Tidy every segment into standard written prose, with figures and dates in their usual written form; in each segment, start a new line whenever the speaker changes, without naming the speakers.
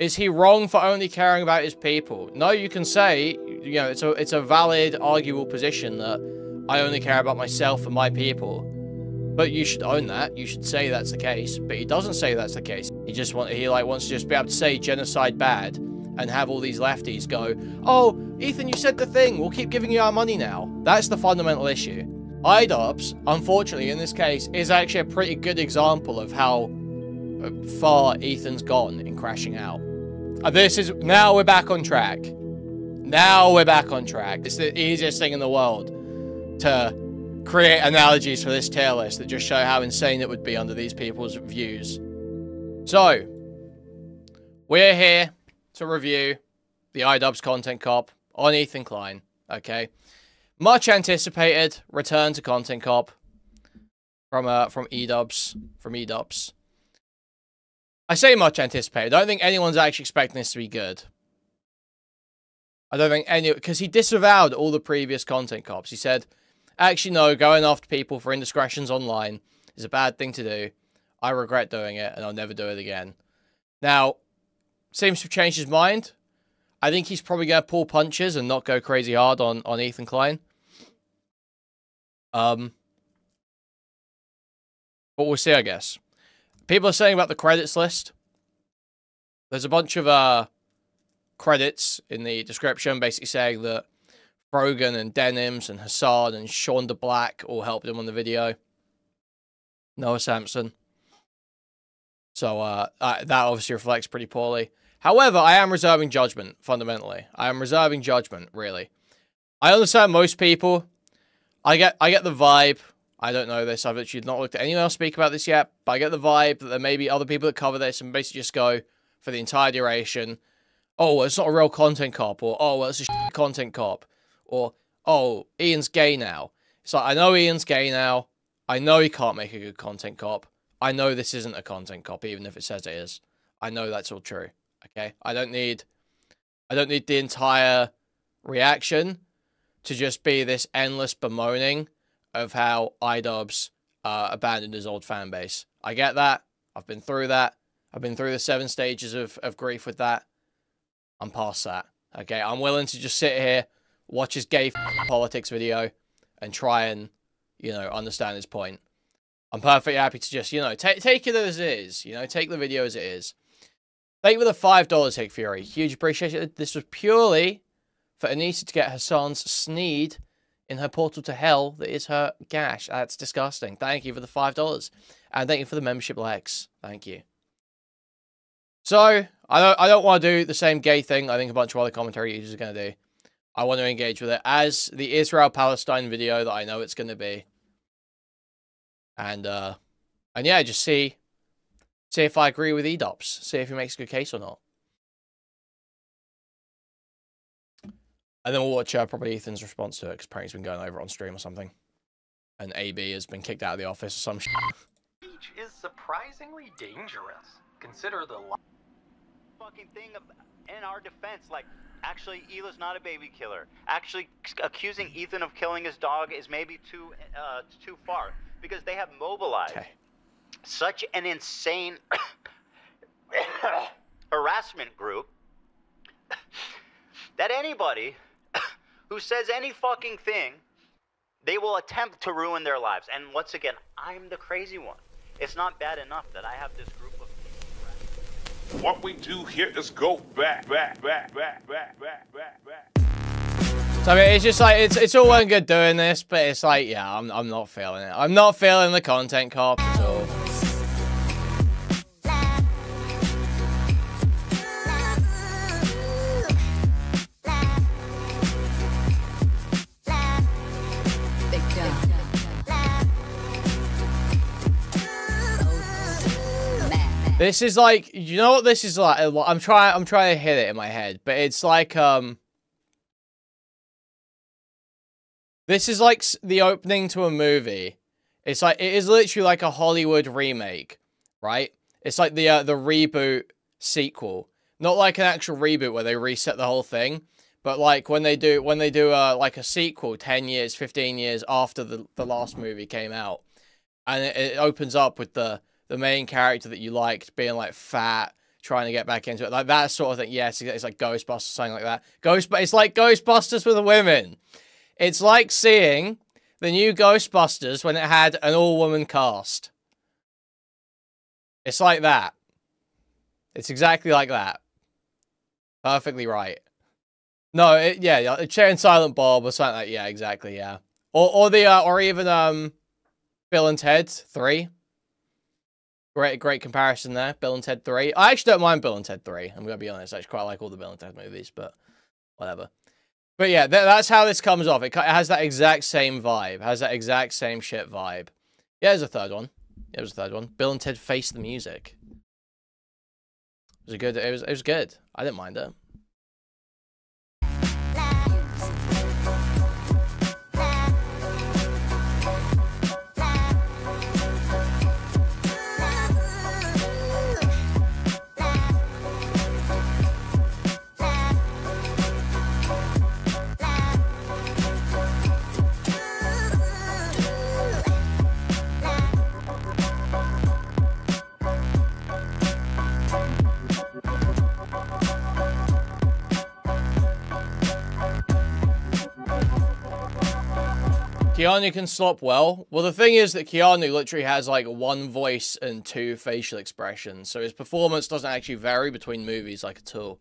Is he wrong for only caring about his people? No, you can say, you know, it's a valid, arguable position that I only care about myself and my people. But you should own that. You should say that's the case. But he doesn't say that's the case. He wants to just be able to say genocide bad and have all these lefties go, oh, Ethan, you said the thing. We'll keep giving you our money now. That's the fundamental issue. IDubbbz, unfortunately, in this case, is actually a pretty good example of how far Ethan's gone in crashing out. Now we're back on track. Now we're back on track. It's the easiest thing in the world to create analogies for this tier list that just show how insane it would be under these people's views. So, we're here to review the Idubbz content cop on Ethan Klein, okay? Much anticipated return to content cop from Idubbz. I say much anticipated. I don't think anyone's actually expecting this to be good. I don't think because he disavowed all the previous content cops. He said, actually, no, going after people for indiscretions online is a bad thing to do. I regret doing it, and I'll never do it again. Now, seems to have changed his mind. I think he's probably going to pull punches and not go crazy hard on Ethan Klein. But we'll see, I guess. People are saying about the credits list. There's a bunch of credits in the description basically saying that Brogan and Denims and Hassan and Sean DeBlack all helped him on the video. Noah Sampson. So that obviously reflects pretty poorly. However, I am reserving judgment, fundamentally. I am reserving judgment, really. I understand most people. I get the vibe. I don't know this. I've actually not looked at anyone else speak about this yet. But I get the vibe that there may be other people that cover this and basically just go for the entire duration. Oh, well, it's not a real content cop. Or, oh, well, it's a shit content cop. Or, oh, Ian's gay now. It's like, I know Ian's gay now. I know he can't make a good content cop. I know this isn't a content cop, even if it says it is. I know that's all true. Okay? I don't need the entire reaction to just be this endless bemoaning of how Idubbz abandoned his old fan base. I get that. I've been through that. I've been through the 7 stages of grief with that. I'm past that. Okay? I'm willing to just sit here, watch his gay politics video, and try and, you know, understand his point. I'm perfectly happy to just, you know, take it as it is. You know, take the video as it is. Thank you for the $5, Hick Fury. Huge appreciation. This was purely for Anissa to get Hassan's sneed in her portal to hell that is her gash. That's disgusting. Thank you for the $5. And thank you for the membership likes. Thank you. So, I don't want to do the same gay thing I think a bunch of other commentary users are going to do. I want to engage with it as the Israel-Palestine video that I know it's going to be. And yeah, just see if I agree with Idubbz. See if he makes a good case or not. And then we'll watch probably Ethan's response to it, because apparently he's been going over on stream or something. And AB has been kicked out of the office or some shit.
Speech is surprisingly dangerous. Consider the
fucking thing in our defense, like, actually, Hila's not a baby killer. Actually, accusing Ethan of killing his dog is maybe too far, because they have mobilized such an insane harassment group that anybody who says any fucking thing, they will attempt to ruin their lives. And once again, I'm the crazy one. It's not bad enough that I have this group of people.
What we do here is go back.
So I mean, it's just like, it's all well and good doing this, but it's like, yeah, I'm not feeling it. I'm not feeling the content cop at all. This is like, you know what this is like? I'm trying to hit it in my head, but it's like, this is like the opening to a movie. It's like, it is literally like a Hollywood remake, right? It's like the reboot sequel, not like an actual reboot where they reset the whole thing, but like when they do like a sequel 10 years, 15 years after the last movie came out, and it opens up with the main character that you liked being like fat, trying to get back into it. Like that sort of thing. Yes, it's like Ghostbusters, something like that. It's like Ghostbusters with the women. It's like seeing the new Ghostbusters when it had an all-woman cast. It's like that. It's exactly like that. Perfectly right. No, yeah, Chair and Silent Bob or something like that. Yeah, exactly, yeah. Or even Bill and Ted 3. Great comparison there. Bill and Ted 3. I actually don't mind Bill and Ted 3. I'm gonna be honest. I actually quite like all the Bill and Ted movies, but whatever. But yeah, that's how this comes off. It has that exact same vibe. Has that exact same shit vibe. Yeah, there's a third one. Yeah, there's a third one. Bill and Ted Face the Music. It was good. It was good. I didn't mind it. Keanu can slop well. Well, the thing is that Keanu literally has like one voice and 2 facial expressions, so his performance doesn't actually vary between movies like at all.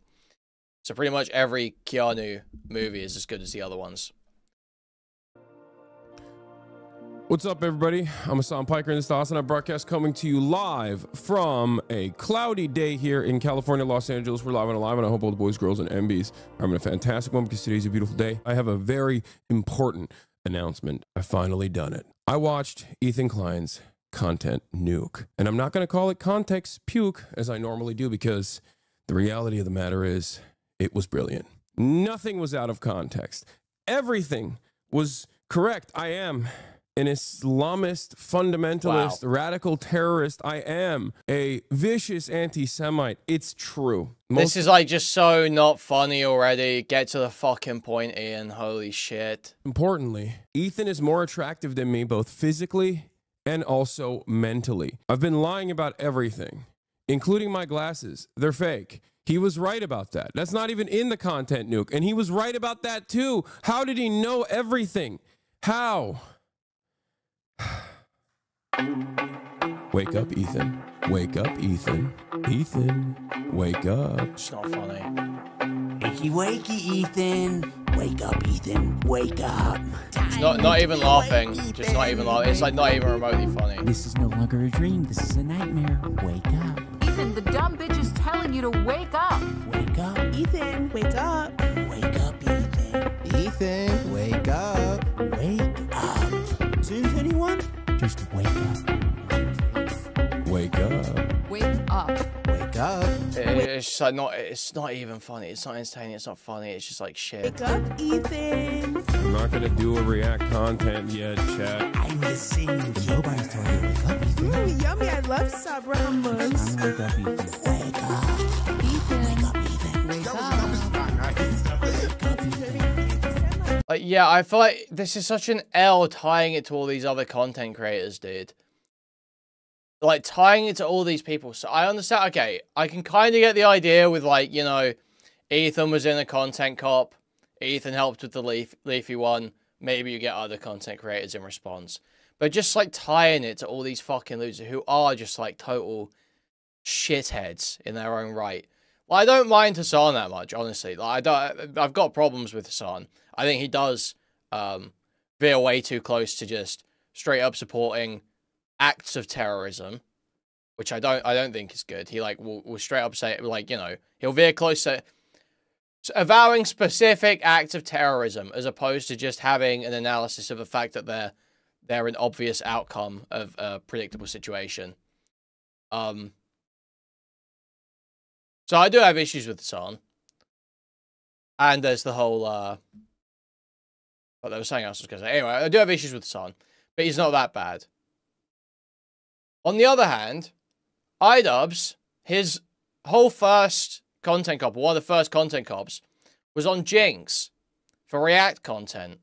So pretty much every Keanu movie is as good as the other ones.
What's up, everybody? I'm Hassan Piker, and this is the Hassan broadcast coming to you live from a cloudy day here in California, Los Angeles. We're live and alive, and I hope all the boys, girls, and MBs are having a fantastic one because today's a beautiful day. I have a very important announcement. I finally done it. I watched Ethan Klein's content nuke, and I'm not going to call it context puke as I normally do because the reality of the matter is it was brilliant. Nothing was out of context. Everything was correct. I am an Islamist, fundamentalist, radical terrorist. I am a vicious anti-Semite. It's true.
This is like just so not funny already. Get to the fucking point, Ian. Holy shit.
Importantly, Ethan is more attractive than me, both physically and also mentally. I've been lying about everything, including my glasses. They're fake. He was right about that. That's not even in the content nuke. And he was right about that too. How did he know everything? How? Wake up, Ethan. Wake up, Ethan. Ethan, wake up.
It's not funny.
Wakey, wakey, Ethan. Wake up, Ethan. Wake up.
It's not even laughing. Just not even laughing. It's like not even remotely funny.
This is no longer a dream. This is a nightmare. Wake up.
Ethan, the dumb bitch is telling you to wake up.
Wake up.
Ethan, wake up.
Wake up, Ethan.
Ethan, wake up.
Wake up.
Seems anyone?
Just wake up.
Wake up.
Wake up.
Wake up.
It's just like it's not even funny. It's not entertaining. It's not funny. It's just like shit.
Wake up, Ethan.
I'm not gonna do a react content yet, chat.
I'm listening. Nobody's told you to wake up, Ethan.
Yummy, I love Sabramos.
Wake up, Ethan. Wake up.
Ethan.
Wake up, Ethan.
Wake up.
Wake up, Ethan.
Like, yeah, I feel like this is such an L tying it to all these other content creators, dude. Like, tying it to all these people. So I understand, okay, I can kind of get the idea with, like, you know, Ethan was in a content cop. Ethan helped with the Leafy one. Maybe you get other content creators in response. But just, like, tying it to all these fucking losers who are just, like, total shitheads in their own right. Well, I don't mind Hassan that much, honestly. Like, I've got problems with Hassan. I think he does veer way too close to just straight up supporting acts of terrorism, which I don't think is good. He like will straight up say, like, you know, he'll veer close to avowing specific acts of terrorism as opposed to just having an analysis of the fact that they're an obvious outcome of a predictable situation. So I do have issues with Hassan. And there's the whole but there was something else I was going to say. Anyway, I do have issues with Hassan, but he's not that bad. On the other hand, Idubbz, his whole first content cop, one of the first content cops, was on Jinx for React content.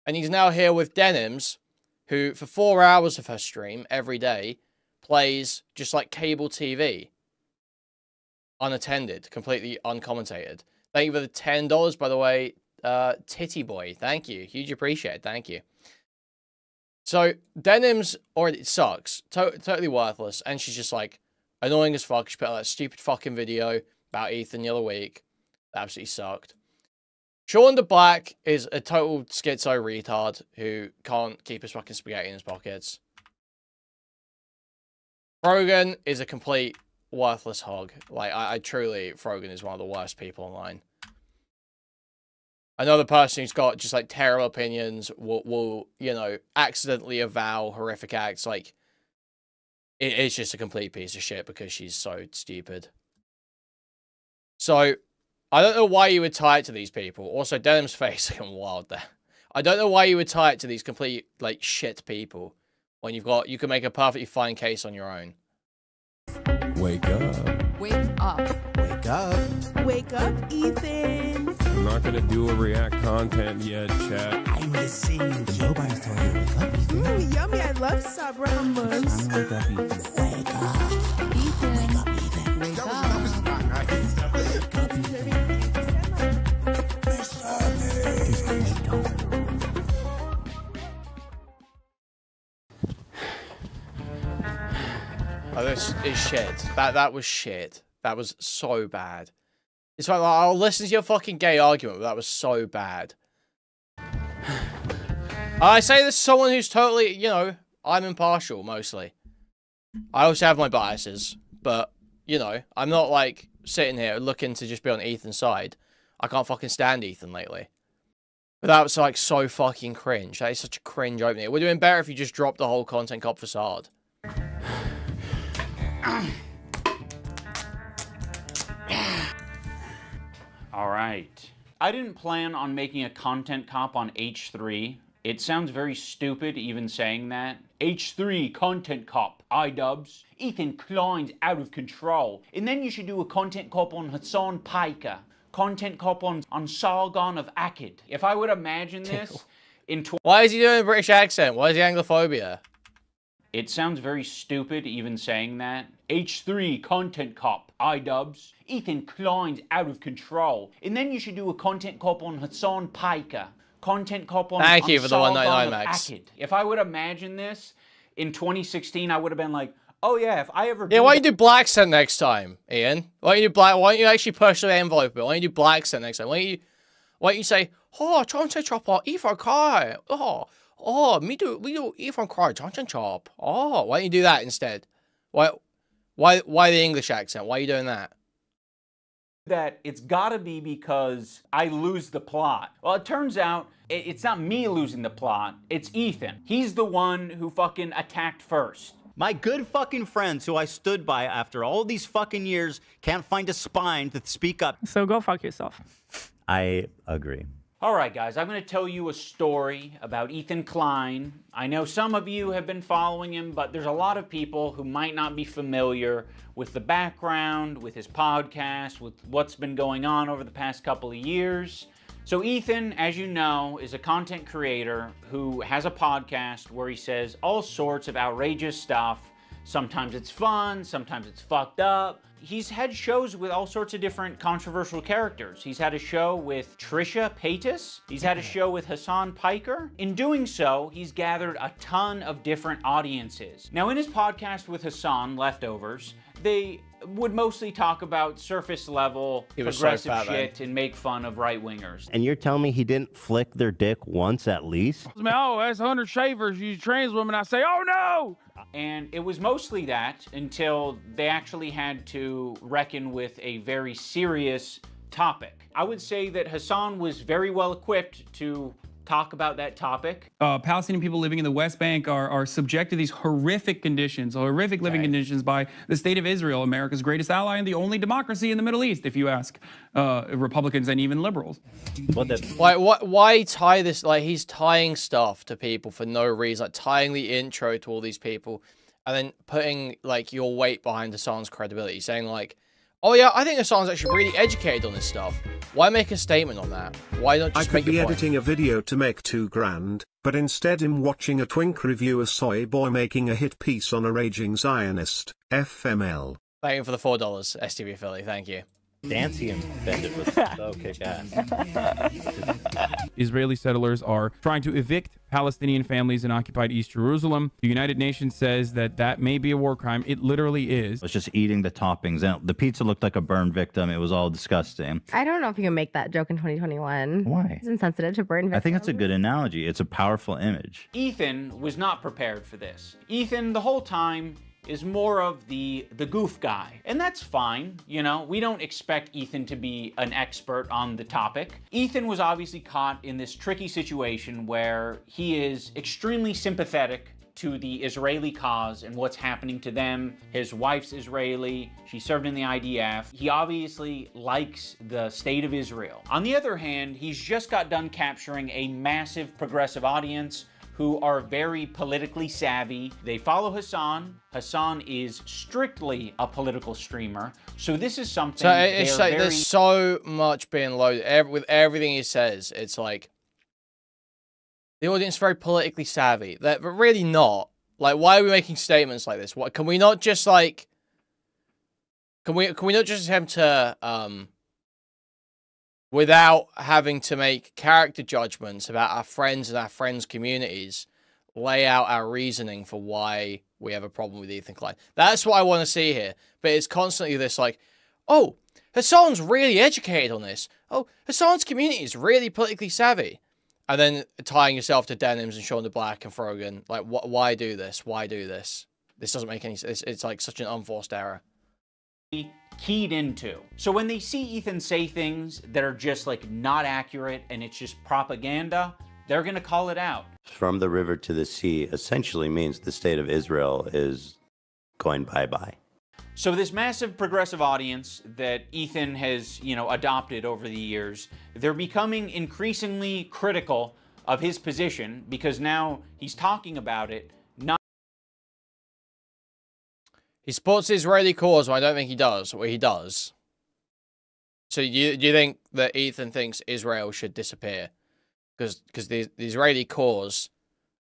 And he's now here with Denims, who for 4 hours of her stream every day plays just like cable TV. unattended, completely uncommentated. Thank you for the $10, by the way. Titty boy, thank you. Huge appreciate. Thank you. So, Denim's already sucks. Totally worthless. And she's just like, annoying as fuck. She put out that stupid fucking video about Ethan the other week. That absolutely sucked. Sean the Black is a total schizo retard who can't keep his fucking spaghetti in his pockets. Frogan is a complete worthless hog. Like, I truly, Frogan is one of the worst people online. Another person who's got just, like, terrible opinions will you know, accidentally avow horrific acts. Like, it's just a complete piece of shit because she's so stupid. So, I don't know why you would tie it to these people. Also, Denim's face looking wild there. I don't know why you would tie it to these complete, like, shit people when you can make a perfectly fine case on your own.
Wake up.
Wake up.
Wake up. Wake up, Ethan.
I'm not gonna do a react content yet, chat.
I'm listening. Nobody's telling you to wake up, Ethan.
Ooh, yummy. I love Sabra hummus.
Wake up, Ethan. Wake up.
Ethan.
Wake up, Ethan.
Wake up.
Wake up, Ethan. Just wake up.
Oh, this is shit. That was shit. That was so bad. It's like, I'll listen to your fucking gay argument, but that was so bad. I say this as someone who's totally, you know, I'm impartial, mostly. I also have my biases, but, you know, I'm not, like, sitting here looking to just be on Ethan's side. I can't fucking stand Ethan lately. But that was, like, so fucking cringe. That is such a cringe opening. It would have been better if you just dropped the whole content cop facade.
All right. I didn't plan on making a content cop on H3. It sounds very stupid even saying that. H3 content cop, Idubbz. Ethan Klein's out of control. And then you should do a content cop on Hassan Piker. Content cop on Sargon of Akkad. If I would imagine this in...
Why is he doing a British accent? Why is he Anglophobia?
It sounds very stupid even saying that. H3 content cop, Idubbz. Ethan Klein's out of control. And then you should do a content cop on Hassan Piker. Content cop on
Thank you for the
Sargon
199
of
Max.
Akkad. If I would imagine this in 2016, I would have been like, oh yeah, if I ever
Yeah, why don't you do black scent next time, Ian? Why don't you do black? Why don't you actually push the envelope? Why don't you do black scent next time? Why don't you say, oh, Johnson chop Ethan Klein. Oh, we do Ethan Klein, Johnson chop. Oh, why don't you do that instead? Why the English accent? Why are you doing that?
That it's gotta be because I lose the plot. Well, it turns out it's not me losing the plot, it's Ethan. He's the one who fucking attacked first.
My good fucking friends who I stood by after all these fucking years can't find a spine to speak up.
So go fuck yourself.
I agree.
All right, guys, I'm going to tell you a story about Ethan Klein. I know some of you have been following him, but there's a lot of people who might not be familiar with the background, with his podcast, with what's been going on over the past couple of years. So Ethan, as you know, is a content creator who has a podcast where he says all sorts of outrageous stuff. Sometimes it's fun, sometimes it's fucked up. He's had shows with all sorts of different controversial characters. He's had a show with Trisha Paytas. He's had a show with Hassan Piker. In doing so, he's gathered a ton of different audiences. Now, in his podcast with Hassan, Leftovers, they would mostly talk about surface level progressive shit and make fun of right-wingers.
And you're telling me he didn't flick their dick once at least?
Oh, that's 100 shavers. You trans women. I say, oh no!
And it was mostly that until they actually had to reckon with a very serious topic. I would say that Hassan was very well equipped to talk about that topic.
Palestinian people living in the West Bank are subject to these horrific conditions, horrific living conditions by the state of Israel, America's greatest ally and the only democracy in the Middle East, if you ask Republicans and even liberals.
Why tie this? Like, he's tying stuff to people for no reason, like tying the intro to all these people, and then putting, like, your weight behind Hassan's credibility, saying, like, oh yeah, I think Hassan's actually really educated on this stuff. Why make a statement on that? Why not just
I could be editing a video to make $2,000, but instead I'm watching a twink review a soy boy making a hit piece on a raging Zionist, FML.
Thank you for the $4, STV Philly. Thank you.
Dancy invented was so kick-ass.
Israeli settlers are trying to evict Palestinian families in occupied East Jerusalem. The United Nations says that that may be a war crime. It literally is.
I was just eating the toppings, and the pizza looked like a burn victim. It was all disgusting.
I don't know if you can make that joke in 2021.
Why?
It's insensitive to burn victims.
I think it's a good analogy. It's a powerful image.
Ethan was not prepared for this. Ethan, the whole time, is more of the goof guy. And that's fine, you know, we don't expect Ethan to be an expert on the topic. Ethan was obviously caught in this tricky situation where he is extremely sympathetic to the Israeli cause and what's happening to them. His wife's Israeli, she served in the IDF. He obviously likes the state of Israel. On the other hand, he's just got done capturing a massive progressive audience who are very politically savvy. They follow Hassan. Hassan is strictly a political streamer. So this is something
So it's like there's so much being loaded. With everything he says, it's like the audience is very politically savvy. But really not. Like, why are we making statements like this? What can we not just like can we not just attempt to without having to make character judgments about our friends and our friends' communities, lay out our reasoning for why we have a problem with Ethan Klein. That's what I want to see here. But it's constantly this like, oh, Hassan's really educated on this. Oh, Hassan's community is really politically savvy. And then tying yourself to Denims and Shaun the Black and Frogan. Like, why do this? Why do this? This doesn't make any sense. It's like such an unforced error.
Keyed into. So when they see Ethan say things that are just like not accurate and it's just propaganda, they're gonna call it out.
From the river to the sea essentially means the state of Israel is going bye-bye.
So this massive progressive audience that Ethan has, you know, adopted over the years, they're becoming increasingly critical of his position because now he's talking about it.
He supports the Israeli cause, but I don't think he does. Well, he does. So do you think that Ethan thinks Israel should disappear? Because the Israeli cause,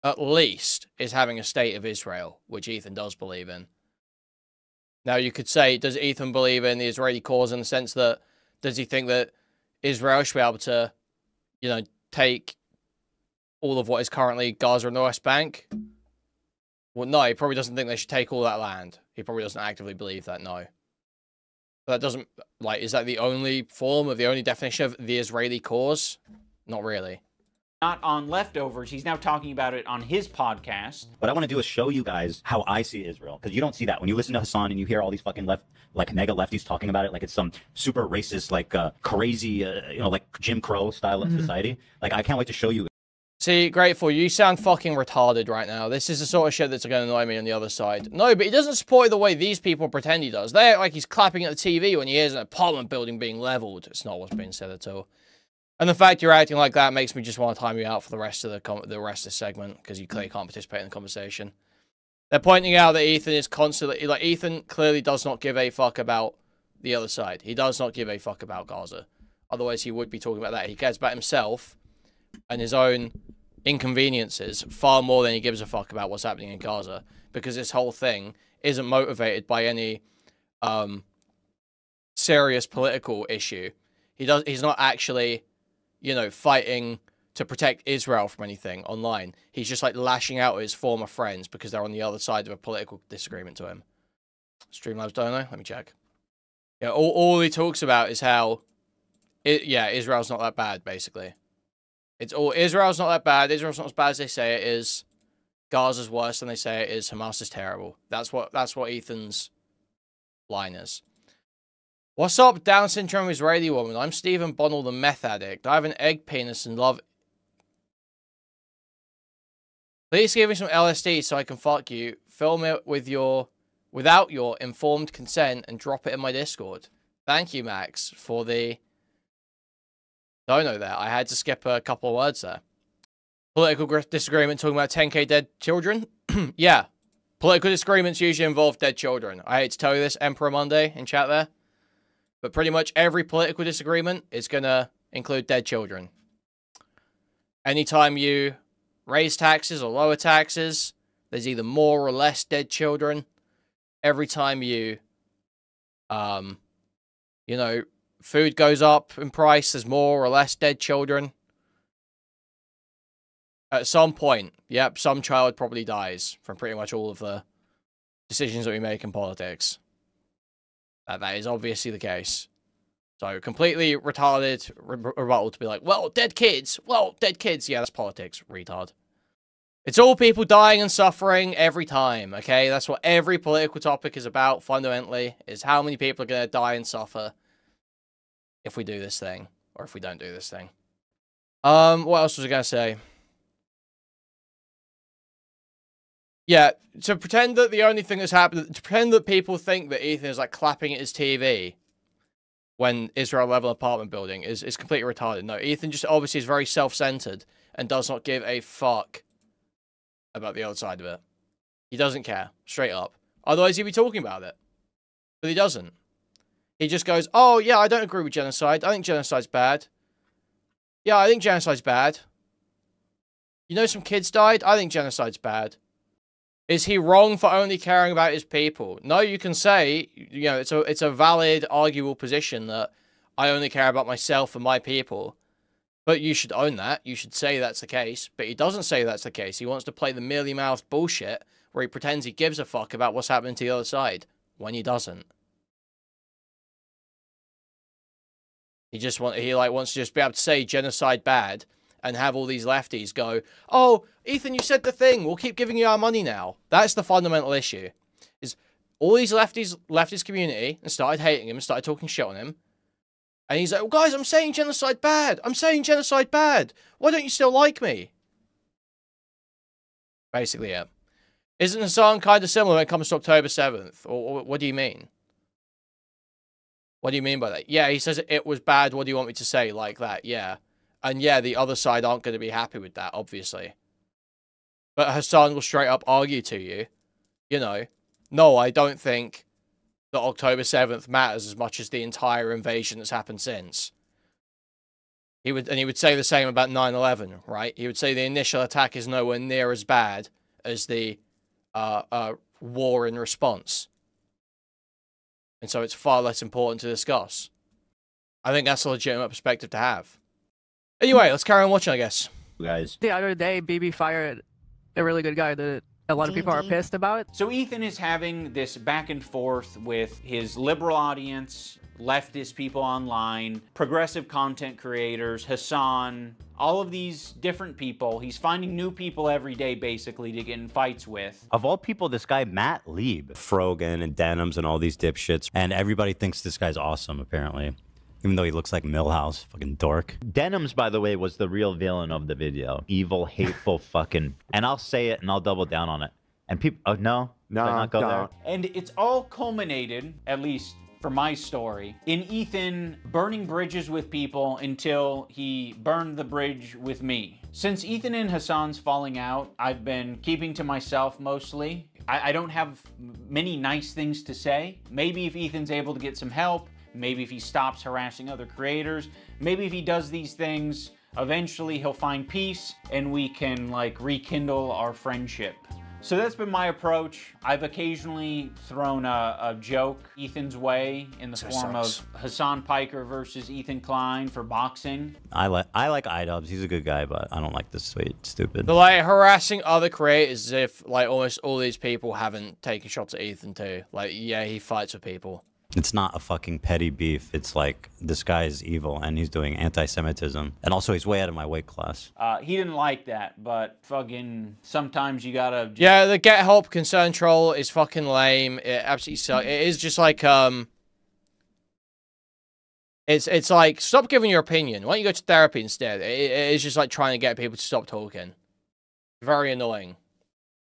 at least, is having a state of Israel, which Ethan does believe in. Now, you could say, does Ethan believe in the Israeli cause in the sense that, does he think that Israel should be able to, you know, take all of what is currently Gaza and the West Bank? Well, no, he probably doesn't think they should take all that land. He probably doesn't actively believe that, no. But that doesn't, like, is that the only form of the only definition of the Israeli cause? Not really.
Not on Leftovers. He's now talking about it on his podcast.
What I want to do is show you guys how I see Israel, because you don't see that when you listen to Hassan and you hear all these fucking mega lefties talking about it like it's some super racist, like crazy, you know, like Jim Crow style of society. Like, I can't wait to show you.
See, Grateful, you sound fucking retarded right now. This is the sort of shit that's going to annoy me on the other side. No, but he doesn't support it the way these people pretend he does. They act like he's clapping at the TV when he hears an apartment building being leveled. It's not what's being said at all. And the fact you're acting like that makes me just want to time you out for the rest of the segment, because you clearly can't participate in the conversation. They're pointing out that Ethan is constantly, like, Ethan clearly does not give a fuck about the other side. He does not give a fuck about Gaza. Otherwise, he would be talking about that. He cares about himself and his own inconveniences far more than he gives a fuck about what's happening in Gaza, because this whole thing isn't motivated by any serious political issue. He's not actually, you know, fighting to protect Israel from anything online. He's just like lashing out at his former friends because they're on the other side of a political disagreement to him. Streamlabs don't know? Let me check. Yeah, all he talks about is how Israel's not that bad, basically. It's all, Israel's not that bad. Israel's not as bad as they say it is. Gaza's worse than they say it is. Hamas is terrible. That's what Ethan's line is. What's up, Down syndrome Israeli woman? I'm Stephen Bonnell, the meth addict. I have an egg penis and love. Please give me some LSD so I can fuck you. Film it without your informed consent and drop it in my Discord. Thank you, Max, for the dono there. I had to skip a couple of words there. Political disagreement talking about 10k dead children? Yeah. Political disagreements usually involve dead children. I hate to tell you this, Emperor Monday in chat there. But pretty much every political disagreement is going to include dead children. Anytime you raise taxes or lower taxes, there's either more or less dead children. Every time you You know, food goes up in price. There's more or less dead children. At some point, yep, some child probably dies from pretty much all of the decisions that we make in politics. That is obviously the case. So, completely retarded rebuttal to be like, well, dead kids. Well, dead kids. Yeah, that's politics, retard. It's all people dying and suffering every time, okay? That's what every political topic is about, fundamentally, is how many people are going to die and suffer if we do this thing, or if we don't do this thing. What else was I going to say? Yeah, to pretend that the only thing that's happened, to pretend that people think that Ethan is, like, clapping at his TV when Israel level apartment building is completely retarded. No, Ethan just obviously is very self-centered and does not give a fuck about the other side of it. He doesn't care, straight up. Otherwise, he'd be talking about it. But he doesn't. He just goes, oh, yeah, I don't agree with genocide. I think genocide's bad. Yeah, I think genocide's bad. You know some kids died? I think genocide's bad. Is he wrong for only caring about his people? No, you can say, you know, it's a valid, arguable position that I only care about myself and my people. But you should own that. You should say that's the case. But he doesn't say that's the case. He wants to play the mealy-mouthed bullshit where he pretends he gives a fuck about what's happening to the other side when he doesn't. He wants to just be able to say genocide bad and have all these lefties go, oh, Ethan, you said the thing. We'll keep giving you our money now. That's the fundamental issue. Is all these lefties left his community and started hating him and started talking shit on him. And he's like, well, guys, I'm saying genocide bad. I'm saying genocide bad. Why don't you still like me? Basically, yeah. Isn't Hassan kind of similar when it comes to October 7th? Or what do you mean? What do you mean by that? Yeah, he says it was bad. What do you want me to say? Like that, yeah. And yeah, the other side aren't going to be happy with that, obviously. But Hassan will straight up argue to you, you know, no, I don't think that October 7th matters as much as the entire invasion that's happened since. He would say the same about 9/11, right? He would say the initial attack is nowhere near as bad as the war in response. And so it's far less important to discuss. I think that's a legitimate perspective to have. Anyway, let's carry on watching, I guess.
Guys. The other day, BB fired a really good guy that a lot of people are pissed about.
So Ethan is having this back and forth with his liberal audience, leftist people online, progressive content creators, Hassan, all of these different people. He's finding new people every day, basically, to get in fights with.
Of all people, this guy, Matt Lieb. Frogan and Denims and all these dipshits. And everybody thinks this guy's awesome, apparently. Even though he looks like Millhouse, fucking dork. Denims, by the way, was the real villain of the video. Evil, hateful, fucking... And I'll say it and I'll double down on it. And people... Oh, no?
No,
did I not go there?
And it's all culminated, at least for my story, in Ethan burning bridges with people until he burned the bridge with me. Since Ethan and Hassan's falling out, I've been keeping to myself mostly. I don't have many nice things to say. Maybe if Ethan's able to get some help, maybe if he stops harassing other creators, maybe if he does these things, eventually he'll find peace and we can like rekindle our friendship. So that's been my approach. I've occasionally thrown a joke Ethan's way in the form of Hassan Piker versus Ethan Klein for boxing.
I like Idubbz. He's a good guy, but I don't like this stupid.
But like harassing other creators as if like almost all these people haven't taken shots at Ethan too. Like, yeah, he fights with people.
It's not a fucking petty beef. It's like, this guy is evil and he's doing anti-Semitism. And also, he's way out of my weight class.
He didn't like that, but fucking sometimes you gotta...
Yeah, the get help concern troll is fucking lame. It absolutely sucks. It is just like, It's like, stop giving your opinion. Why don't you go to therapy instead? It is just like trying to get people to stop talking. Very annoying.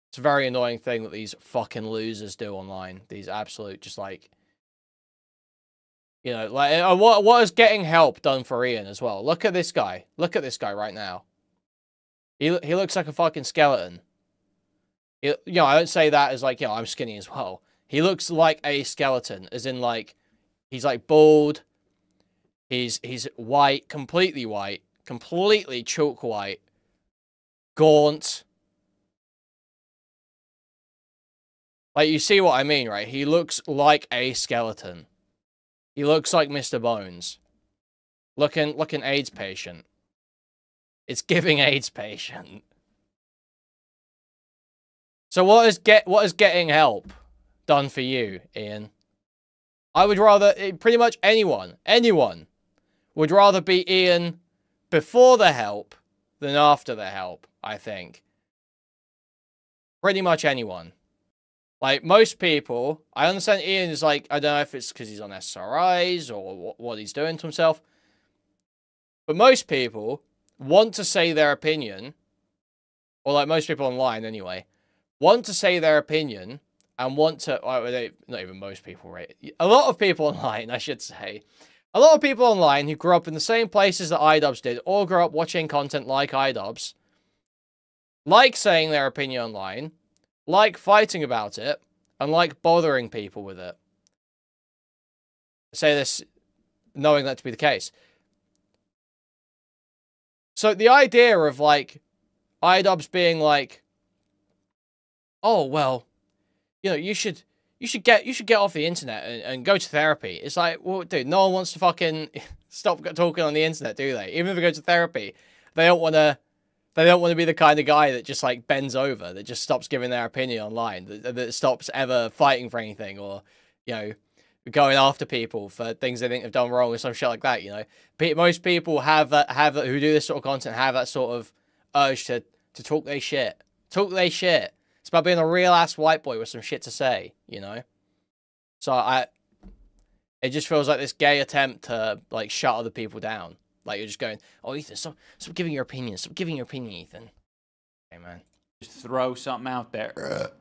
It's a very annoying thing that these fucking losers do online. These absolute, just like... You know, like, what is getting help done for Ian as well? Look at this guy. Look at this guy right now. He looks like a fucking skeleton. You know, I don't say that as like, you know, I'm skinny as well. He looks like a skeleton, as in like, he's like bald. He's white, completely chalk white, gaunt. Like, you see what I mean, right? He looks like a skeleton. He looks like Mr. Bones. Looking AIDS patient. It's giving AIDS patient. So what is getting help done for you, Ian? I would rather, pretty much anyone would rather be Ian before the help than after the help, I think. Pretty much anyone. Like, most people, I understand Ian is like, I don't know if it's because he's on SRIs or what he's doing to himself. But most people want to say their opinion, or like most people online anyway, want to say their opinion and want to, not even most people, right? A lot of people online, I should say. A lot of people online who grew up in the same places that Idubbz did, or grew up watching content like Idubbz, like saying their opinion online, like fighting about it, and like bothering people with it. I say this knowing that to be the case. So the idea of like Idubbz being like, oh well, you know, you should get off the internet and go to therapy. It's like, well, dude, no one wants to fucking stop talking on the internet, do they? Even if they go to therapy, they don't want to be the kind of guy that just like bends over, that just stops giving their opinion online, that stops ever fighting for anything, or, you know, going after people for things they think they've done wrong or some shit like that, you know. Most people who do this sort of content have that sort of urge to talk their shit. Talk their shit. It's about being a real ass white boy with some shit to say, you know. So it just feels like this gay attempt to like shut other people down. Like you're just going, oh Ethan, stop giving your opinion. Stop giving your opinion, Ethan. Okay, man.
Just throw something out there.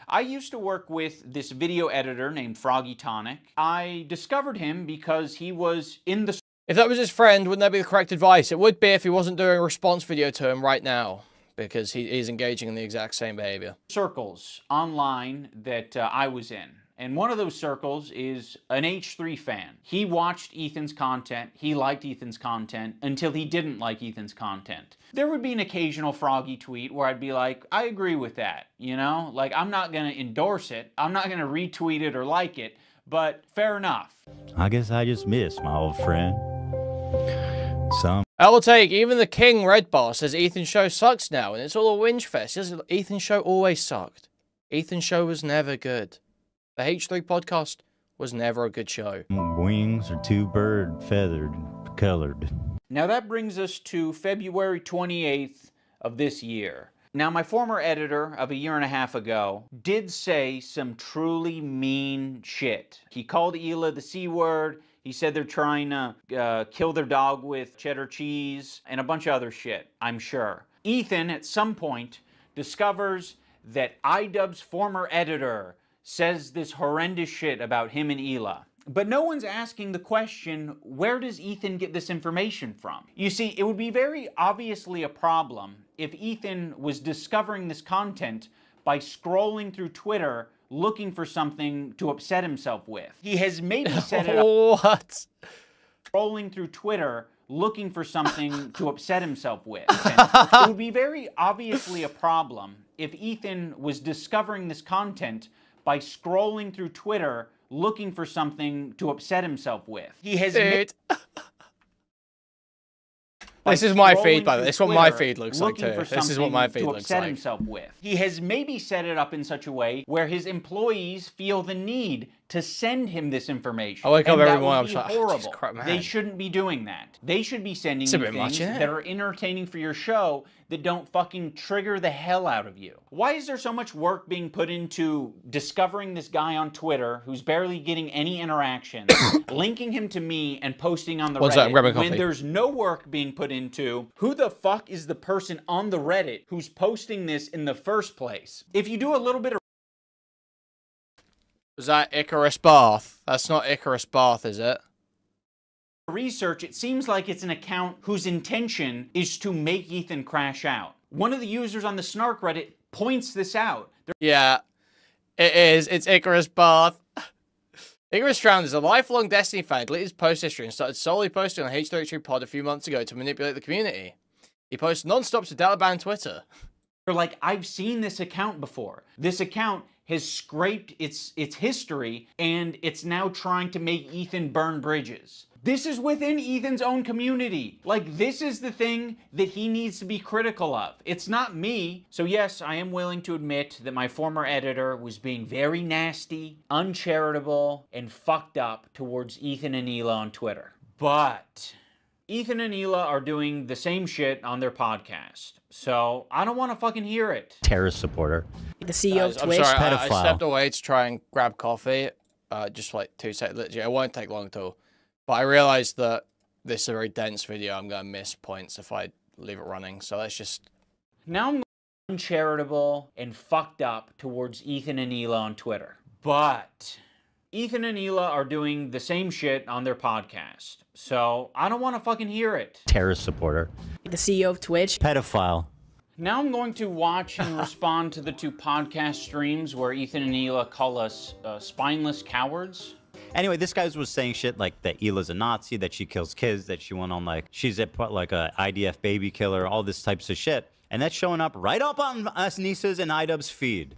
I used to work with this video editor named Froggy Tonic. I discovered him because he was in the...
If that was his friend, wouldn't that be the correct advice? It would be if he wasn't doing a response video to him right now, because he's engaging in the exact same behavior.
Circles online that I was in. And one of those circles is an H3 fan. He watched Ethan's content, he liked Ethan's content, until he didn't like Ethan's content. There would be an occasional Froggy tweet where I'd be like, I agree with that, you know? Like, I'm not gonna endorse it, I'm not gonna retweet it or like it, but fair enough.
I guess I just missed my old friend.
I will take, even the King Red Bar says Ethan's show sucks now, and it's all a whinge fest. Ethan's show always sucked. Ethan's show was never good. The H3 podcast was never a good show.
Wings are too bird feathered colored.
Now that brings us to February 28th of this year. Now my former editor of a year and a half ago did say some truly mean shit. He called Hila the C word. He said they're trying to kill their dog with cheddar cheese and a bunch of other shit, I'm sure. Ethan, at some point, discovers that Idubbz' former editor says this horrendous shit about him and Hila. But no one's asking the question, where does Ethan get this information from? You see, it would be very obviously a problem if Ethan was discovering this content by scrolling through Twitter looking for something to upset himself with. He has maybe set it up.
What?
Scrolling through Twitter looking for something to upset himself with. It would be very obviously a problem if Ethan was discovering this content by scrolling through Twitter looking for something to upset himself with. He has...
Dude. This is my feed, by the way. This is what my feed looks like, too. This is what my feed looks like.
Himself with. He has maybe set it up in such a way where his employees feel the need to send him this information.
I wake up every morning,
I'm
just like,
horrible.
crap, man.
They shouldn't be doing that. They should be sending you things that are entertaining for your show that don't fucking trigger the hell out of you. Why is there so much work being put into discovering this guy on Twitter who's barely getting any interaction, linking him to me and posting on the Reddit, when there's no work being put into who the fuck is the person on the Reddit who's posting this in the first place? If you do a little bit of...
Was that Icarus Bath? That's not Icarus Bath, is it?
Research, it seems like it's an account whose intention is to make Ethan crash out. One of the users on the Snark Reddit points this out.
Yeah, it is. It's Icarus Bath. Icarus Drowned is a lifelong Destiny fan, deleted his post history and started solely posting on H33 Pod a few months ago to manipulate the community. He posts non-stop to Taliban Twitter.
They're like, I've seen this account before. This account has scraped its history, and it's now trying to make Ethan burn bridges. This is within Ethan's own community. Like, this is the thing that he needs to be critical of. It's not me. So yes, I am willing to admit that my former editor was being very nasty, uncharitable, and fucked up towards Ethan and Hila on Twitter. But Ethan and Hila are doing the same shit on their podcast. So I don't want to fucking hear it.
Terrorist supporter.
The CEO of Twitch.
I'm sorry, I
pedophile.
stepped away to try and grab coffee. Just for like 2 seconds. Literally, it won't take long at all. But I realized that this is a very dense video. I'm going to miss points if I leave it running. So let's just...
Now I'm uncharitable and fucked up towards Ethan and Hila on Twitter. But Ethan and Hila are doing the same shit on their podcast. So I don't want to fucking hear it.
Terrorist supporter.
The CEO of Twitch.
Pedophile.
Now I'm going to watch and respond to the 2 podcast streams where Ethan and Hila call us spineless cowards.
Anyway, this guy was saying shit like that Hila's a Nazi, that she kills kids, that she went on like, she's like a IDF baby killer, all this types of shit. And that's showing up right up on us Nisa's and Idubbz feed.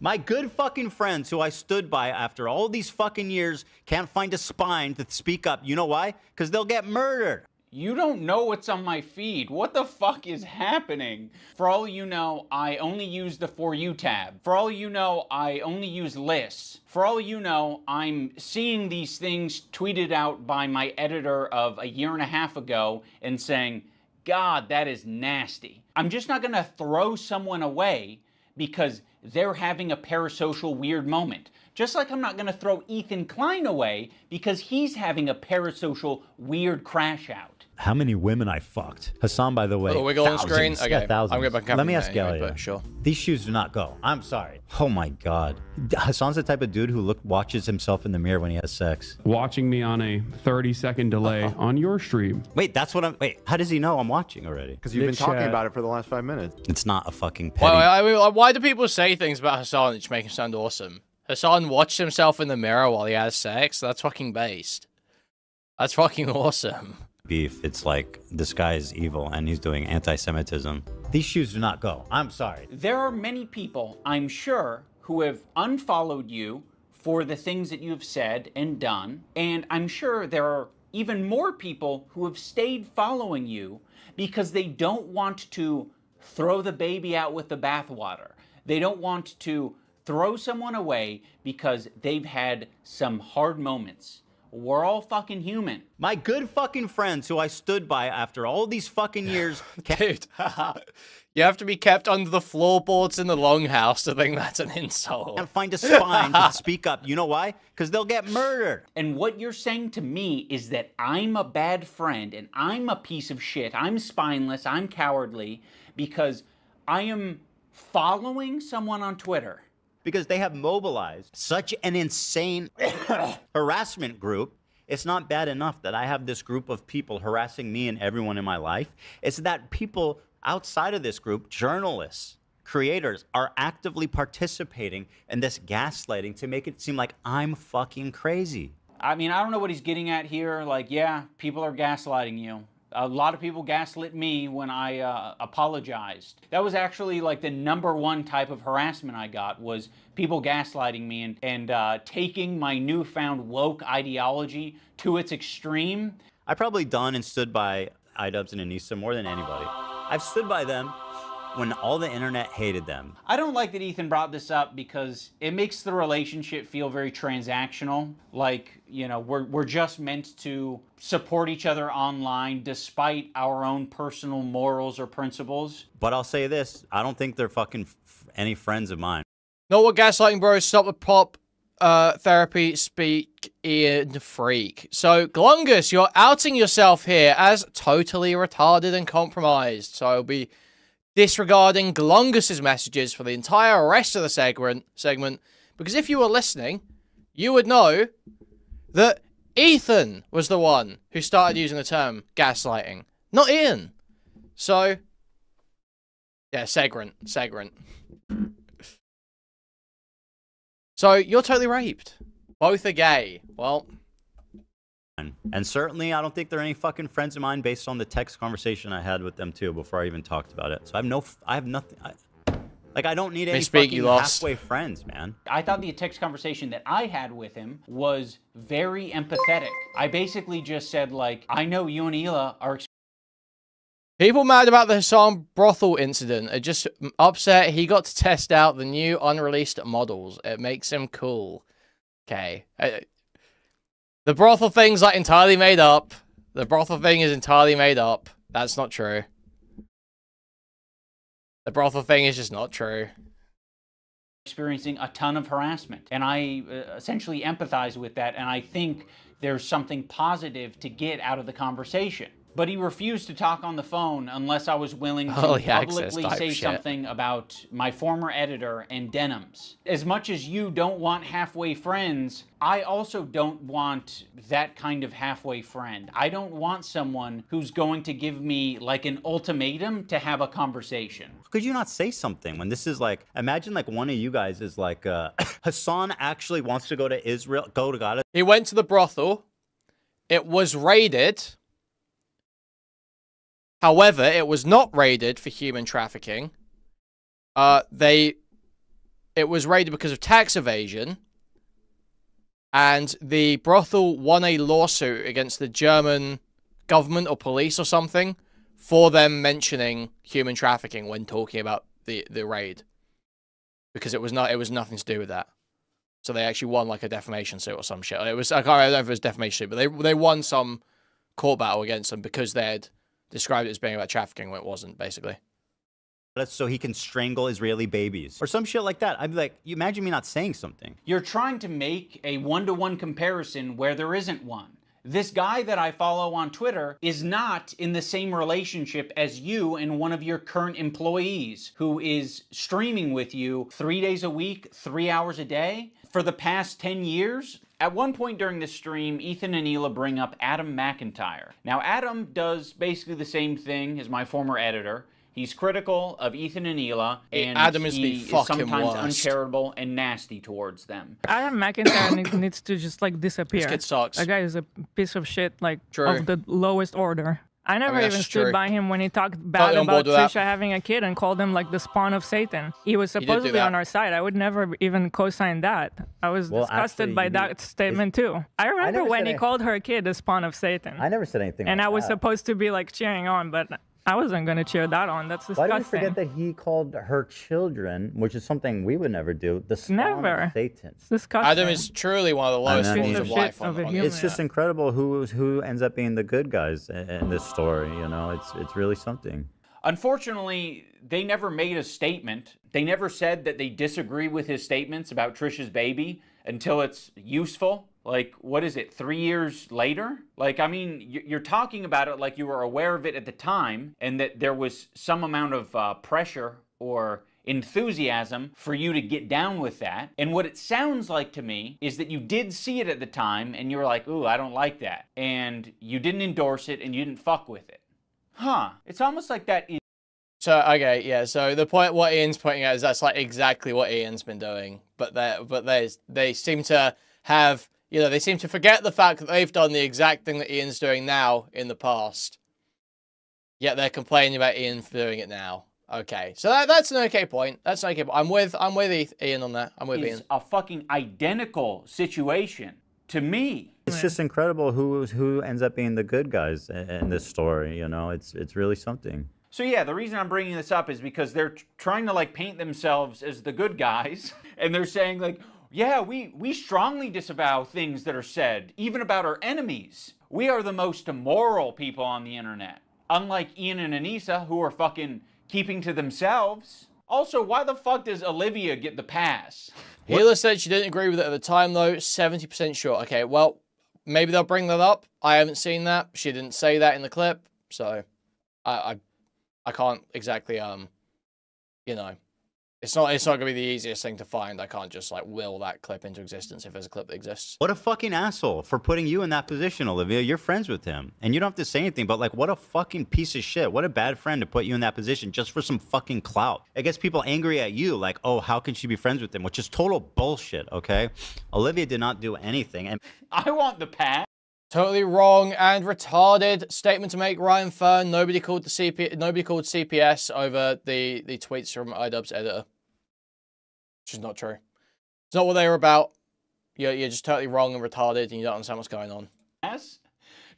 My good fucking friends who I stood by after all these fucking years can't find a spine to speak up. You know why? Because they'll get murdered.
You don't know what's on my feed. What the fuck is happening? For all you know, I only use the For You tab. For all you know, I only use lists. For all you know, I'm seeing these things tweeted out by my editor of 1.5 years ago and saying, God, that is nasty. I'm just not gonna throw someone away because they're having a parasocial weird moment. Just like I'm not gonna throw Ethan Klein away because he's having a parasocial weird crash out.
How many women I fucked? Hassan, by the way.
Oh, wiggle on screen? Okay.
Yeah, thousands.
I'm going to
Let me ask you,
anyway, but sure.
These shoes do not go. I'm sorry. Oh my God. Hassan's the type of dude who watches himself in the mirror when he has sex.
Watching me on a 30-second delay on your stream.
Wait, that's what I'm... Wait, how does he know I'm watching already?
Because you've been talking about it for the last 5 minutes.
It's not a fucking petty...
Why do people say things about Hassan that just make him sound awesome? Hassan watched himself in the mirror while he has sex? That's fucking based. That's fucking awesome.
Beef. It's like this guy is evil and he's doing anti-Semitism. These shoes do not go. I'm sorry.
There are many people, I'm sure, who have unfollowed you for the things that you've said and done. And I'm sure there are even more people who have stayed following you because they don't want to throw the baby out with the bathwater. They don't want to throw someone away because they've had some hard moments. We're all fucking human.
My good fucking friends who I stood by after all these fucking years...
Dude, you have to be kept under the floorboards in the longhouse to think that's an insult.
Can't find a spine to speak up. You know why? Because they'll get murdered.
And what you're saying to me is that I'm a bad friend and I'm a piece of shit. I'm spineless. I'm cowardly because I am following someone on Twitter.
Because they have mobilized such an insane harassment group. It's not bad enough that I have this group of people harassing me and everyone in my life. It's that people outside of this group, journalists, creators, are actively participating in this gaslighting to make it seem like I'm fucking crazy.
I mean, I don't know what he's getting at here. Like, yeah, people are gaslighting you. A lot of people gaslit me when I apologized. That was actually like the #1 type of harassment I got, was people gaslighting me and taking my newfound woke ideology to its extreme.
I probably done and stood by Idubbz and Anissa more than anybody. I've stood by them when all the internet hated them.
I don't like that Ethan brought this up because it makes the relationship feel very transactional. Like, you know, we're just meant to support each other online despite our own personal morals or principles.
But I'll say this, I don't think they're fucking any friends of mine.
Know what, gaslighting bros? Stop the pop therapy speak Ian freak. So, Glungus, you're outing yourself here as totally retarded and compromised. So I'll be disregarding Glungus's messages for the entire rest of the segment, because if you were listening, you would know that Ethan was the one who started using the term gaslighting, not Ian. So, yeah, Segrant. So, you're totally raped. Both are gay. Well...
And certainly, I don't think they're any fucking friends of mine based on the text conversation I had with them too before I even talked about it. So I have nothing. Like, I don't need any
Misspeak,
fucking
you lost.
halfway friends, man.
I thought the text conversation that I had with him was very empathetic. I basically just said, like, I know you and Hila are...
People mad about the Hassan brothel incident are just upset he got to test out the new unreleased models. It makes him cool. Okay. The brothel thing's like entirely made up. The brothel thing is entirely made up. That's not true. The brothel thing is just not true.
Experiencing a ton of harassment. And I essentially empathize with that, and I think there's something positive to get out of the conversation. But he refused to talk on the phone unless I was willing to publicly say something about my former editor and denims. As much as you don't want halfway friends, I also don't want that kind of halfway friend. I don't want someone who's going to give me like an ultimatum to have a conversation.
Could you not say something when this is like, imagine like one of you guys is like, Hassan actually wants to go to Israel, go to Gaza.
He went to the brothel. It was raided. However, it was not raided for human trafficking. It was raided because of tax evasion. And the brothel won a lawsuit against the German government or police or something for them mentioning human trafficking when talking about the raid. Because it was nothing to do with that. So they actually won like a defamation suit or some shit. I can't remember if it was defamation suit, but they won some court battle against them because they had described it as being about trafficking when it wasn't, basically.
So he can strangle Israeli babies or some shit like that. I'd be like, you imagine me not saying something.
You're trying to make a one-to-one comparison where there isn't one. This guy that I follow on Twitter is not in the same relationship as you and one of your current employees who is streaming with you 3 days a week, 3 hours a day for the past 10 years. At one point during the stream, Ethan and Hila bring up Adam McIntyre. Now, Adam does basically the same thing as my former editor. He's critical of Ethan and Hila, and
Adam is the fucking
sometimes
worst.
uncharitable and nasty towards them.
Adam McIntyre needs to just like disappear.
This kid sucks.
That guy is a piece of shit, like
True.
of the lowest order. I never even stood
true.
by him when he talked bad about Trisha having a kid and called him like the spawn of Satan. He was supposedly on our side. I would never even co-sign that. I was disgusted by that statement too. I remember when he called her kid the spawn of Satan.
I never said anything
And
like
I was
that.
supposed to be like cheering on, but I wasn't going to cheer that on. That's disgusting.
Why do we forget that he called her children, which is something we would never do, the spawn of Satan?
It's disgusting.
Adam is truly one of the lowest forms of life on the
It's just incredible who ends up being the good guys in this story. You know, it's really something.
Unfortunately, they never made a statement. They never said that they disagree with his statements about Trisha's baby until it's useful. Like, what is it, 3 years later? Like, I mean, you're talking about it like you were aware of it at the time and that there was some amount of pressure or enthusiasm for you to get down with that. And what it sounds like to me is that you did see it at the time and you were like, ooh, I don't like that. And you didn't endorse it and you didn't fuck with it. Huh. It's almost like that is...
So, okay, yeah, so the point, what Ian's pointing out is that's like exactly what Ian's been doing. But they seem to have... You know, they seem to forget the fact that they've done the exact thing that Ian's doing now in the past. Yet they're complaining about Ian for doing it now. Okay, so that's an okay point. That's an okay point. I'm with Ian on that. I'm with Ian.
It's a fucking identical situation to me.
It's just incredible who ends up being the good guys in this story. You know, it's really something.
So yeah, the reason I'm bringing this up is because they're trying to like paint themselves as the good guys, and they're saying like, yeah, we strongly disavow things that are said, even about our enemies. We are the most immoral people on the internet. Unlike Ian and Anissa, who are fucking keeping to themselves. Also, why the fuck does Olivia get the pass?
Hila said she didn't agree with it at the time, though. 70% sure. Okay, well, maybe they'll bring that up. I haven't seen that. She didn't say that in the clip, so I can't exactly, you know. It's not going to be the easiest thing to find. I can't just, like, will that clip into existence if there's a clip that exists.
What a fucking asshole for putting you in that position, Olivia. You're friends with him. And you don't have to say anything, but, like, what a fucking piece of shit. What a bad friend to put you in that position just for some fucking clout. It gets people angry at you, like, oh, how can she be friends with him? Which is total bullshit, okay? Olivia did not do anything. And
I want the pass.
Totally wrong and retarded statement to make, Ryan Fern. Nobody called CPS over the tweets from Idubbz editor. Which is not true. It's not what they were about. You're just totally wrong and retarded, and you don't understand what's going on.
Yes.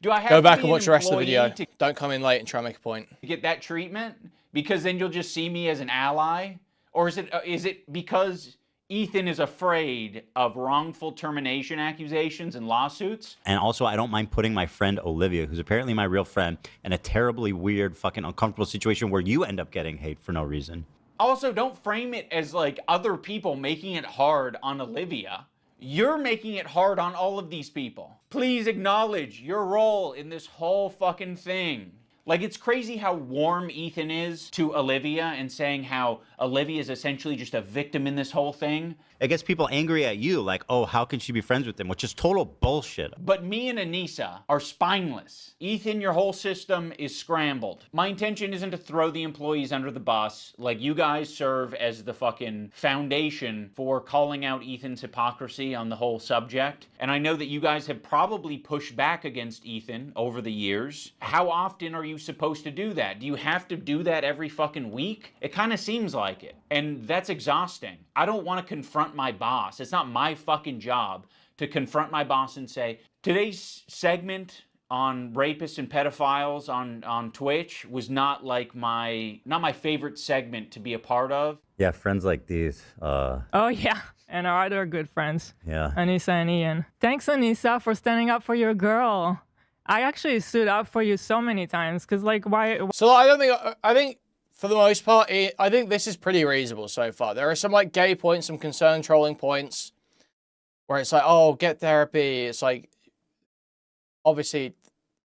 Do I have
Go back
to
and
be
watch
an
the rest of the video.
employee to
Don't come in late and try and make a point.
get that treatment? Because then you'll just see me as an ally? Or is it because Ethan is afraid of wrongful termination accusations and lawsuits?
And also, I don't mind putting my friend Olivia, who's apparently my real friend, in a terribly weird, fucking uncomfortable situation where you end up getting hate for no reason.
Also, don't frame it as like other people making it hard on Olivia. You're making it hard on all of these people. Please acknowledge your role in this whole fucking thing. Like, it's crazy how warm Ethan is to Olivia and saying how Olivia is essentially just a victim in this whole thing.
It gets people angry at you, like, oh, how can she be friends with him? Which is total bullshit.
But me and Anissa are spineless. Ethan, your whole system is scrambled. My intention isn't to throw the employees under the bus. Like, you guys serve as the fucking foundation for calling out Ethan's hypocrisy on the whole subject. And I know that you guys have probably pushed back against Ethan over the years. How often are you supposed to do that? Do you have to do that every fucking week? It kind of seems like it. And that's exhausting. I don't want to confront my boss. It's not my fucking job to confront my boss and say, today's segment on rapists and pedophiles on Twitch was not like my favorite segment to be a part of.
Yeah, friends like these.
Oh yeah, and our other good friends.
Yeah.
Anissa and Ian. Thanks, Anissa, for standing up for your girl. I actually stood up for you so many times, because like, why?
So I think for the most part, I think this is pretty reasonable so far. There are some like gay points, some concern trolling points, where it's like, oh, get therapy. It's like, obviously,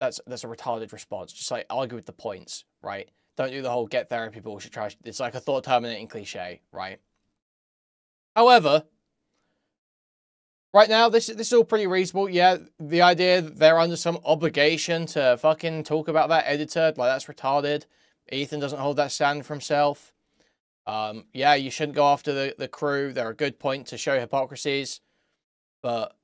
that's a retarded response. Just like argue with the points, right? Don't do the whole get therapy bullshit trash. It's like a thought terminating cliche, right? However, right now, this is all pretty reasonable. Yeah, the idea that they're under some obligation to fucking talk about that editor, like, that's retarded. Ethan doesn't hold that stand for himself. Yeah, you shouldn't go after the crew. They're a good point to show hypocrisies. But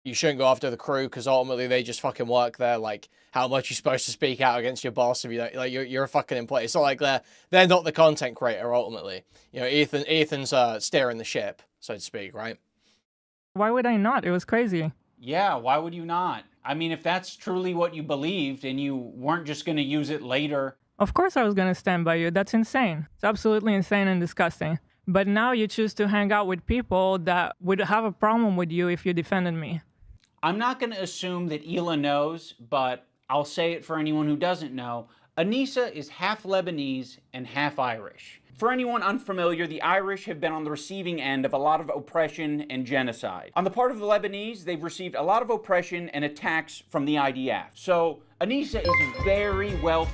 you shouldn't go after the crew because ultimately they just fucking work there. Like, how much you're supposed to speak out against your boss if you don't, like, you're a fucking employee. It's not like they're not the content creator ultimately. You know, Ethan's steering the ship, so to speak, right?
Why would I not? It was crazy.
Yeah, why would you not? I mean, if that's truly what you believed and you weren't just going to use it later.
Of course I was going to stand by you. That's insane. It's absolutely insane and disgusting. But now you choose to hang out with people that would have a problem with you if you defended me.
I'm not going to assume that Hila knows, but I'll say it for anyone who doesn't know. Anissa is half Lebanese and half Irish. For anyone unfamiliar, the Irish have been on the receiving end of a lot of oppression and genocide. On the part of the Lebanese, they've received a lot of oppression and attacks from the IDF. So Anissa is very well...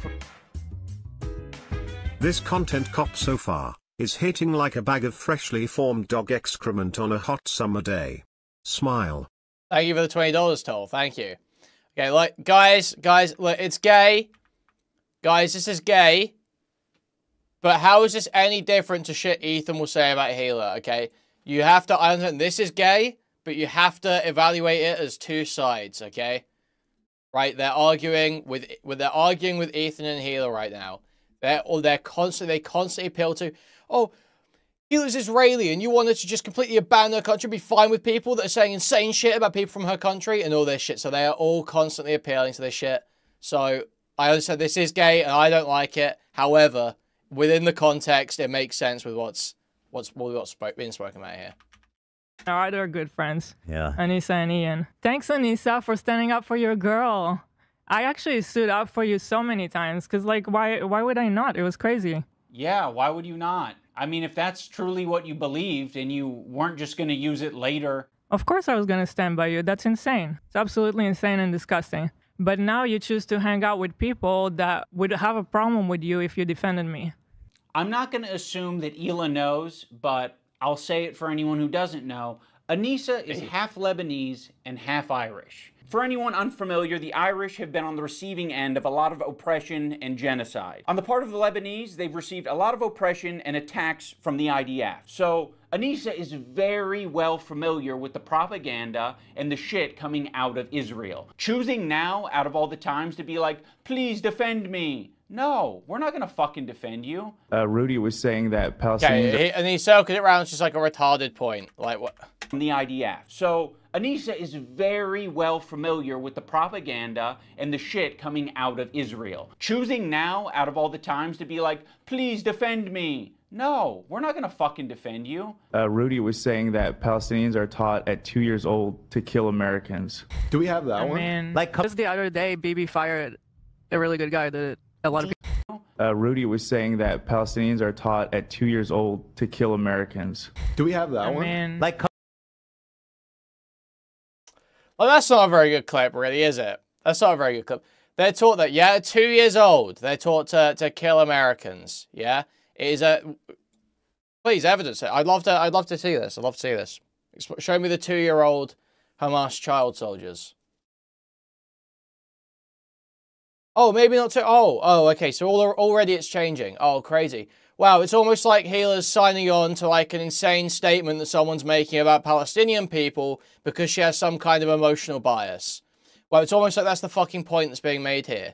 This content cop so far is hitting like a bag of freshly formed dog excrement on a hot summer day. Smile.
Thank you for the $20, Toll. Thank you. Okay, like, guys, look, it's gay. Guys, this is gay. But how is this any different to shit Ethan will say about Hila, okay? You have to, I understand this is gay, but you have to evaluate it as two sides, okay? Right? They're arguing with Ethan and Hila right now. They constantly appeal to, oh, Hila's Israeli and you want her to just completely abandon her country, be fine with people that are saying insane shit about people from her country and all this shit. So they are all constantly appealing to this shit. So I understand this is gay and I don't like it. However, within the context, it makes sense with what's being spoken about here.
Our other good friends.
Yeah.
Anissa and Ian. Thanks, Anissa, for standing up for your girl. I actually stood up for you so many times because, like, why would I not? It was crazy.
Yeah, why would you not? I mean, if that's truly what you believed and you weren't just going to use it later.
Of course I was going to stand by you. That's insane. It's absolutely insane and disgusting. But now you choose to hang out with people that would have a problem with you if you defended me.
I'm not going to assume that Hila knows, but I'll say it for anyone who doesn't know. Anissa is half Lebanese and half Irish. For anyone unfamiliar, the Irish have been on the receiving end of a lot of oppression and genocide. On the part of the Lebanese, they've received a lot of oppression and attacks from the IDF. So Anissa is very well familiar with the propaganda and the shit coming out of Israel. Choosing now, out of all the times, to be like, please defend me, No, we're not gonna fucking defend you.
Rudy was saying that Palestinians...
Okay, and he circled it around. It's just like a retarded point. Like what?
From the IDF. So Anissa is very well familiar with the propaganda and the shit coming out of Israel. Choosing now, out of all the times, to be like, please defend me. No, we're not gonna fucking defend you.
Rudy was saying that Palestinians are taught at 2 years old to kill Americans.
Do we have that one?
I mean, like just the other day, Bibi fired a really good guy that a lot of people...
Rudy was saying that Palestinians are taught at 2 years old to kill Americans.
Do we have that one?
mean,
Like,
Well, that's not a very good clip, really, is it? That's not a very good clip. They're taught that, yeah, 2 years old. They're taught to kill Americans. Yeah, it is a. Please evidence it. I'd love to see this. I'd love to see this. Show me the 2-year-old Hamas child soldiers. Oh, maybe not two. Oh, okay. So already it's changing. Oh, crazy. Wow, it's almost like Healer's signing on to like an insane statement that someone's making about Palestinian people because she has some kind of emotional bias. Well, it's almost like that's the fucking point that's being made here.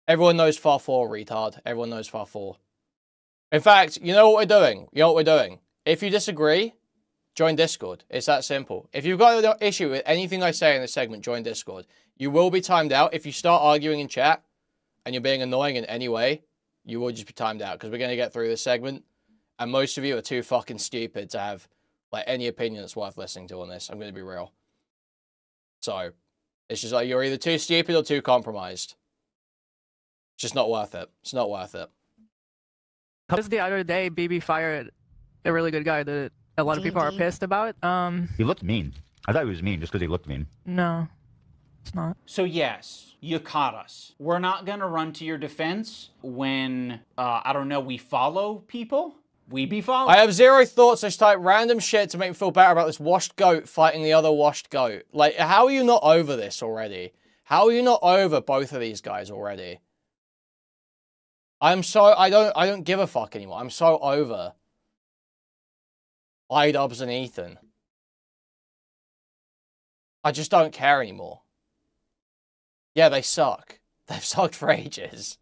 Everyone knows far 4, retard. Everyone knows far 4. In fact, you know what we're doing? You know what we're doing? If you disagree, join Discord. It's that simple. If you've got an issue with anything I say in this segment, join Discord. You will be timed out. If you start arguing in chat and you're being annoying in any way, you will just be timed out because we're going to get through this segment. And most of you are too fucking stupid to have like any opinion that's worth listening to on this. I'm going to be real. So it's just like you're either too stupid or too compromised. It's just not worth it. It's not worth it.
Just the other day, Bibi fired a really good guy that a lot of people are pissed about.
He looked mean. I thought he was mean just because he looked mean.
No, it's not.
So yes, you caught us. We're not gonna run to your defense when, I don't know, we follow people. We be followed.
I have zero thoughts. Just type random shit to make me feel better about this washed goat fighting the other washed goat. Like, how are you not over this already? How are you not over both of these guys already? I don't give a fuck anymore. I'm so over Idubbz and Ethan. I just don't care anymore. Yeah, they suck. They've sucked for ages.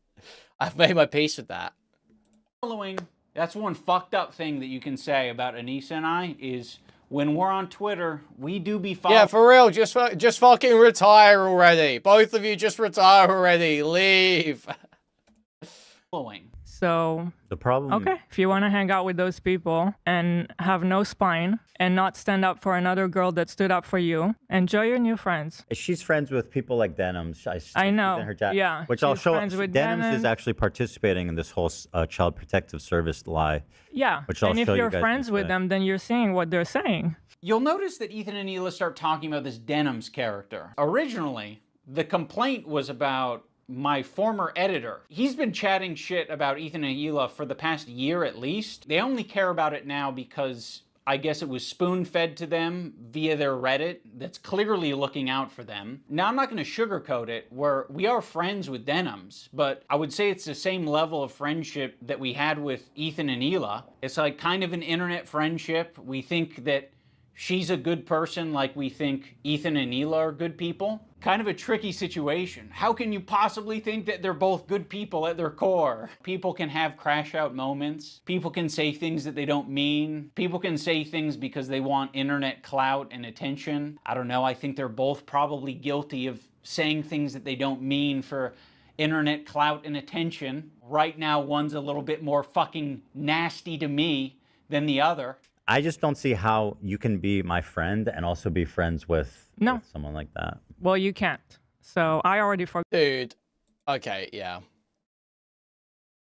I've made my peace with that.
Following, that's one fucked up thing that you can say about Anissa and I is when we're on Twitter, we do be following.
Yeah, for real. Just fucking retire already. Both of you just retire already. Leave.
So
the problem.
Okay, if you want to hang out with those people and have no spine and not stand up for another girl that stood up for you, enjoy your new friends.
She's friends with people like Denims.
I know.
In her chat,
yeah.
Which I'll show.
Denims
is actually participating in this whole Child Protective Service lie.
Yeah.
Which I'll
and if
show
you're
you guys
friends with them, then you're seeing what they're saying.
You'll notice that Ethan and Hila start talking about this Denims character. Originally, the complaint was about my former editor. He's been chatting shit about Ethan and Hila for the past year at least. They only care about it now because I guess it was spoon-fed to them via their Reddit that's clearly looking out for them. Now, I'm not going to sugarcoat it, we are friends with Denims, but I would say it's the same level of friendship that we had with Ethan and Hila. It's like kind of an internet friendship. We think that she's a good person like we think Ethan and Hila are good people. Kind of a tricky situation. How can you possibly think that they're both good people at their core? People can have crash out moments. People can say things that they don't mean. People can say things because they want internet clout and attention. I don't know, I think they're both probably guilty of saying things that they don't mean for internet clout and attention. Right now, one's a little bit more fucking nasty to me than the other.
I just don't see how you can be my friend and also be friends with someone like that.
Well, you can't. So I already forgot.
Dude. Okay, yeah.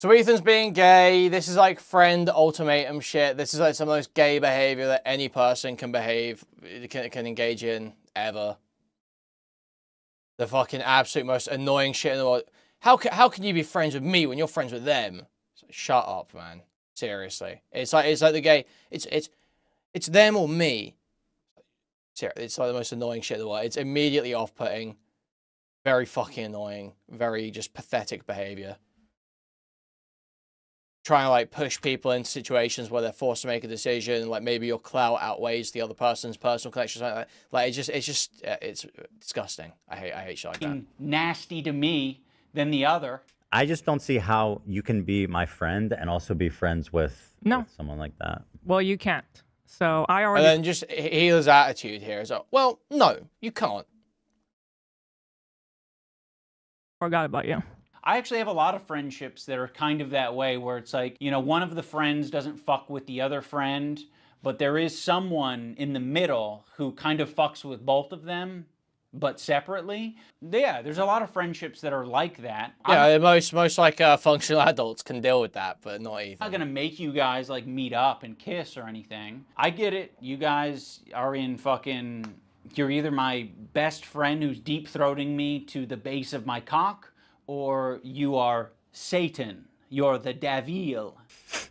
So Ethan's being gay. This is like friend ultimatum shit. This is like some of the most gay behavior that any person can can engage in ever. The fucking absolute most annoying shit in the world. How can you be friends with me when you're friends with them? Shut up, man. Seriously. It's like the gay. It's them or me. It's like the most annoying shit in the world. It's immediately off-putting. Very fucking annoying. Very just pathetic behavior. Trying to like push people into situations where they're forced to make a decision. Like maybe your clout outweighs the other person's personal connection. Something like that. Like it's disgusting. I hate shit like that.
Nasty to me than the other.
I just don't see how you can be my friend and also be friends with someone like that.
Well, you can't. So I already...
And then just Healer's attitude here is, well, no, you can't.
Forgot about you.
I actually have a lot of friendships that are kind of that way, where it's like, you know, one of the friends doesn't fuck with the other friend, but there is someone in the middle who kind of fucks with both of them, but separately. Yeah, there's a lot of friendships that are like that.
Yeah, most like functional adults can deal with that, but not Ethan.
I'm not gonna make you guys like meet up and kiss or anything. I get it. You guys are in fucking... You're either my best friend who's deep-throating me to the base of my cock, or you are Satan. You're the devil.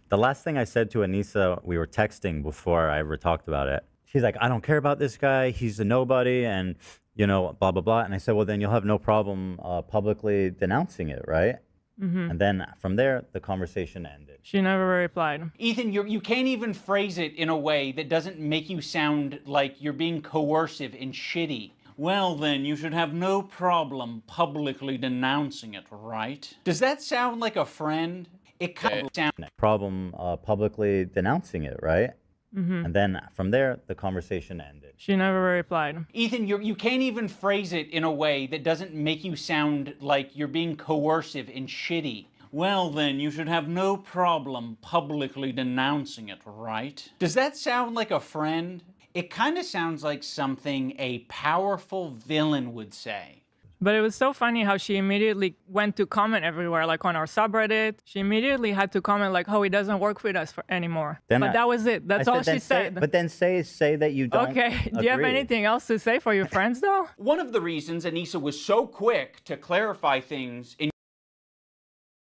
The last thing I said to Anissa, we were texting before I ever talked about it. She's like, I don't care about this guy. He's a nobody, and, you know, blah, blah, blah. And I said, well, then you'll have no problem publicly denouncing it, right?
Mm-hmm.
And then from there, the conversation ended.
She never replied.
Ethan, you can't even phrase it in a way that doesn't make you sound like you're being coercive and shitty. Well, then, you should have no problem publicly denouncing it, right? Does that sound like a friend? It kind of sounds...
Problem publicly denouncing it, right?
Mm-hmm.
And then from there, the conversation ended.
She never replied.
Ethan, you can't even phrase it in a way that doesn't make you sound like you're being coercive and shitty. Well, then, you should have no problem publicly denouncing it, right? Does that sound like a friend? It kind of sounds like something a powerful villain would say.
But it was so funny how she immediately went to comment everywhere, like on our subreddit. She immediately had to comment like, oh, he doesn't work with us anymore. But that was it. That's all she said.
But then say that you don't
Okay, do you have anything else to say for your friends, though?
One of the reasons Anissa was so quick to clarify things in...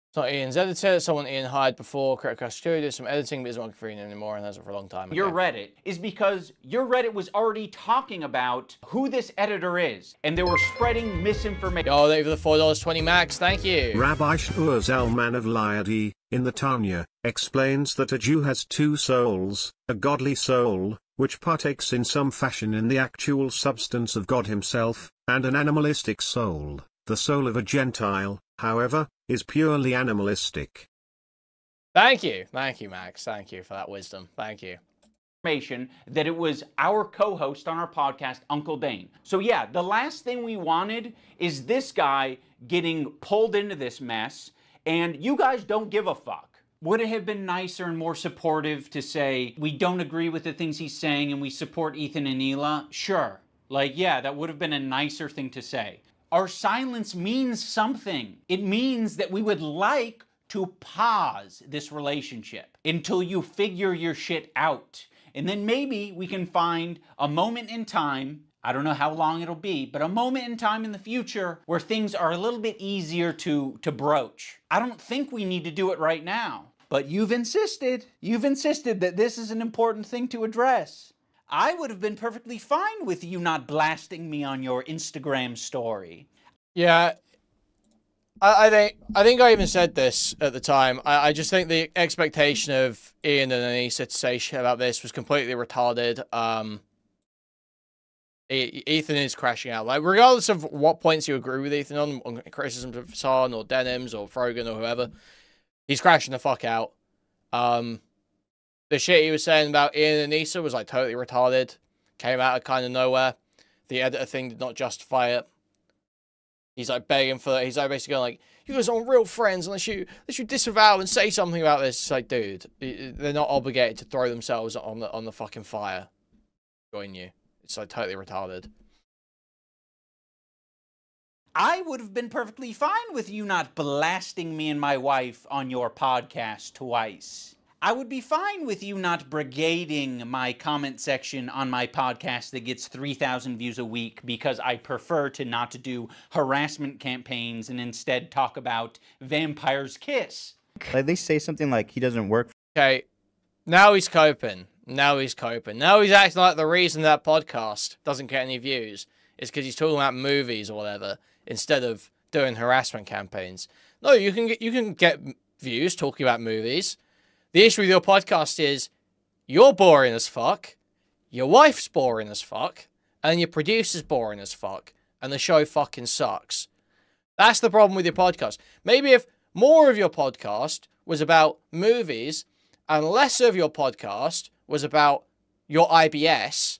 It's not Ian's editor. Someone Ian hired before Critical Studio did some editing, but isn't working for Ian anymore and hasn't for a long time.
Your Reddit is because your Reddit was already talking about who this editor is, and they were spreading misinformation.
Oh, thank you for the $4.20 max. Thank you.
Rabbi Shmuel Zalman of Liadi, in the Tanya, explains that a Jew has two souls, a godly soul, which partakes in some fashion in the actual substance of God himself, and an animalistic soul. The soul of a Gentile, however, is purely animalistic.
Thank you, Max. Thank you for that wisdom. Thank you.
That it was our co-host on our podcast, Uncle Dane. So yeah, the last thing we wanted is this guy getting pulled into this mess, and you guys don't give a fuck. Would it have been nicer and more supportive to say, we don't agree with the things he's saying and we support Ethan and Hila? Sure. Like, yeah, that would have been a nicer thing to say. Our silence means something. It means that we would like to pause this relationship until you figure your shit out. And then maybe we can find a moment in time, I don't know how long it'll be, but a moment in time in the future where things are a little bit easier to broach. I don't think we need to do it right now, but you've insisted that this is an important thing to address. I would have been perfectly fine with you not blasting me on your Instagram story.
Yeah, I think I even said this at the time. I just think the expectation of Ian and Anissa to say shit about this was completely retarded. Ethan is crashing out. Like, regardless of what points you agree with Ethan on criticisms of Hassan or Denims or Frogan or whoever, he's crashing the fuck out. The shit he was saying about Ian and Anissa was like totally retarded. Came out of kind of nowhere. The editor thing did not justify it. He's like begging for it. He's like basically going like, you guys aren't real friends unless you disavow and say something about this. It's like, dude, they're not obligated to throw themselves on the fucking fire. Join you. It's like totally retarded.
I would have been perfectly fine with you not blasting me and my wife on your podcast twice. I would be fine with you not brigading my comment section on my podcast that gets 3,000 views a week because I prefer to not do harassment campaigns and instead talk about Vampire's Kiss.
At least say something like he doesn't work.
Okay, now he's coping. Now he's coping. Now he's acting like the reason that podcast doesn't get any views is because he's talking about movies or whatever instead of doing harassment campaigns. No, you can get views talking about movies. The issue with your podcast is you're boring as fuck, your wife's boring as fuck, and your producer's boring as fuck, and the show fucking sucks. That's the problem with your podcast. Maybe if more of your podcast was about movies and less of your podcast was about your IBS,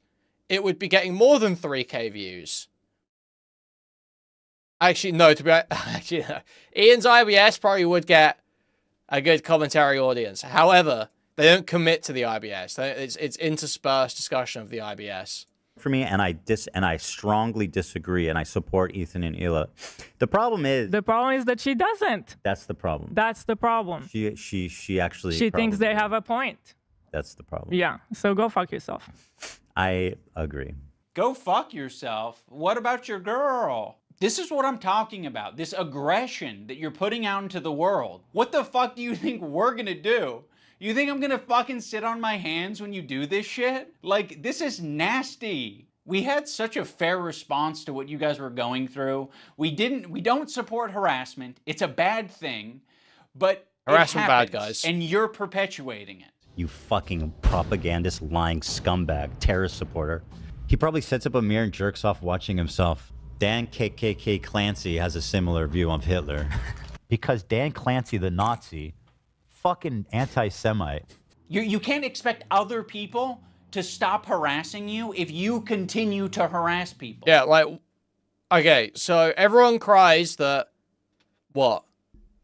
it would be getting more than 3K views. Actually, no, to be actually, no. Ian's IBS probably would get a good commentary audience. However, they don't commit to the IBS. It's interspersed discussion of the IBS.
For me, and I strongly disagree, and I support Ethan and Hila. The problem is
that she doesn't.
That's the problem.
That's the problem.
She actually
she thinks they have a point.
That's the problem.
Yeah. So go fuck yourself.
I agree.
Go fuck yourself. What about your girl? This is what I'm talking about. This aggression that you're putting out into the world. What the fuck do you think we're gonna do? You think I'm gonna fucking sit on my hands when you do this shit? Like, this is nasty. We had such a fair response to what you guys were going through. We don't support harassment. It's a bad thing, but
harassment
bad,
guys.
And you're perpetuating it.
You fucking propagandist, lying scumbag, terrorist supporter. He probably sets up a mirror and jerks off watching himself. Dan KKK Clancy has a similar view of Hitler. Because Dan Clancy, the Nazi, fucking anti-Semite.
You can't expect other people to stop harassing you if you continue to harass people.
Yeah, like, okay, so everyone cries that, what?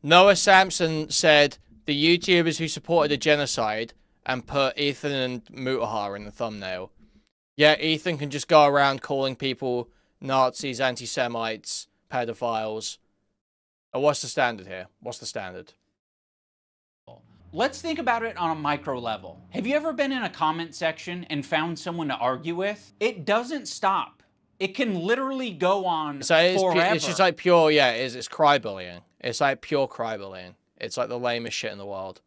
Noah Sampson said the YouTubers who supported a genocide and put Ethan and Mutahar in the thumbnail. Yeah, Ethan can just go around calling people Nazis, anti-Semites, pedophiles. What's the standard here? What's the standard?
Let's think about it on a micro level. Have you ever been in a comment section and found someone to argue with? It doesn't stop. It can literally go on forever.
It's just like pure, yeah, it's crybullying. It's like pure crybullying. It's like the lamest shit in the world.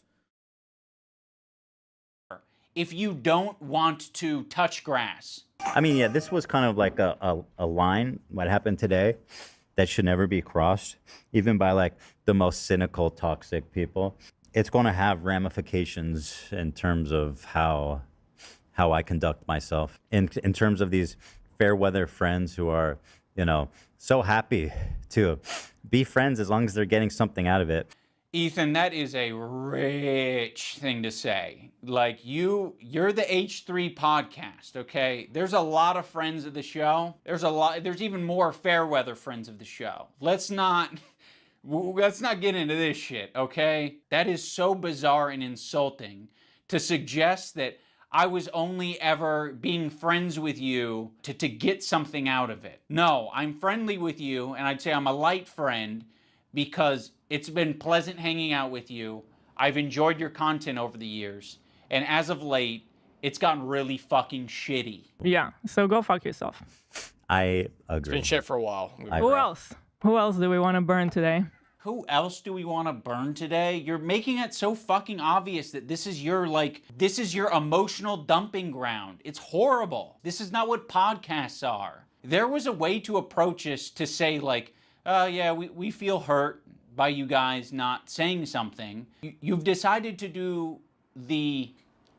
If you don't want to touch grass.
I mean, yeah, this was kind of like a line, what happened today, that should never be crossed, even by like the most cynical, toxic people. It's going to have ramifications in terms of how I conduct myself. In terms of these fair weather friends who are, you know, so happy to be friends as long as they're getting something out of it.
Ethan, that is a rich thing to say. Like, you're the H3 podcast, okay? There's a lot of friends of the show. There's even more fair weather friends of the show. Let's not get into this shit, okay? That is so bizarre and insulting to suggest that I was only ever being friends with you to get something out of it. No, I'm friendly with you, and I'd say I'm a light friend because it's been pleasant hanging out with you. I've enjoyed your content over the years, and as of late, it's gotten really fucking shitty.
Yeah, so go fuck yourself.
I agree.
It's been shit for a while.
Who else? Who else do we want to burn today?
Who else do we want to burn today? You're making it so fucking obvious that this is your emotional dumping ground. It's horrible. This is not what podcasts are. There was a way to approach this to say like, yeah, we feel hurt by you guys not saying something. You've decided to do the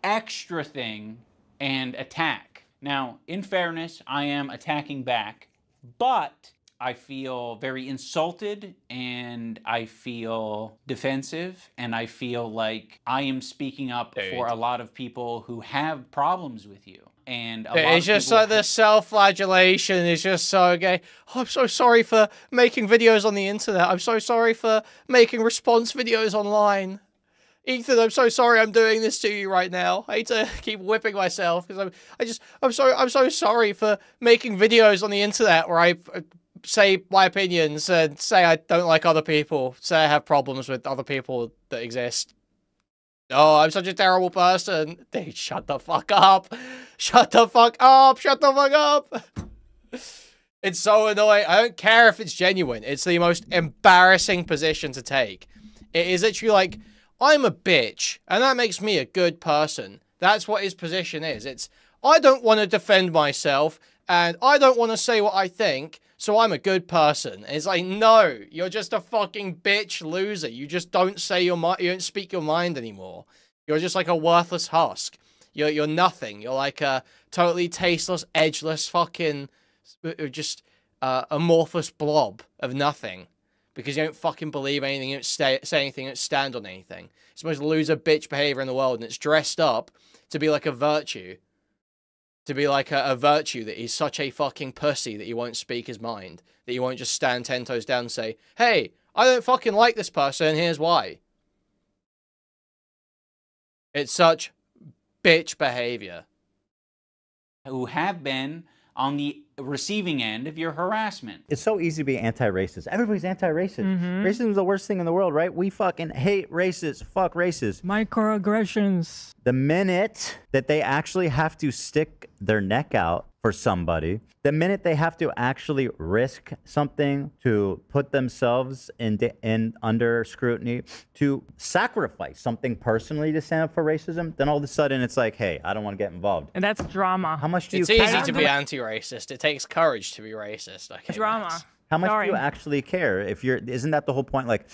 extra thing and attack. Now, in fairness, I am attacking back, but I feel very insulted, and I feel defensive, and I feel like I am speaking up for a lot of people who have problems with you. And
it's just like the self-flagellation is just so gay. Oh, I'm so sorry for making videos on the internet. I'm so sorry for making response videos online. Ethan, I'm so sorry I'm doing this to you right now. I hate to keep whipping myself because I'm so sorry for making videos on the internet where I say my opinions and say I don't like other people, say I have problems with other people that exist. Oh, I'm such a terrible person. Dude, shut the fuck up. Shut the fuck up. Shut the fuck up. It's so annoying. I don't care if it's genuine. It's the most embarrassing position to take. It is literally like, I'm a bitch, and that makes me a good person. That's what his position is. It's, I don't want to defend myself, and I don't want to say what I think, so I'm a good person. And it's like, no, you're just a fucking bitch loser. You just don't say your mind, you don't speak your mind anymore. You're just like a worthless husk. You're nothing. You're like a totally tasteless, edgeless, fucking, just amorphous blob of nothing. because you don't fucking believe anything, you don't say anything, you don't stand on anything. It's the most loser bitch behavior in the world, and it's dressed up to be like a virtue. To be like a virtue that he's such a fucking pussy that he won't speak his mind. That he won't just stand 10 toes down and say, hey, I don't fucking like this person, and here's why. It's such bitch behavior.
Who have been on the receiving end of your harassment.
It's so easy to be anti-racist. Everybody's anti-racist. Racism is the worst thing in the world, right? We fucking hate racists. Fuck racists.
Microaggressions.
The minute that they actually have to stick their neck out for somebody, the minute they have to actually risk something to put themselves in under scrutiny, to sacrifice something personally to stand up for racism, then all of a sudden it's like, hey, I don't want to get involved.
And that's drama.
How much do you
It's easy to be anti-racist. It takes courage to be racist. Okay,
drama.
Max.
How much do you actually care? If you're, isn't that the whole point? Like,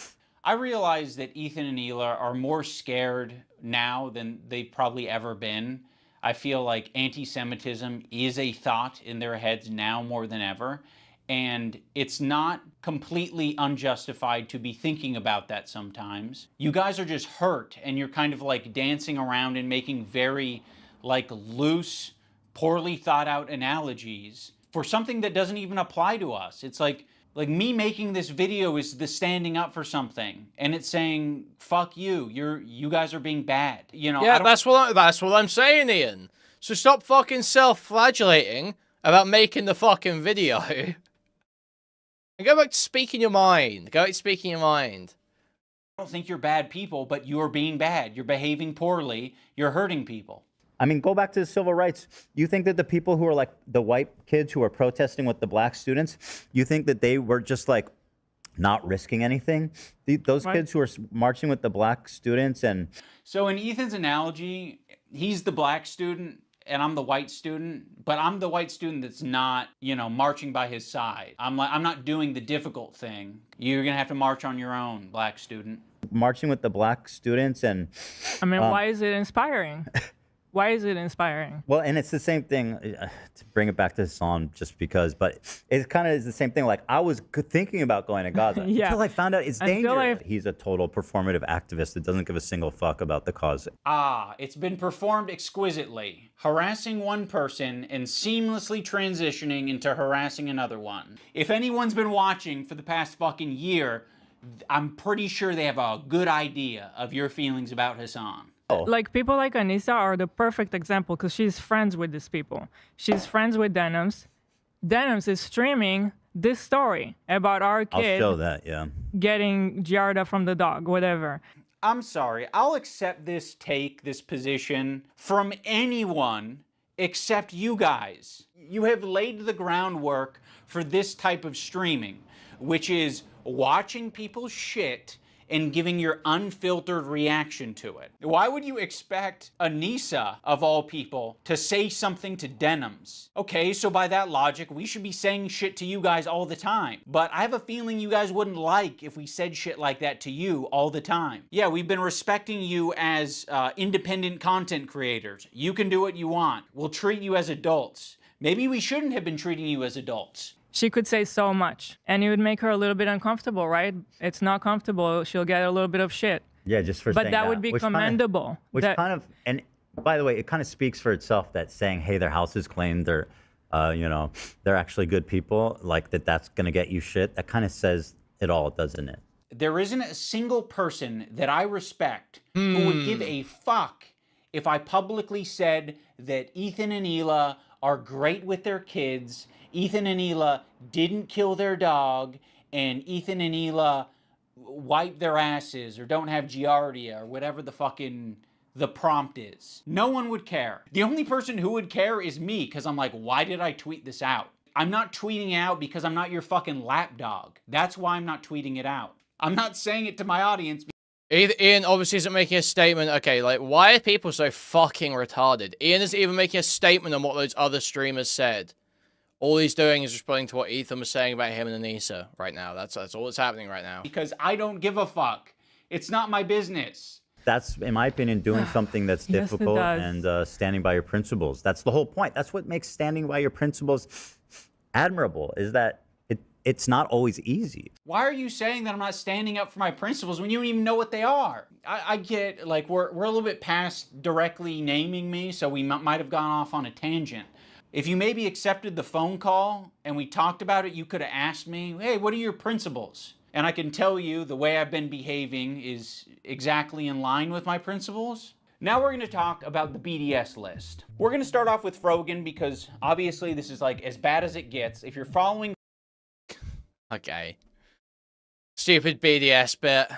I realize that Ethan and Hila are more scared now than they've probably ever been. I feel like anti-Semitism is a thought in their heads now more than ever. And it's not completely unjustified to be thinking about that sometimes. You guys are just hurt, and you're kind of like dancing around and making very like loose, poorly thought out analogies for something that doesn't even apply to us. It's like me making this video is the standing up for something, and it's saying fuck you. You guys are being bad. You know.
Yeah, that's what I'm saying, Ian. So stop fucking self-flagellating about making the fucking video. And go back to speaking your mind. Go back to speaking your mind.
I don't think you're bad people, but you're being bad. You're behaving poorly. You're hurting people.
I mean, go back to the civil rights. You think that the people who are like the white kids who are protesting with the black students, you think that they were just like not risking anything? Those kids who are marching with the black students and...
So in Ethan's analogy, he's the black student and I'm the white student, but I'm the white student that's not, you know, marching by his side. I'm not doing the difficult thing. You're gonna have to march on your own, black student.
Marching with the black students and...
I mean, why is it inspiring? Why is it inspiring?
Well, and it's the same thing, to bring it back to the song just because, but it kind of is the same thing. Like, I was thinking about going to Gaza until I found out it's dangerous. He's a total performative activist that doesn't give a single fuck about the cause.
Ah, it's been performed exquisitely. Harassing one person and seamlessly transitioning into harassing another one. If anyone's been watching for the past fucking year, I'm pretty sure they have a good idea of your feelings about Hassan.
Like, people like Anissa are the perfect example because she's friends with these people. She's friends with Denims. Denims is streaming this story about our kid
I'll show that, yeah.
Getting Giarda from the dog, whatever.
I'm sorry, I'll accept this take, this position from anyone except you guys. You have laid the groundwork for this type of streaming, which is watching people's shit and giving your unfiltered reaction to it. Why would you expect Anissa, of all people, to say something to Denims? Okay, so by that logic, we should be saying shit to you guys all the time. But I have a feeling you guys wouldn't like if we said shit like that to you all the time. Yeah, we've been respecting you as independent content creators. You can do what you want. We'll treat you as adults. Maybe we shouldn't have been treating you as adults.
She could say so much, and it would make her a little bit uncomfortable, right? It's not comfortable. She'll get a little bit of shit.
Yeah, just for saying that.
But that would be commendable.
And by the way, it kind of speaks for itself that saying, hey, their house is clean, they're, you know, they're actually good people, like that's going to get you shit. That kind of says it all, doesn't it?
There isn't a single person that I respect who would give a fuck if I publicly said that Ethan and Hila are great with their kids, Ethan and Hila didn't kill their dog, and Ethan and Hila wipe their asses or don't have giardia or whatever the prompt is. No one would care. The only person who would care is me, because I'm like, why did I tweet this out? I'm not tweeting out because I'm not your fucking lapdog. That's why I'm not tweeting it out. I'm not saying it to my audience.
Ian obviously isn't making a statement. Okay, like, why are people so fucking retarded? Ian isn't even making a statement on what those other streamers said. All he's doing is responding to what Ethan was saying about him and Anissa right now. That's all that's happening right now.
Because I don't give a fuck. It's not my business.
That's, in my opinion, doing something that's difficult and standing by your principles. That's the whole point. That's what makes standing by your principles admirable, is that
it's not always easy.
Why are you saying that I'm not standing up for my principles when you don't even know what they are? I get, like, we're a little bit past directly naming me, so we might have gone off on a tangent. If you maybe accepted the phone call and we talked about it, you could have asked me, hey, what are your principles? And I can tell you the way I've been behaving is exactly in line with my principles. Now we're going to talk about the BDS list. We're going to start off with Frogan because obviously this is like as bad as it gets. If you're following...
Okay. Stupid BDS bit.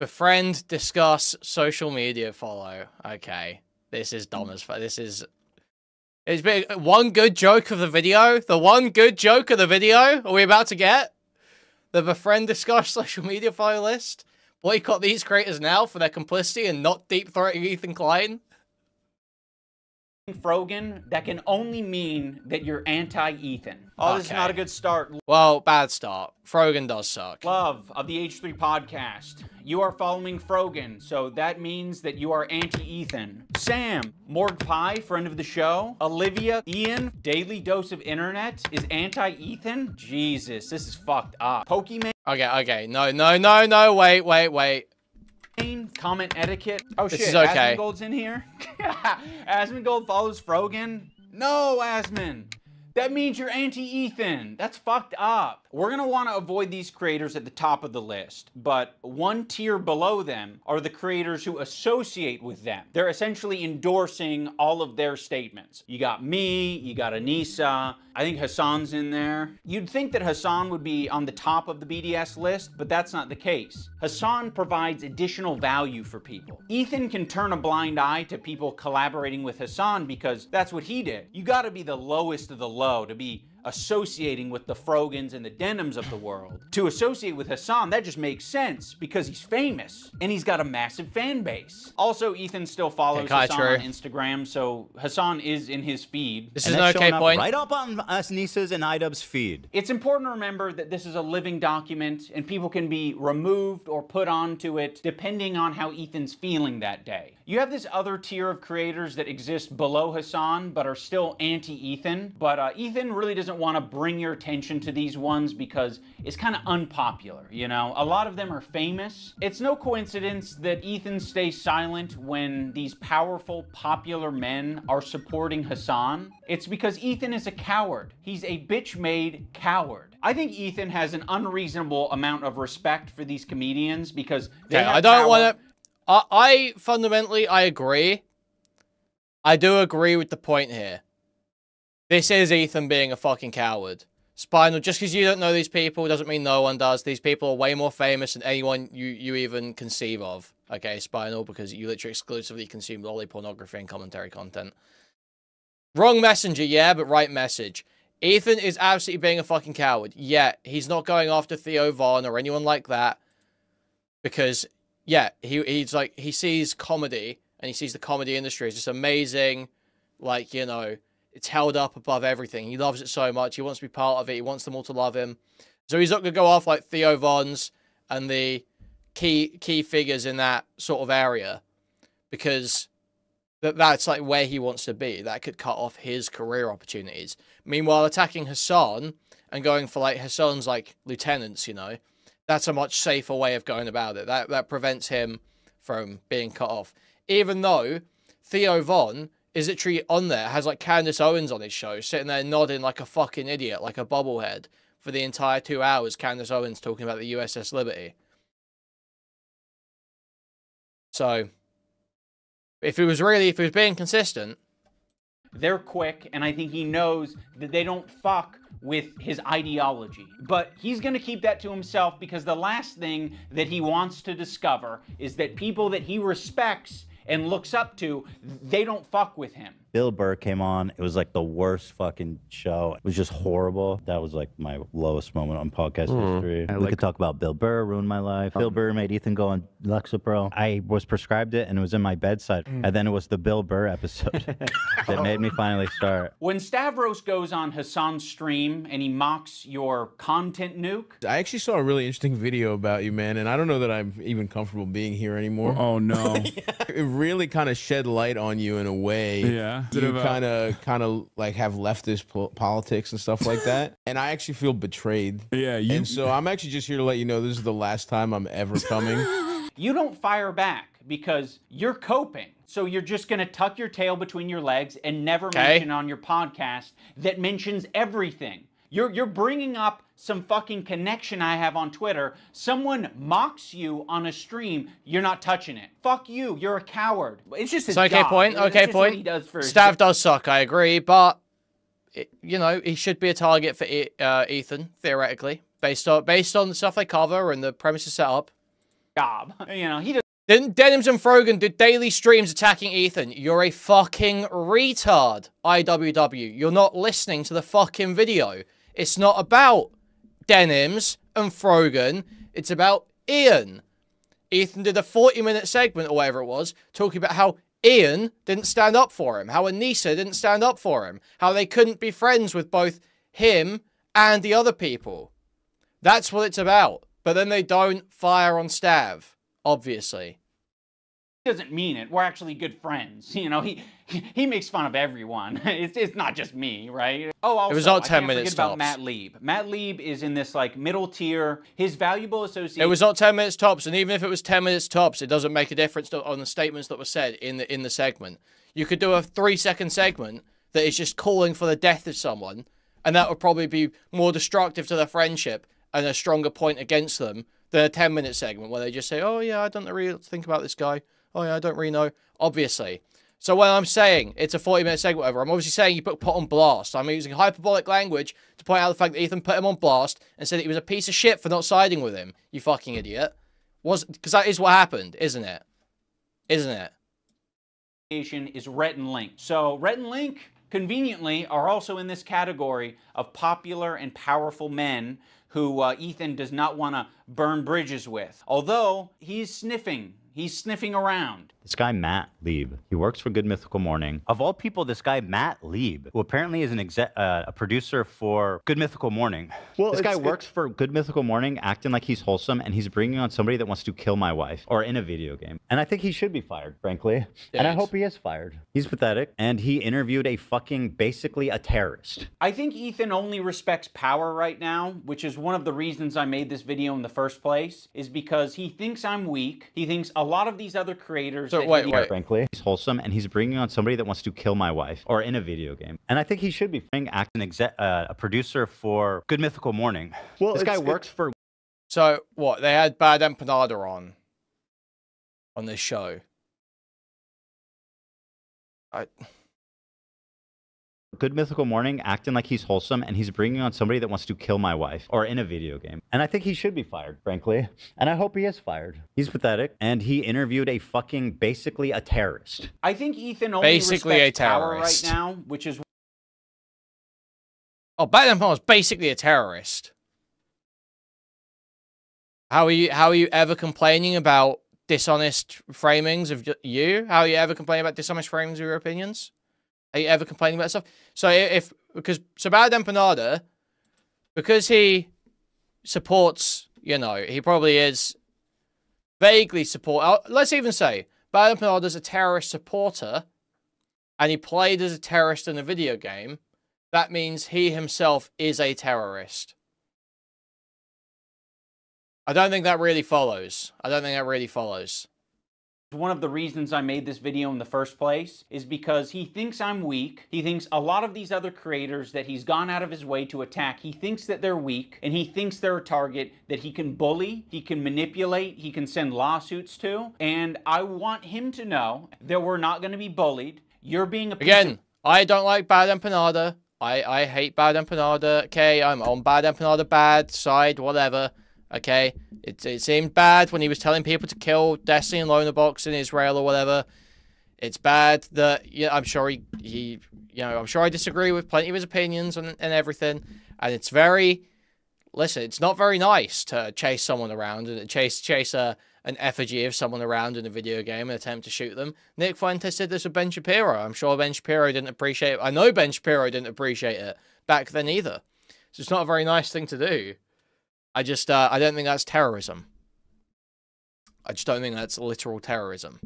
Befriend, discuss, social media follow. Okay. This is dumb as fuck. This is... It's been one good joke of the video. The one good joke of the video. Are we about to get? The befriend, discuss, social media follow list. Boycott these creators now for their complicity and not deep-throating Ethan Klein.
Frogan, that can only mean that you're anti-Ethan. Oh, this is not a good start.
Well, bad start. Frogan does suck.
Love of the H3 podcast. You are following Frogan, so that means that you are anti-Ethan. Sam, Morg Pie, friend of the show. Olivia, Ian, Daily Dose of Internet is anti-Ethan? Jesus, this is fucked up. Pokemon.
Okay. No, wait.
Comment etiquette. Oh
this
shit,
is okay.
Asmongold's in here? Asmongold follows Frogan? No, Asmon. That means you're anti-Ethan. That's fucked up. We're gonna want to avoid these creators at the top of the list, but one tier below them are the creators who associate with them. They're essentially endorsing all of their statements. You got me, you got Anissa, I think Hassan's in there. You'd think that Hassan would be on the top of the BDS list, but that's not the case. Hassan provides additional value for people. Ethan can turn a blind eye to people collaborating with Hassan because that's what he did. You gotta be the lowest of the low to be associating with the Frogans and the Denims of the world. To associate with Hassan, that just makes sense because he's famous and he's got a massive fan base. Also, Ethan still follows Hassan on Instagram, so Hassan is in his feed.
This is an okay point.
Right up on us Nissa's and Idubbz feed.
It's important to remember that this is a living document and people can be removed or put onto it depending on how Ethan's feeling that day. You have this other tier of creators that exist below Hassan but are still anti-Ethan, but Ethan really doesn't want to bring your attention to these ones because it's kind of unpopular, you know? A lot of them are famous. It's no coincidence that Ethan stays silent when these powerful, popular men are supporting Hassan. It's because Ethan is a coward. He's a bitch-made coward. I think Ethan has an unreasonable amount of respect for these comedians because they have
I don't want to... I fundamentally, I agree. I do agree with the point here. This is Ethan being a fucking coward. Spinal, just because you don't know these people doesn't mean no one does. These people are way more famous than anyone you even conceive of. Okay, Spinal, because you literally exclusively consume lolly pornography and commentary content. Wrong messenger, yeah, but right message. Ethan is absolutely being a fucking coward. Yeah, he's not going after Theo Von or anyone like that. Because, yeah, he's like, he sees comedy, and he sees the comedy industry as just amazing, like, you know, it's held up above everything. He loves it so much. He wants to be part of it. He wants them all to love him. So he's not going to go off like Theo Von's and the key figures in that sort of area. Because that's like where he wants to be. That could cut off his career opportunities. Meanwhile, attacking Hassan and going for like Hassan's like lieutenants, you know, that's a much safer way of going about it. That prevents him from being cut off. Even though Theo Von is literally on there, has like Candace Owens on his show, sitting there nodding like a fucking idiot, like a bobblehead, for the entire 2 hours, Candace Owens talking about the USS Liberty. So, if he was being consistent.
They're quick, and I think he knows that they don't fuck with his ideology. But he's gonna keep that to himself because the last thing that he wants to discover is that people that he respects and looks up to, they don't fuck with him.
Bill Burr came on. It was like the worst fucking show. It was just horrible. That was like my lowest moment on podcast history. We could talk about Bill Burr, ruined my life. Bill Burr made Ethan go on Lexapro. I was prescribed it and it was in my bedside. And then it was the Bill Burr episode that made me finally start.
When Stavros goes on Hassan's stream and he mocks your content nuke.
I actually saw a really interesting video about you, man, and I don't know that I'm even comfortable being here anymore.
Oh, no.
It really kind of shed light on you in a way
Yeah.
You kind of like have leftist politics and stuff like that, and I actually feel betrayed.
Yeah,
and so I'm actually just here to let you know this is the last time I'm ever coming.
You don't fire back because you're coping. So you're just going to tuck your tail between your legs and never mention on your podcast that mentions everything. You're bringing up some fucking connection I have on Twitter. Someone mocks you on a stream, you're not touching it. Fuck you, you're a coward. It's just his
okay
job.
point, okay point. Stav does suck, I agree, but, you know, he should be a target for Ethan, theoretically, based on the stuff they cover and the premises set up.
Job. You know, he just...
Denims and Frogan did daily streams attacking Ethan. You're a fucking retard, IWW. You're not listening to the fucking video. It's not about Denims and Frogan. It's about Ian. Ethan did a 40-minute segment or whatever it was, talking about how Ian didn't stand up for him, how Anissa didn't stand up for him, how they couldn't be friends with both him and the other people. That's what it's about. But then they don't fire on Stav, obviously.
Doesn't mean it. We're actually good friends. You know, he makes fun of everyone. It's not just me, right? Oh, also,
it was all 10
I can't
minutes
forget
tops.
about Matt Lieb. Matt Lieb is in this like middle tier. His valuable associate.
It was not 10 minutes tops, and even if it was 10 minutes tops, it doesn't make a difference on the statements that were said in the segment. You could do a 3-second segment that is just calling for the death of someone, and that would probably be more destructive to their friendship and a stronger point against them than a 10-minute segment where they just say, "Oh yeah, I don't really think about this guy. Oh yeah, I don't really know." Obviously. So when I'm saying it's a 40-minute segment, whatever, I'm obviously saying you put on blast. I'm using hyperbolic language to point out the fact that Ethan put him on blast and said that he was a piece of shit for not siding with him. You fucking idiot. Because that is what happened, isn't it? Isn't it?
Is Rhett and Link. So Rhett and Link, conveniently, are also in this category of popular and powerful men who Ethan does not want to burn bridges with. Although, he's sniffing around.
This guy, Matt Lieb, he works for Good Mythical Morning. Of all people, this guy, Matt Lieb, who apparently is a producer for Good Mythical Morning. Well, this guy works for Good Mythical Morning, acting like he's wholesome, and he's bringing on somebody that wants to kill my wife, or in a video game. And I think he should be fired, frankly. And I hope he is fired. He's pathetic, and he interviewed a fucking, basically a terrorist.
I think Ethan only respects power right now, which is one of the reasons I made this video in the first place, is because he thinks I'm weak. He thinks a lot of these other creators...
So wait. Frankly, he's wholesome, and he's bringing on somebody that wants to kill my wife, or in a video game. And I think he should be acting a producer for Good Mythical Morning. Well, this guy works for...
So, what? They had Bad Empanada on this show.
Good Mythical Morning, acting like he's wholesome, and he's bringing on somebody that wants to kill my wife, or in a video game. And I think he should be fired, frankly. And I hope he is fired. He's pathetic, and he interviewed a fucking, basically a terrorist.
I think Ethan only respects power right now, which is...
Oh, Bad Empanada is basically a terrorist. How are you ever complaining about dishonest framings of you? How are you ever complaining about dishonest framings of your opinions? Are you ever complaining about stuff? So Bad Empanada, because he supports, you know, he probably is vaguely let's even say Bad Empanada's a terrorist supporter, and he played as a terrorist in a video game. That means he himself is a terrorist. I don't think that really follows.
One of the reasons I made this video in the first place is because he thinks I'm weak. He thinks a lot of these other creators that he's gone out of his way to attack, he thinks that they're weak, and he thinks they're a target that he can bully, he can manipulate, he can send lawsuits to. And I want him to know that we're not going to be bullied. You're being a piece
Again, I don't like Bad Empanada. I hate Bad Empanada. Okay, I'm on Bad Empanada bad side, whatever. Okay, it seemed bad when he was telling people to kill Destiny and Loner Box in Israel or whatever. It's bad that, yeah, I'm sure I'm sure I disagree with plenty of his opinions and everything. And it's it's not very nice to chase someone around and chase an effigy of someone around in a video game and attempt to shoot them. Nick Fuentes did this with Ben Shapiro. I'm sure Ben Shapiro didn't appreciate it. I know Ben Shapiro didn't appreciate it back then either. So it's not a very nice thing to do. I don't think that's terrorism. I just don't think that's literal terrorism.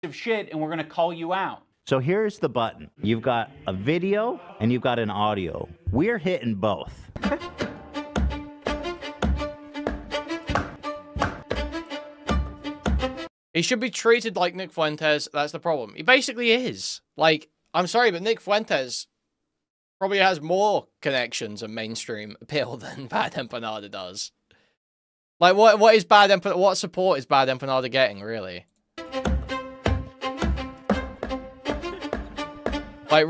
of shit and we're going to call you out.
So here's the button. You've got a video and you've got an audio. We're hitting both.
He should be treated like Nick Fuentes. That's the problem. He basically is. Like, I'm sorry, but Nick Fuentes probably has more connections and mainstream appeal than Bad Empanada does. Like, what is Bad Empanada? What support is Bad Empanada getting, really? Like,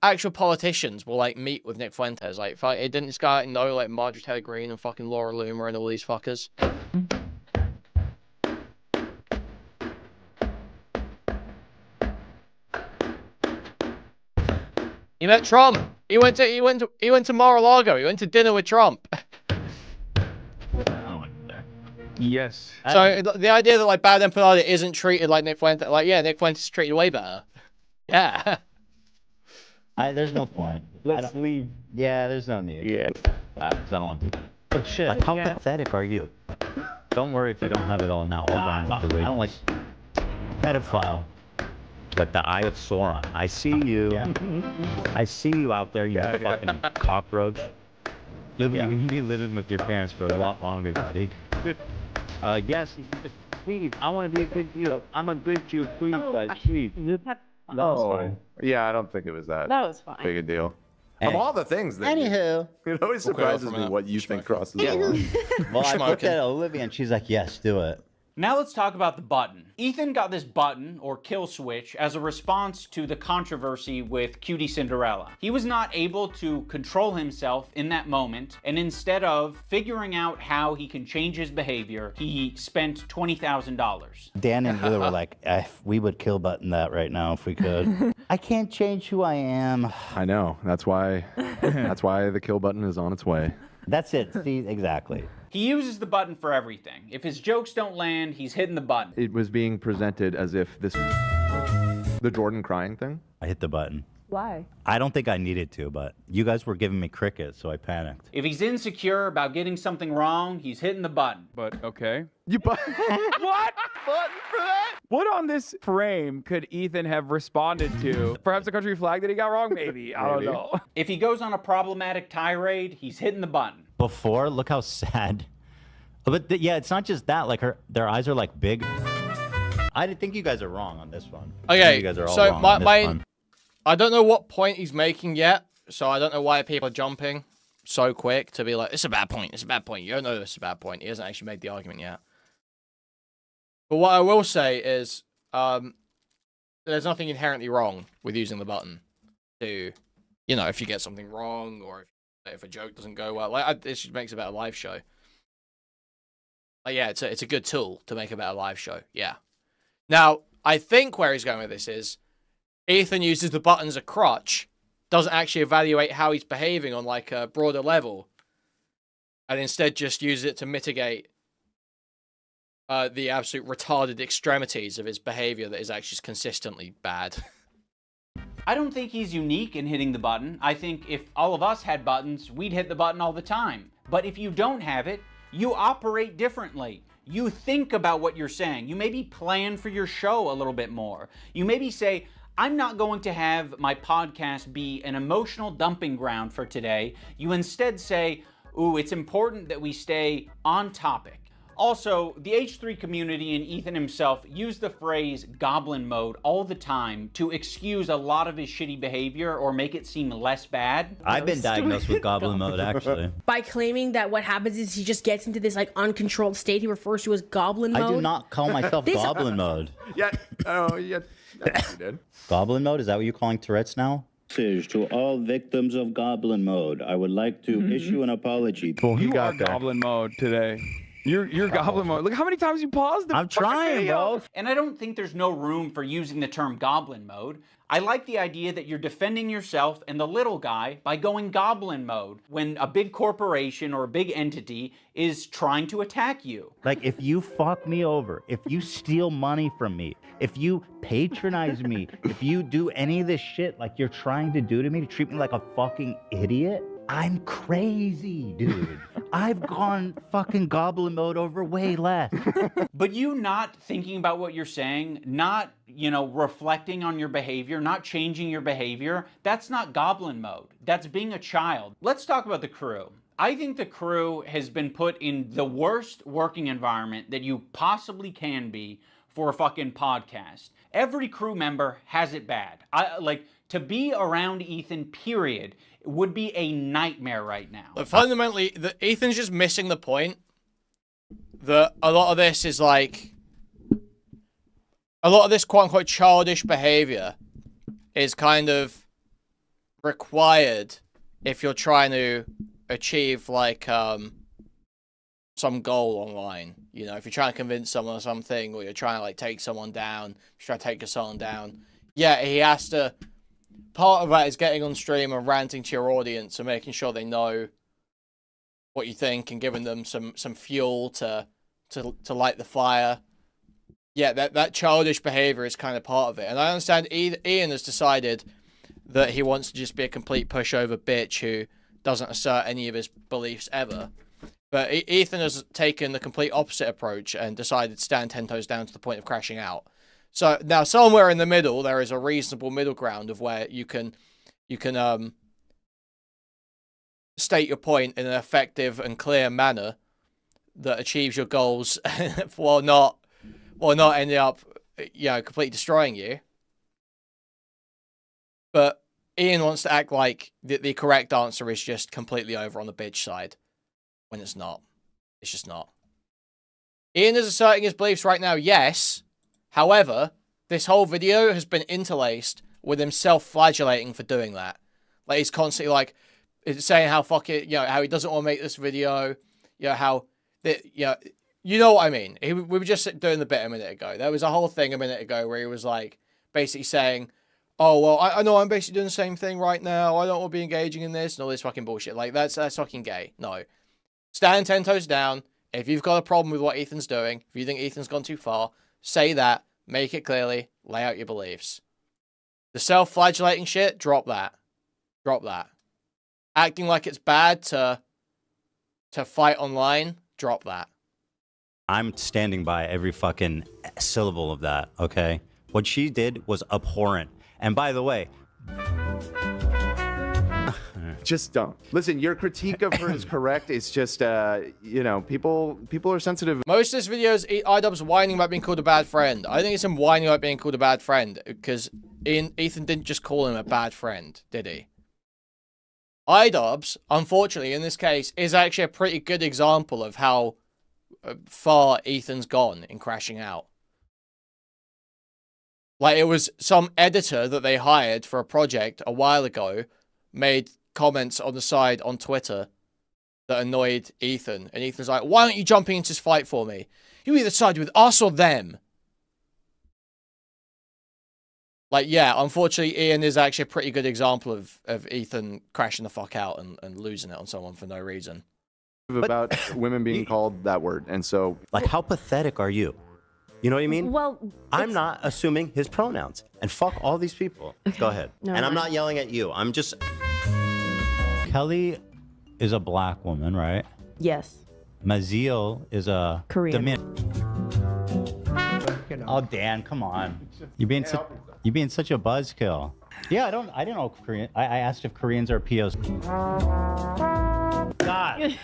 actual politicians will, like, meet with Nick Fuentes. Like, didn't this guy know, like, Marjorie Taylor Greene and fucking Laura Loomer and all these fuckers? He met Trump. He went to Mar-a-Lago. He went to dinner with Trump.
Yes.
So the idea that like Bad Empanada isn't treated like Nick Fuentes, like yeah, Nick Fuentes is treated way better. Yeah.
There's no point.
Let's leave.
Yeah, there's no need.
Yeah.
I don't want to. Oh shit. Like, how pathetic are you? Don't worry if you don't have it all now. Hold on. I don't like pedophile. But the Eye of Sauron. I see you. Yeah. I see you out there, you fucking cockroach. You can be living with your parents for a lot longer, buddy. Yes, please. I want to be a good deal. I'm a good Jew, please, guys, please.
No. Yeah, I don't think it was that.
That was fine.
Big a deal. Of all the things that
Anywho.
it always surprises me what you think crosses the line.
Well, I looked at Olivia and she's like, yes, do it.
Now let's talk about the button. Ethan got this button, or kill switch, as a response to the controversy with Cutie Cinderella. He was not able to control himself in that moment, and instead of figuring out how he can change his behavior, he spent $20,000.
Dan and Wheeler were like, we would kill button that right now if we could. I can't change who I am.
I know. That's why the kill button is on its way.
That's it. See, exactly.
He uses the button for everything. If his jokes don't land, he's hitting the button.
It was being presented as if the Jordan crying thing.
I hit the button.
Why?
I don't think I needed to, but you guys were giving me crickets, so I panicked.
If he's insecure about getting something wrong, he's hitting the button.
But okay.
You
what? Button for that? What on this frame could Ethan have responded to? Perhaps the country flag that he got wrong? Maybe. I don't know.
If he goes on a problematic tirade, he's hitting the button.
Before, look how sad. But yeah, it's not just that. Like their eyes are like big. I think you guys are wrong on this one.
Okay,
you guys are all
so
wrong on this one.
I don't know what point he's making yet, so I don't know why people are jumping so quick to be like, it's a bad point, it's a bad point. You don't know it's a bad point. He hasn't actually made the argument yet. But what I will say is, there's nothing inherently wrong with using the button to, you know, if you get something wrong or if a joke doesn't go well. Like, it just makes a better live show. Like, yeah, it's a good tool to make a better live show. Yeah. Now, I think where he's going with this is, Ethan uses the button as a crutch, doesn't actually evaluate how he's behaving on like a broader level, and instead just uses it to mitigate the absolute retarded extremities of his behavior that is actually consistently bad.
I don't think he's unique in hitting the button. I think if all of us had buttons, we'd hit the button all the time. But if you don't have it, you operate differently. You think about what you're saying. You maybe plan for your show a little bit more. You maybe say, I'm not going to have my podcast be an emotional dumping ground for today. You instead say, ooh, it's important that we stay on topic. Also, the H3 community and Ethan himself use the phrase goblin mode all the time to excuse a lot of his shitty behavior or make it seem less bad.
I've been diagnosed with goblin mode, actually.
By claiming that what happens is he just gets into this like uncontrolled state he refers to as goblin mode.
I do not call myself goblin mode.
Yeah. Oh, yeah. Yes, you did.
Goblin mode? Is that what you're calling Tourette's now?
To all victims of goblin mode, I would like to issue an apology.
Well, you are goblin mode today. You're goblin mode. Look how many times you paused the
I'm trying,
video.
Bro.
And I don't think there's no room for using the term goblin mode. I like the idea that you're defending yourself and the little guy by going goblin mode when a big corporation or a big entity is trying to attack you.
Like, if you fuck me over, if you steal money from me, if you patronize me, if you do any of this shit like you're trying to do to me, to treat me like a fucking idiot, I'm crazy, dude. I've gone fucking goblin mode over way less.
But you not thinking about what you're saying, not you know, reflecting on your behavior, not changing your behavior, that's not goblin mode. That's being a child. Let's talk about the crew. I think the crew has been put in the worst working environment that you possibly can be for a fucking podcast. Every crew member has it bad. To be around Ethan, period, would be a nightmare right now.
But fundamentally, Ethan's just missing the point that a lot of this is like, a lot of this quote-unquote childish behavior is kind of required if you're trying to achieve, like, some goal online. You know, if you're trying to convince someone of something, or you're trying to, like, take someone down, if you're trying to take someone down. Yeah, he has to... Part of that is getting on stream and ranting to your audience and making sure they know what you think and giving them some fuel to light the fire. Yeah, that childish behavior is kind of part of it. And I understand Ian has decided that he wants to just be a complete pushover bitch who doesn't assert any of his beliefs ever. But Ethan has taken the complete opposite approach and decided to stand 10 toes down to the point of crashing out. So now somewhere in the middle, there is a reasonable middle ground of where you can state your point in an effective and clear manner that achieves your goals while not ending up, you know, completely destroying you. But Ian wants to act like the correct answer is just completely over on the bitch side, when it's not. It's just not. Ian is asserting his beliefs right now, yes. However, this whole video has been interlaced with him self-flagellating for doing that. Like, he's constantly, like, saying how how he doesn't want to make this video, you know, you know what I mean. We were just doing the bit a minute ago. There was a whole thing a minute ago where he was, like, basically saying, oh, well, I know I'm basically doing the same thing right now. I don't want to be engaging in this and all this fucking bullshit. Like, that's fucking gay. No. Stand 10 toes down. If you've got a problem with what Ethan's doing, if you think Ethan's gone too far, say that. Make it clearly. Lay out your beliefs. The self-flagellating shit, drop that. Drop that. Acting like it's bad to fight online, drop that.
I'm standing by every fucking syllable of that, okay? What she did was abhorrent. And by the way...
Just don't. Listen, your critique of her is correct. It's just, you know, people are sensitive.
Most of this video is Idubbz whining about being called a bad friend. I think it's him whining about being called a bad friend, because Ethan didn't just call him a bad friend, did he? Idubbz, unfortunately, in this case, is actually a pretty good example of how far Ethan's gone in crashing out. Like, it was some editor that they hired for a project a while ago made comments on the side on Twitter that annoyed Ethan. And Ethan's like, why aren't you jumping into this fight for me? You either side with us or them. Like, yeah, unfortunately, Ian is actually a pretty good example of Ethan crashing the fuck out and losing it on someone for no reason.
About women being called that word. And so...
Like, how pathetic are you? You know what I mean?
Well,
I'm not assuming his pronouns. And fuck all these people.
Okay.
Go ahead.
No,
and I'm not yelling at you. I'm just...
Kelly is a black woman, right?
Yes.
Maziel is a
Korean.
Oh, Dan, come on. You're being such a buzzkill. Yeah, I didn't know Korean. I asked if Koreans are POC. God.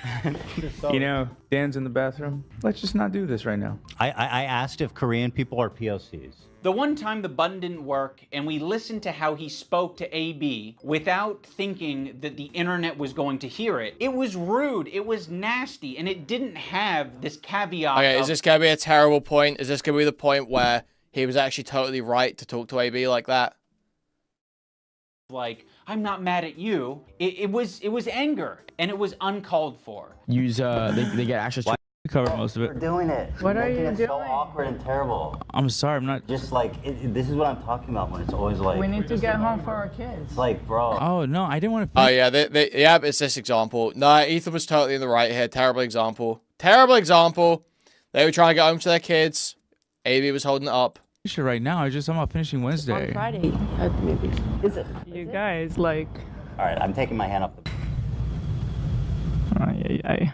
You know, Dan's in the bathroom. Let's just not do this right now.
I asked if Korean people are POCs.
The one time the button didn't work and we listened to how he spoke to AB without thinking that the internet was going to hear it, it was rude, it was nasty, and it didn't have this caveat.
Okay, is this going to be a terrible point? Is this going to be the point where he was actually totally right to talk to AB like that?
Like, I'm not mad at you. It was anger, and it was uncalled for.
Use they get Ashes to cover most of it.
We're doing it.
What are you
It's
doing?
so awkward and terrible.
I'm sorry, I'm not.
Just like this is what I'm talking about when it's always like.
We need to get home for our kids.
It's like, bro.
Oh no, I didn't want to.
Oh yeah, yeah, it's this example. No, Ethan was totally in the right here. Terrible example. Terrible example. They were trying to get home to their kids. AB was holding it up.
Right now, I'm about finishing Wednesday.
On Friday, maybe. Is it?
You guys, like...
All right, I'm taking my hand off the...
Yeah.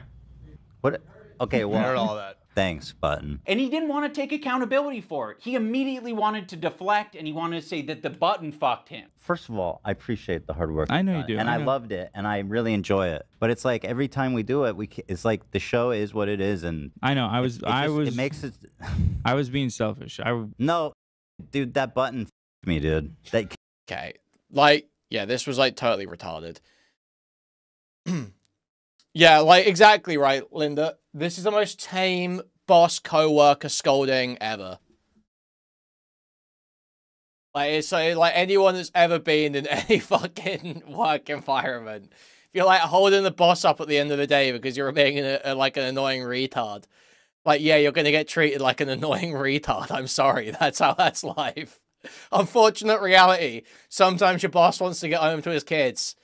What? Okay, well...
I heard all that.
Thanks, Button.
And he didn't want to take accountability for it. He immediately wanted to deflect, and he wanted to say that the Button fucked him.
First of all, I appreciate the hard work.
I know
you've
you
done,
do.
and
I
I
know.
loved it, and I really enjoy it. But it's like every time we do it, it's like the show is what it is, and
I know.
it makes it.
I was being selfish.
No, dude, that Button f***ed me, dude.
Okay, like, yeah, this was like totally retarded. Yeah, like, exactly right, Linda. This is the most tame boss co-worker scolding ever. Like, it's like anyone that's ever been in any fucking work environment. If you're like holding the boss up at the end of the day because you're being like an annoying retard, like, yeah, you're gonna get treated like an annoying retard. I'm sorry, that's life. Unfortunate reality. Sometimes your boss wants to get home to his kids.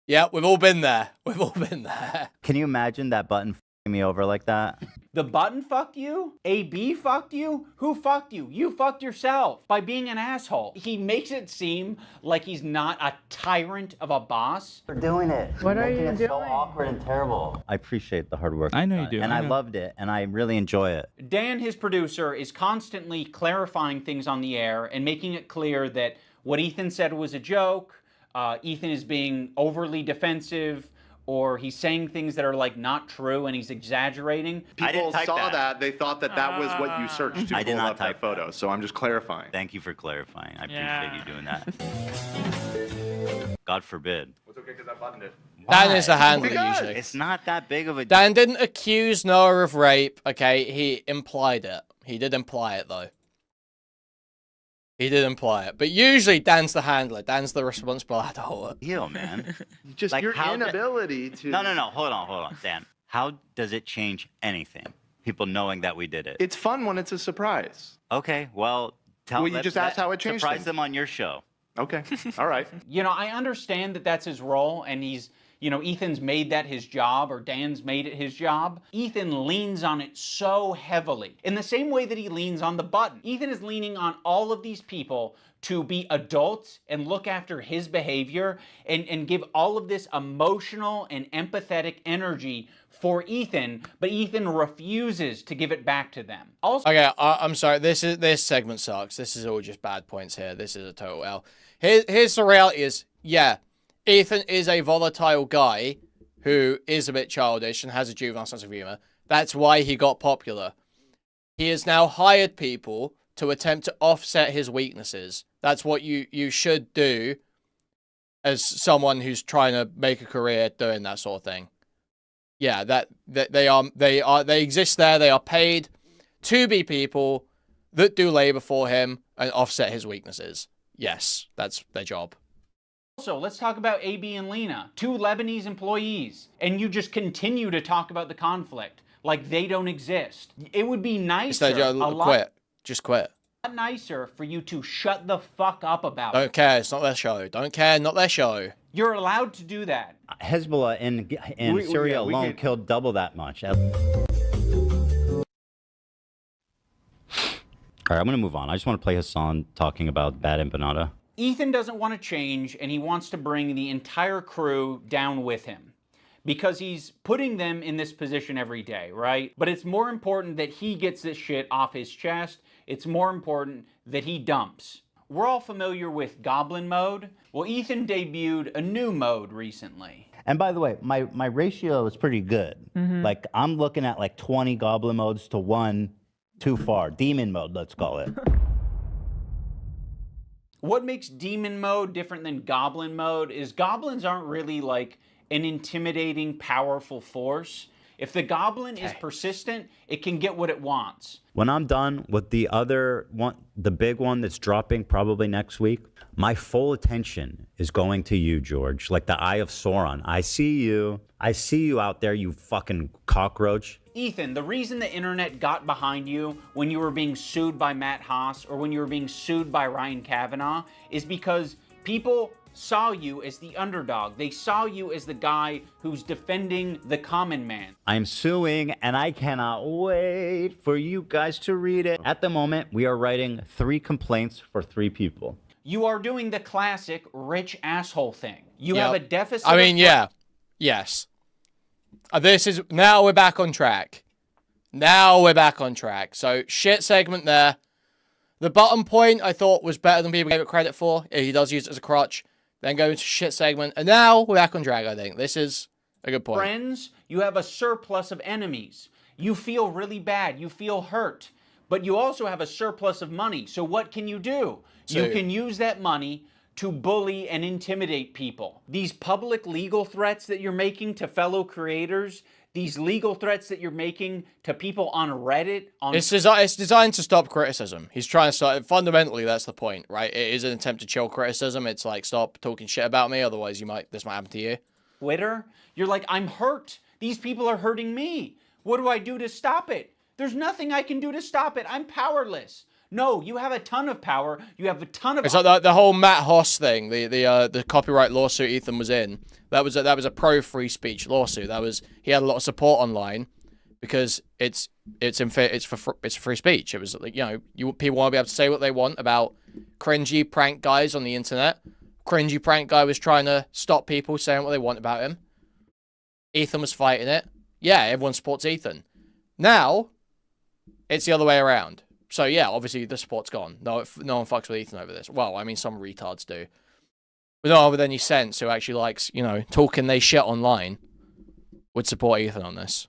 Yeah, we've all been there. We've all been there.
Can you imagine that Button f***ing me over like that?
The Button fucked you? AB fucked you? Who fucked you? You fucked yourself by being an asshole. He makes it seem like he's not a tyrant of a boss.
We're doing it.
What are you
Making it
doing?
so awkward and terrible. I appreciate the hard work.
I know
you've
you
done,
do.
And
I
I
know.
loved it, and I really enjoy it.
Dan, his producer, is constantly clarifying things on the air and making it clear that what Ethan said was a joke. Ethan is being overly defensive, or he's saying things that are like not true and he's exaggerating.
People saw that. They thought that that was what you searched to
I did
pull
not
up that photo. So I'm just clarifying.
Thank you for clarifying. I appreciate you doing that. God forbid.
It's okay because I buttoned it.
Dan is the handler usually.
It's not that big of a
Dan didn't accuse Noah of rape, okay? He implied it. He did imply it, though. He did imply it. But usually, Dan's the handler. Dan's the responsible adult.
Yo, man.
Just
Like,
your
how
inability to...
No. Hold on, Dan. How does it change anything? People knowing that we did it.
It's fun when it's a surprise.
Okay, well,
Well, you just asked how it changed
Surprise
things.
them on your show.
Okay, all right.
You know, I understand that that's his role, and he's, you know, Ethan's made that his job, or Dan's made it his job. Ethan leans on it so heavily, in the same way that he leans on the Button. Ethan is leaning on all of these people to be adults and look after his behavior and give all of this emotional and empathetic energy for Ethan, but Ethan refuses to give it back to them. Also,
Okay, I'm sorry. This segment sucks. This is all just bad points here. This is a total L. Here's the reality is, yeah, Ethan is a volatile guy who is a bit childish and has a juvenile sense of humor. That's why he got popular. He has now hired people to attempt to offset his weaknesses. That's what you should do as someone who's trying to make a career doing that sort of thing. Yeah, that they exist there. They are paid to be people that do labor for him and offset his weaknesses. Yes, that's their job.
Also, let's talk about AB and Lena, two Lebanese employees, and you just continue to talk about the conflict like they don't exist. It would be nicer,
It's their job. Quit. Just quit.
Nicer for you to shut the fuck up about it.
Don't care. It's not their show. Don't care. Not their show.
You're allowed to do that.
Hezbollah in Syria alone killed double that much. All right, I'm going to move on. I just want to play Hassan talking about Bad Empanada.
Ethan doesn't want to change, and he wants to bring the entire crew down with him because he's putting them in this position every day, right? But it's more important that he gets this shit off his chest. It's more important that he dumps. We're all familiar with Goblin Mode. Well, Ethan debuted a new mode recently.
And by the way, my ratio is pretty good. Like, I'm looking at like 20 Goblin modes to 1 too far. Demon mode, let's call it.
What makes Demon Mode different than Goblin Mode is goblins aren't really like an intimidating, powerful force. If the goblin is persistent, it can get what it wants.
When I'm done with the other one, the big one that's dropping probably next week, my full attention is going to you, George. Like the Eye of Sauron. I see you. I see you out there, you fucking cockroach.
Ethan, the reason the internet got behind you when you were being sued by Matt Haas or when you were being sued by Ryan Kavanaugh is because people saw you as the underdog. They saw you as the guy who's defending the common man.
I'm suing, and I cannot wait for you guys to read it. At the moment, we are writing 3 complaints for 3 people.
You are doing the classic rich asshole thing. You have a deficit.
I mean, yeah. Yes. This is, now we're back on track. Now we're back on track. So, shit segment there. The button point I thought was better than people gave it credit for. He does use it as a crutch. Then go into shit segment. And now we're back on track, I think. This is a good point.
Friends, you have a surplus of enemies. You feel really bad. You feel hurt. But you also have a surplus of money. So what can you do? You can use that money to bully and intimidate people. These public legal threats that you're making to fellow creators, these legal threats that you're making to people on Reddit.
It's designed to stop criticism. He's trying to stop. Fundamentally, that's the point, right? It is an attempt to chill criticism. It's like, stop talking shit about me, otherwise this might happen to you.
Twitter, you're like, I'm hurt. These people are hurting me. What do I do to stop it? There's nothing I can do to stop it. I'm powerless. No, you have a ton of power. You have a ton of.
It's like the whole Matt Hoss thing, the copyright lawsuit Ethan was in. That was a pro free speech lawsuit. He had a lot of support online because it's free speech. It was like, people want to be able to say what they want about cringy prank guys on the internet. Cringy prank guy was trying to stop people saying what they want about him. Ethan was fighting it. Yeah, everyone supports Ethan. Now it's the other way around. So yeah, obviously the support's gone. No one fucks with Ethan over this. Well, I mean, some retards do. But no one with any sense who actually likes, talking they shit online would support Ethan on this.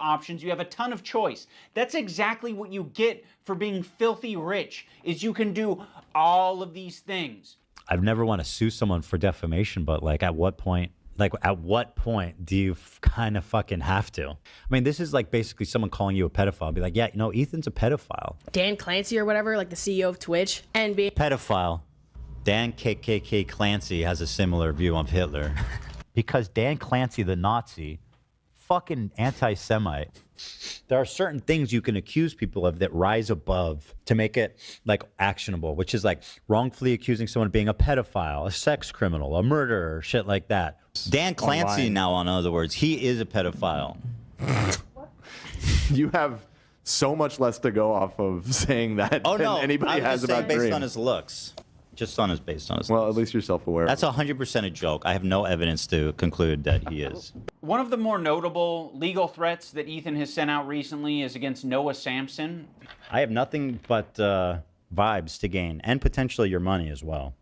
Options. You have a ton of choice. That's exactly what you get for being filthy rich, is you can do all of these things.
I've never want to sue someone for defamation, but like at what point do you kind of fucking have to? I mean, this is like basically someone calling you a pedophile. Be like, yeah, Ethan's a pedophile.
Dan Clancy or whatever, like the CEO of Twitch, and being
pedophile. Dan KKK Clancy has a similar view of Hitler. Because Dan Clancy, the Nazi, fucking anti-Semite. There are certain things you can accuse people of that rise above to make it like actionable, which is like wrongfully accusing someone of being a pedophile, a sex criminal, a murderer, shit like that. Dan Clancy now, in other words, he is a pedophile.
You have so much less to go off of saying that than anybody has about Dream.
Based on his looks. Just based on his
Well, at least you're self-aware.
That's 100% a joke. I have no evidence to conclude that he is.
One of the more notable legal threats that Ethan has sent out recently is against Noah Samsen.
I have nothing but vibes to gain, and potentially your money as well.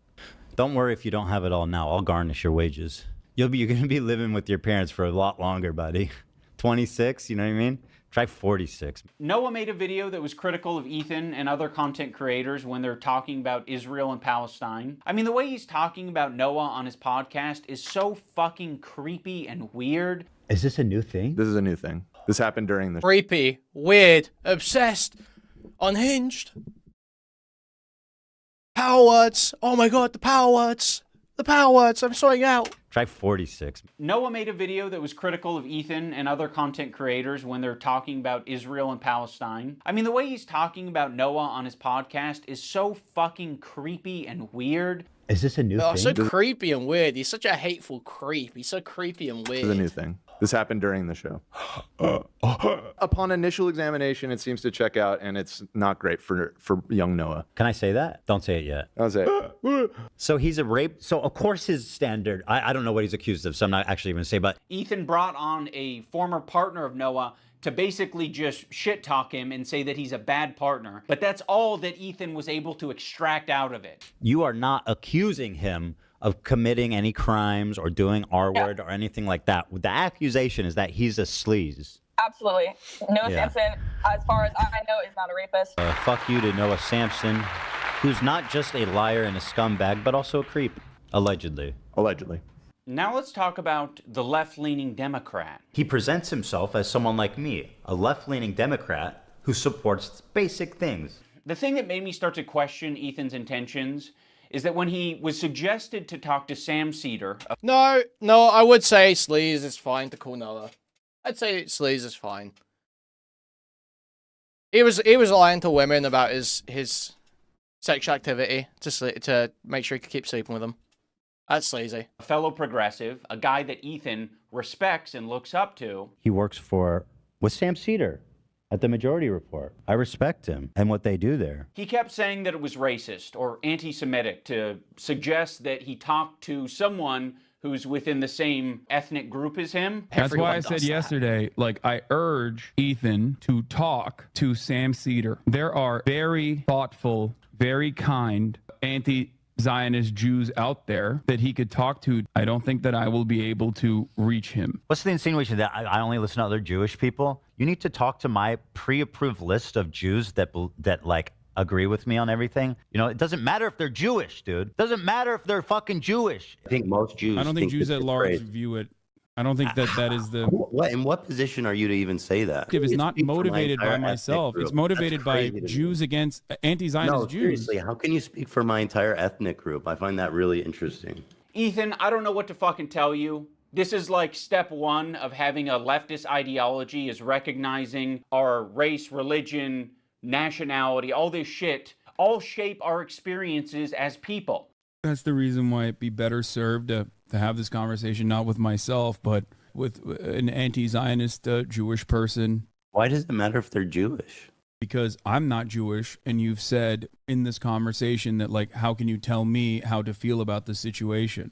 Don't worry if you don't have it all now. I'll garnish your wages. You're going to be living with your parents for a lot longer, buddy. 26, you know what I mean? Try 46.
Noah made a video that was critical of Ethan and other content creators when they're talking about Israel and Palestine. I mean, the way he's talking about Noah on his podcast is so fucking creepy and weird.
Is this a new thing?
This is a new thing. This happened during the...
Creepy, weird, obsessed, unhinged. Power words. Oh my god, the power words. The power words. I'm sorting out.
Try 46.
Noah made a video that was critical of Ethan and other content creators when they're talking about Israel and Palestine. I mean, the way he's talking about Noah on his podcast is so fucking creepy and weird.
Is this a new thing?
So creepy and weird. He's such a hateful creep. He's so creepy and weird.
This is a new thing. This happened during the show. Upon initial examination, it seems to check out, and it's not great for young Noah.
Can I say that? Don't say it yet.
I'll say it.
So he's a rape. So of course his standard, I don't know what he's accused of, so I'm not actually going to say, but.
Ethan brought on a former partner of Noah to basically just shit talk him and say that he's a bad partner. But that's all that Ethan was able to extract out of it.
You are not accusing him of committing any crimes or doing R-word or anything like that. The accusation is that he's a sleaze.
Absolutely. Noah Samsen, as far as I know, is not a rapist.
Fuck you to Noah Samsen, who's not just a liar and a scumbag, but also a creep. Allegedly.
Allegedly.
Now let's talk about the left-leaning Democrat.
He presents himself as someone like me, a left-leaning Democrat who supports basic things.
The thing that made me start to question Ethan's intentions is that when he was suggested to talk to Sam Cedar...
No, I would say sleaze is fine to call Noah. I'd say sleaze is fine. He was lying to women about his sexual activity to make sure he could keep sleeping with them. That's sleazy.
A fellow progressive, a guy that Ethan respects and looks up to.
He works with Sam Cedar at the Majority Report. I respect him and what they do there.
He kept saying that it was racist or anti-Semitic to suggest that he talked to someone who's within the same ethnic group as him.
That's why I said yesterday, like, I urge Ethan to talk to Sam Cedar. There are very thoughtful, very kind anti-Zionist Jews out there that he could talk to. I don't think that I will be able to reach him.
What's the insinuation that I only listen to other Jewish people? You need to talk to my pre-approved list of Jews that like agree with me on everything. You know, it doesn't matter if they're Jewish, dude. It doesn't matter if they're fucking Jewish.
I think most Jews.
I don't think Jews at large view it. I don't think that is the.
In what position are you to even say that?
It's not motivated by myself. It's motivated by Jews against anti-Zionist Jews.
Seriously, how can you speak for my entire ethnic group? I find that really interesting.
Ethan, I don't know what to fucking tell you. This is like step one of having a leftist ideology, is recognizing our race, religion, nationality, all this shit, all shape our experiences as people.
That's the reason why it'd be better served to have this conversation not with myself, but with an anti-Zionist Jewish person.
Why does it matter if they're Jewish?
Because I'm not Jewish, and you've said in this conversation that, like, how can you tell me how to feel about the situation?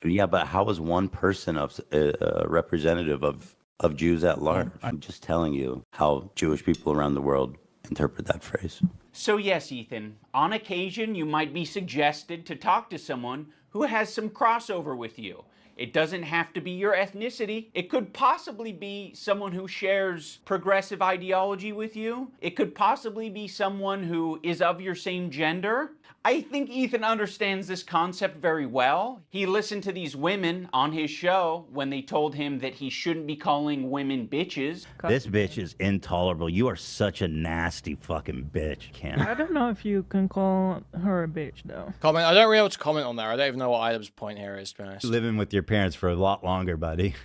Yeah, but how is one person a representative of Jews at large? I'm just telling you how Jewish people around the world interpret that phrase.
So yes, Ethan, on occasion you might be suggested to talk to someone who has some crossover with you. It doesn't have to be your ethnicity. It could possibly be someone who shares progressive ideology with you. It could possibly be someone who is of your same gender. I think Ethan understands this concept very well. He listened to these women on his show when they told him that he shouldn't be calling women bitches.
This bitch is intolerable. You are such a nasty fucking bitch, Ken.
I don't know if you can call her a bitch, though.
Comment. I don't really know what to comment on there. I don't even know what Idubb's point here is, to be honest.
Living with your parents for a lot longer, buddy.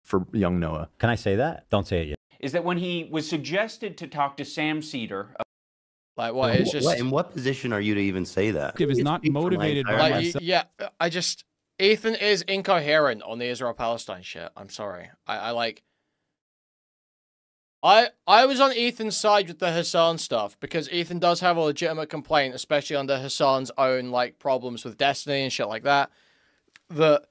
For young Noah.
Can I say that? Don't say it yet.
Is that when he was suggested to talk to Sam Cedar.
Like, what? It's just.
In what position are you to even say that?
If it's not motivated by myself.
Yeah, Ethan is incoherent on the Israel-Palestine shit. I'm sorry. I was on Ethan's side with the Hassan stuff because Ethan does have a legitimate complaint, especially under Hassan's own, like, problems with Destiny and shit like that. That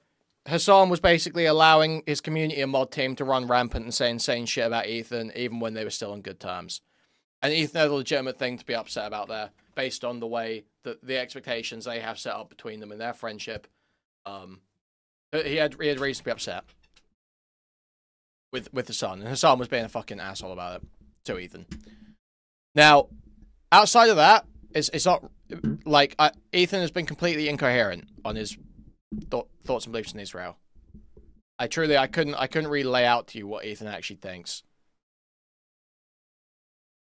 Hassan was basically allowing his community and mod team to run rampant and say insane shit about Ethan, even when they were still on good terms. And Ethan had a legitimate thing to be upset about there, based on the way that the expectations they have set up between them and their friendship. He had reason to be upset with Hassan, and Hassan was being a fucking asshole about it to Ethan. Now, outside of that, it's not like Ethan has been completely incoherent on his thoughts and beliefs in Israel. I couldn't really lay out to you what Ethan actually thinks.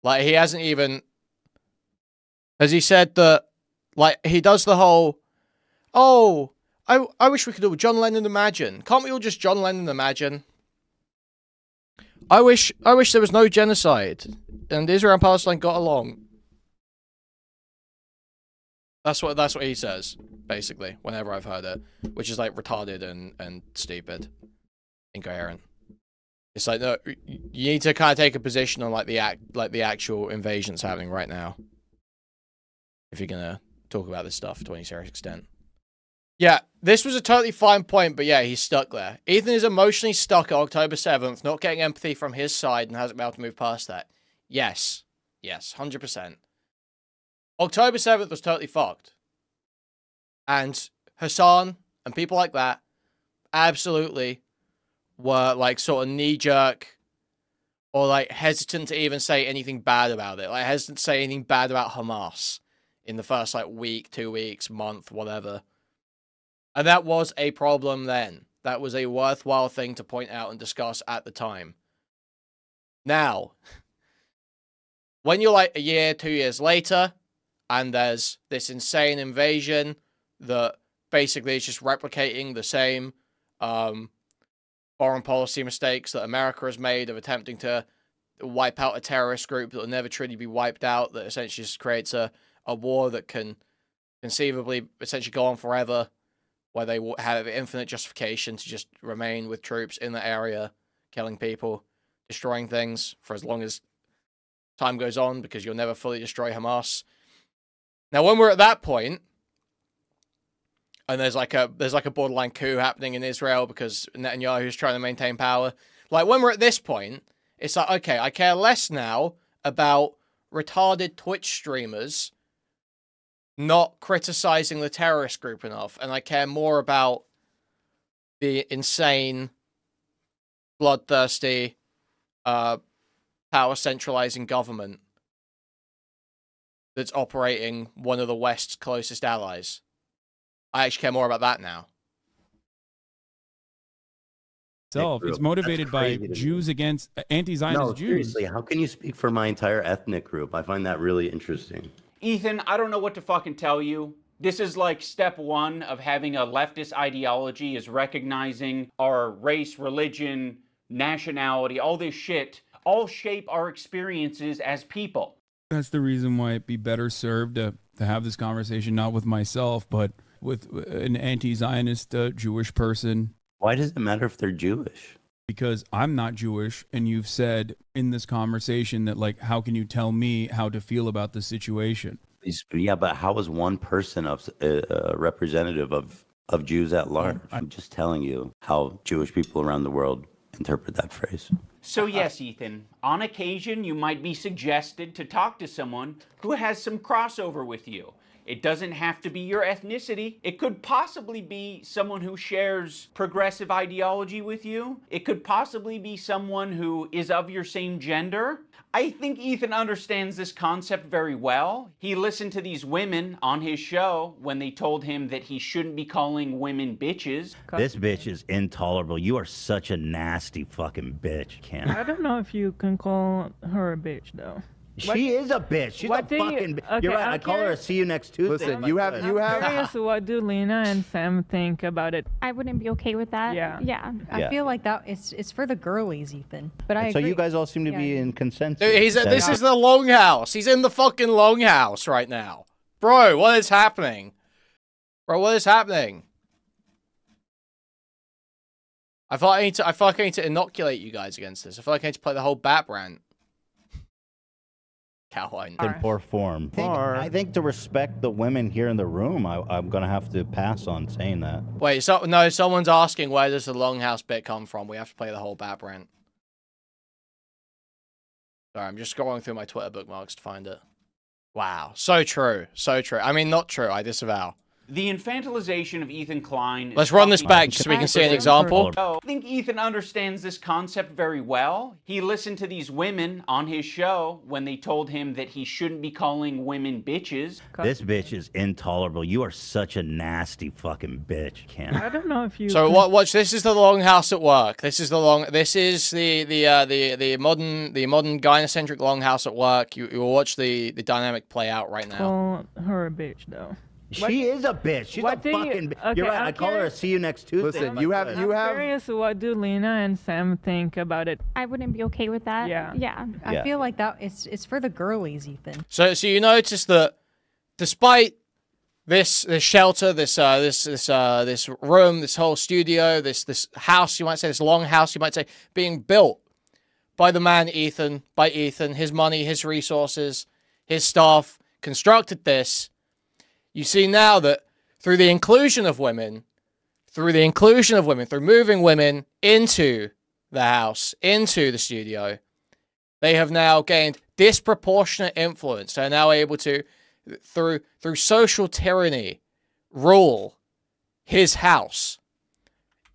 Like, he hasn't even, has he said that, like, he does the whole, oh, I wish we could all John Lennon Imagine. Can't we all just John Lennon Imagine? I wish there was no genocide and Israel and Palestine got along. That's what he says, basically, whenever I've heard it, which is like retarded and stupid, incoherent. It's like, no, you need to kind of take a position on like the actual invasion that's happening right now, if you're gonna talk about this stuff to any serious extent. Yeah, this was a totally fine point, but yeah, he's stuck there. Ethan is emotionally stuck at October 7th, not getting empathy from his side and hasn't been able to move past that. Yes, 100%. October 7th was totally fucked, and Hassan and people like that absolutely were like sort of knee-jerk or like hesitant to even say anything bad about it. Like hesitant to say anything bad about Hamas in the first like week, 2 weeks, month, whatever. And that was a problem then. That was a worthwhile thing to point out and discuss at the time. Now, when you're like a year, 2 years later, and there's this insane invasion that basically is just replicating the same foreign policy mistakes that America has made of attempting to wipe out a terrorist group that will never truly be wiped out, that essentially just creates a war that can conceivably essentially go on forever, where they will have infinite justification to just remain with troops in the area, killing people, destroying things for as long as time goes on, because you'll never fully destroy Hamas. Now, when we're at that point, and there's like a borderline coup happening in Israel because Netanyahu's trying to maintain power. Like, when we're at this point, it's like, okay, I care less now about retarded Twitch streamers not criticizing the terrorist group enough, and I care more about the insane, bloodthirsty, power centralizing government that's operating one of the West's closest allies. I actually care more about that now.
It's motivated by Jews against anti-Zionist Jews.
Seriously, how can you speak for my entire ethnic group? I find that really interesting.
Ethan, I don't know what to fucking tell you. This is like step one of having a leftist ideology, is recognizing our race, religion, nationality, all this shit, all shape our experiences as people.
That's the reason why it'd be better served to have this conversation not with myself, but with an anti-Zionist Jewish person.
Why does it matter if they're Jewish?
Because I'm not Jewish, and you've said in this conversation that, like, how can you tell me how to feel about the situation?
Yeah, but how is one person a representative of Jews at large? I'm just telling you how Jewish people around the world interpret that phrase.
So yes, Ethan, on occasion you might be suggested to talk to someone who has some crossover with you. It doesn't have to be your ethnicity. It could possibly be someone who shares progressive ideology with you. It could possibly be someone who is of your same gender. I think Ethan understands this concept very well. He listened to these women on his show when they told him that he shouldn't be calling women bitches.
This bitch is intolerable. You are such a nasty fucking bitch, Ken.
I don't know if you can call her a bitch, though.
She is a bitch. She's a fucking bitch. You're right. I call her a see you next Tuesday.
Listen, you have.
I'm curious, what do Lena and Sam think about it?
I wouldn't be okay with that.
Yeah.
I feel like that it's for the girlies, Ethan. But I
So
agree.
you guys all seem to be in consensus.
Dude, this is the longhouse. He's in the fucking longhouse right now. Bro, what is happening? Bro, what is happening? I feel like I need to inoculate you guys against this. I feel like I need to play the whole bat rant. Cowline.
In poor form. I think to respect the women here in the room, I'm going to have to pass on saying that.
Wait, no, someone's asking where does the longhouse bit come from? We have to play the whole bat rant. Sorry, I'm just going through my Twitter bookmarks to find it. Wow, so true, so true. I mean, not true, I disavow.
The infantilization of Ethan Klein...
Let's run this back just so we can see an example.
I think Ethan understands this concept very well. He listened to these women on his show when they told him that he shouldn't be calling women bitches.
This bitch is intolerable. You are such a nasty fucking bitch, Ken.
I don't know if you...
So watch, this is the longhouse at work. This is the modern gynocentric longhouse at work. You will watch the dynamic play out right now.
Call her a bitch, though.
She is a bitch. She's a fucking bitch. You're right. I call her a see you next Tuesday.
Listen, you have.
I'm curious, what do Lena and Sam think about it?
I wouldn't be okay with that.
Yeah.
I feel like that it's for the girlies, Ethan.
So you notice that despite this shelter, this room, this whole studio, this house, you might say, this long house, you might say, being built by the man Ethan, his money, his resources, his staff constructed this. You see now that through the inclusion of women, through moving women into the house, into the studio, they have now gained disproportionate influence. They're now able to, through social tyranny, rule his house.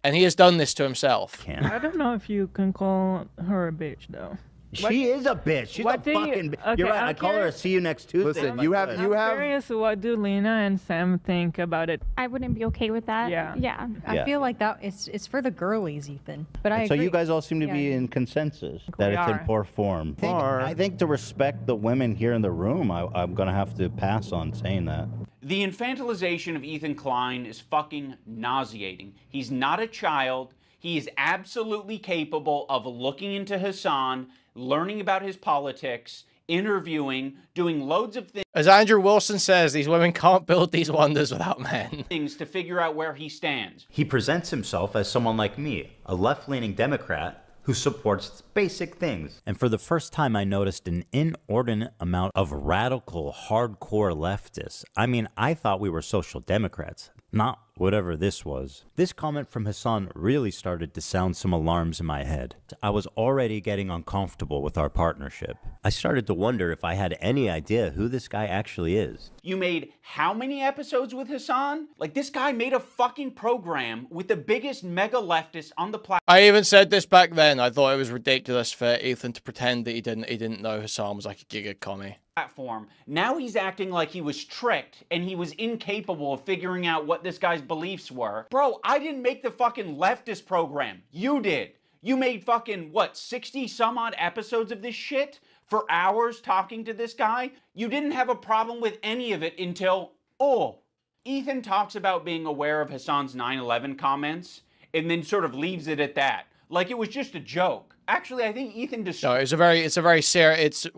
And he has done this to himself.
I don't know if you can call her a bitch, though.
She is a bitch. She's a fucking bitch. You're right. I call her a see you next Tuesday.
Listen, you have.
I'm curious, what do Lena and Sam think about it?
I wouldn't be okay with that.
Yeah.
I feel like that it's for the girlies, Ethan. But I
So
agree.
you guys all seem to be in consensus that it's in poor form. I think to respect the women here in the room, I'm going to have to pass on saying that.
The infantilization of Ethan Klein is fucking nauseating. He's not a child. He is absolutely capable of looking into Hassan, learning about his politics, interviewing, doing loads of things.
As Andrew Wilson says, these women can't build these wonders without men.
Things to figure out where he stands.
He presents himself as someone like me, a left-leaning Democrat who supports basic things.
And for the first time, I noticed an inordinate amount of radical, hardcore leftists. I mean, I thought we were social democrats, not
whatever this was. This comment from Hassan really started to sound some alarms in my head. I was already getting uncomfortable with our partnership. I started to wonder if I had any idea who this guy actually is.
You made how many episodes with Hassan? Like, this guy made a fucking program with the biggest mega leftist on the planet.
I even said this back then. I thought it was ridiculous for Ethan to pretend that he didn't know Hassan was like a giga commie.
Platform. Now he's acting like he was tricked and he was incapable of figuring out what this guy's beliefs were. Bro, I didn't make the fucking leftist program. You did. You made fucking, what, 60 some odd episodes of this shit for hours talking to this guy? You didn't have a problem with any of it until, oh, Ethan talks about being aware of Hassan's 9/11 comments and then sort of leaves it at that. Like it was just a joke. Actually, I think Ethan just...
No, it's a very serious...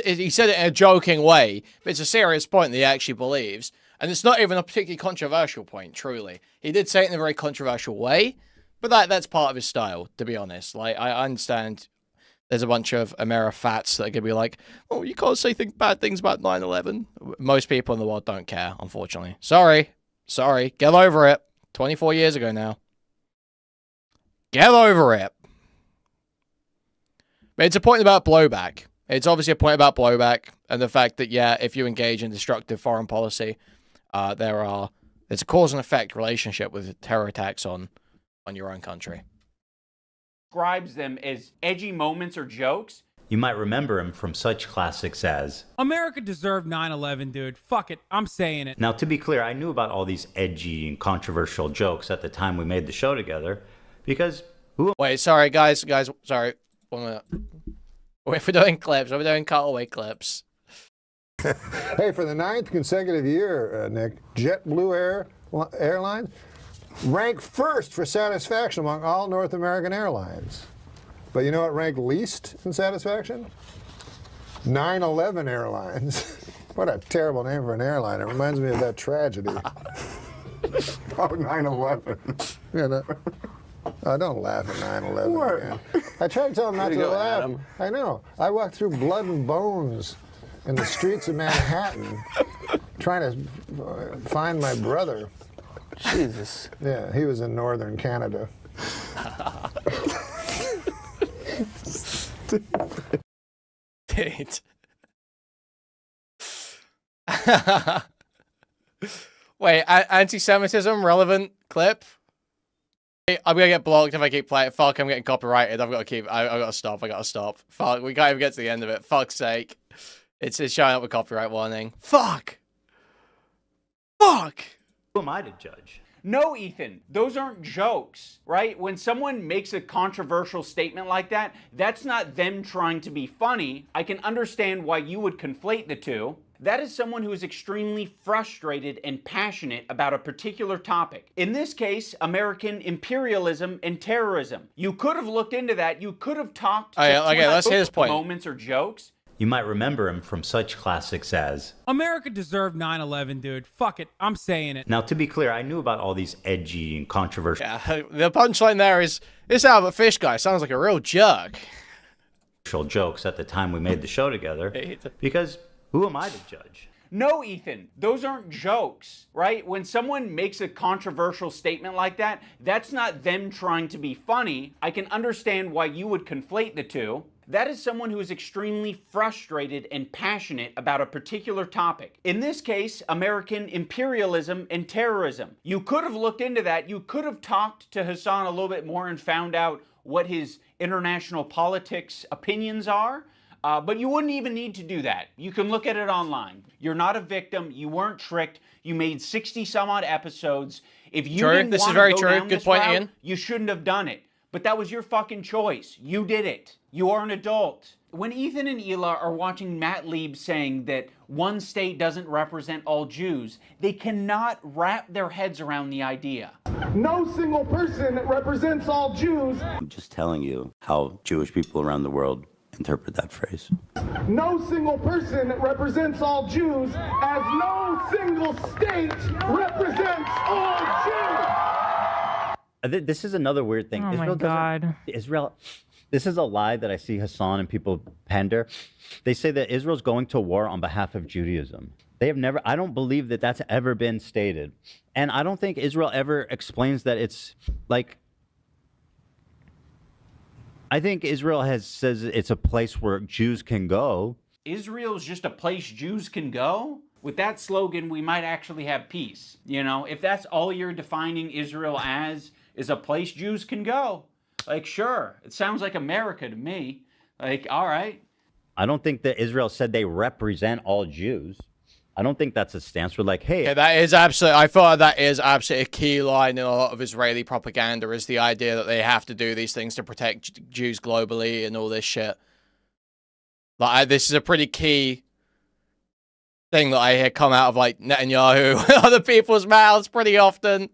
he said it in a joking way, but it's a serious point that he actually believes. And it's not even a particularly controversial point, truly. He did say it in a very controversial way, but that's part of his style, to be honest. Like, I understand there's a bunch of Amerifats that are going to be like, oh, you can't say bad things about 9/11. Most people in the world don't care, unfortunately. Sorry. Get over it. 24 years ago now. Get over it. But it's a point about blowback. It's obviously a point about blowback and the fact that, yeah, if you engage in destructive foreign policy, there's a cause and effect relationship with terror attacks on your own country.
Describes them as edgy moments or jokes.
You might remember him from such classics as...
America deserved 9/11, dude. Fuck it. I'm saying it.
Now, to be clear, I knew about all these edgy and controversial jokes at the time we made the show together, because...
Wait, sorry, guys, sorry. 1 minute. If we're doing clips, we're doing cutaway clips.
Hey, for the 9th consecutive year, Nick, JetBlue Airlines ranked first for satisfaction among all North American airlines. But you know what ranked least in satisfaction? 9/11 Airlines. What a terrible name for an airline. It reminds me of that tragedy. Oh, 9/11. You know? Oh, don't laugh at 9/11 again. I tried to tell him not to laugh. Adam. I know. I walked through blood and bones in the streets of Manhattan trying to find my brother.
Jesus.
Yeah, he was in northern Canada.
Dude. Wait, anti-Semitism relevant clip? I'm gonna get blocked if I keep playing. Fuck, I'm getting copyrighted. I've got to stop. Fuck, we can't even get to the end of it. Fuck's sake. It's showing up with copyright warning. Fuck!
Who am I to judge?
No, Ethan, those aren't jokes, right? When someone makes a controversial statement like that, that's not them trying to be funny. I can understand why you would conflate the two. That is someone who is extremely frustrated and passionate about a particular topic. In this case, American imperialism and terrorism. You could have looked into that. You could have talked to
okay, let's hear his point.
Moments or jokes.
You might remember him from such classics as...
America deserved 9/11, dude. Fuck it. I'm saying it.
Now, to be clear, I knew about all these edgy and controversial...
Yeah, the punchline there is, this Albert Fish guy sounds like a real jerk.
...jokes at the time we made the show together, because... Who am I to judge?
No, Ethan, those aren't jokes, right? When someone makes a controversial statement like that, that's not them trying to be funny. I can understand why you would conflate the two. That is someone who is extremely frustrated and passionate about a particular topic. In this case, American imperialism and terrorism. You could have looked into that. You could have talked to Hassan a little bit more and found out what his international politics opinions are. But you wouldn't even need to do that. You can look at it online. You're not a victim. You weren't tricked. You made 60 some odd episodes. If you didn't want to go down this route, you shouldn't have done it. But that was your fucking choice. You did it. You are an adult. When Ethan and Hila are watching Matt Lieb saying that one state doesn't represent all Jews, they cannot wrap their heads around the idea.
No single person represents all Jews.
I'm just telling you how Jewish people around the world interpret that phrase.
No single person represents all Jews, as no single state represents all Jews.
This is another weird thing.
Oh my God.
Israel, this is a lie that I see Hassan and people pander. They say that Israel's going to war on behalf of Judaism. They have never, I don't believe that that's ever been stated. And I don't think Israel ever explains that it's like, I think Israel says it's a place where Jews can go.
Israel's just a place Jews can go? With that slogan, we might actually have peace. You know, if that's all you're defining Israel as, is a place Jews can go. Like, sure, it sounds like America to me. Like, all right.
I don't think that Israel said they represent all Jews. I don't think that's a stance. We're like, hey.
Yeah, that is absolutely, I thought that is absolutely a key line in a lot of Israeli propaganda, is the idea that they have to do these things to protect Jews globally and all this shit. Like, this is a pretty key thing that I hear come out of, like, Netanyahu and other people's mouths pretty often.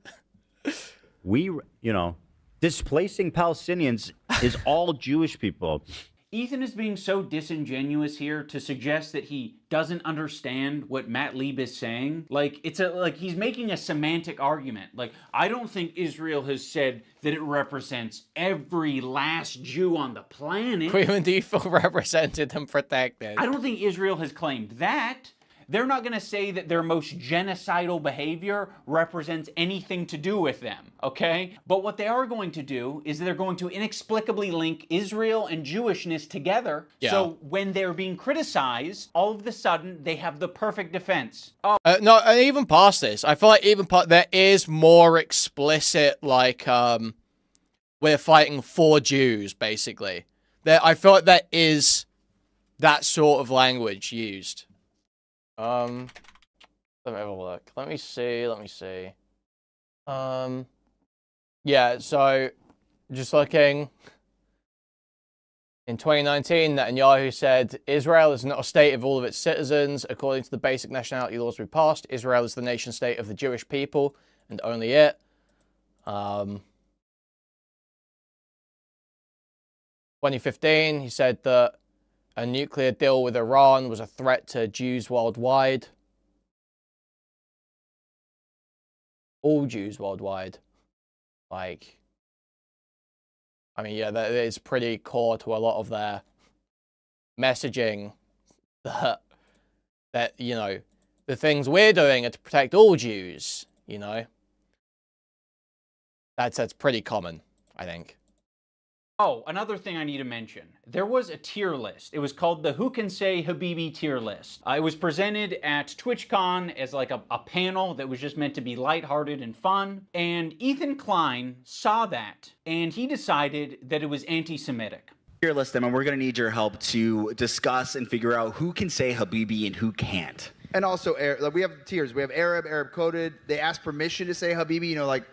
We, you know, displacing Palestinians is all Jewish people.
Ethan is being so disingenuous here to suggest that he doesn't understand what Matt Lieb is saying. Like, he's making a semantic argument. Like, I don't think Israel has said that it represents every last Jew on the planet.
Kuihman, do you feel represented and protected?
I don't think Israel has claimed that. They're not going to say that their most genocidal behavior represents anything to do with them, okay? But what they are going to do is they're going to inexplicably link Israel and Jewishness together. Yeah. So when they're being criticized, all of a sudden, they have the perfect defense. Oh.
No, and even past this, I feel like there is more explicit, like, we're fighting for Jews, basically. I feel like there is that sort of language used. Let me have a look. Let me see. Yeah, so, just looking. In 2019, Netanyahu said, Israel is not a state of all of its citizens. According to the basic nationality laws we passed, Israel is the nation state of the Jewish people, and only it. 2015, he said that a nuclear deal with Iran was a threat to Jews worldwide. All Jews worldwide. Like, I mean, yeah, that is pretty core to a lot of their messaging that, you know, the things we're doing are to protect all Jews, you know. That's pretty common, I think.
Oh, another thing I need to mention. There was a tier list. It was called the Who Can Say Habibi tier list. It was presented at TwitchCon as like a panel that was just meant to be lighthearted and fun. And Ethan Klein saw that, and he decided that it was anti-Semitic.
Tier list them, and we're going to need your help to discuss and figure out who can say Habibi and who can't.
And also, we have tiers. We have Arab coded. They ask permission to say Habibi. You know, like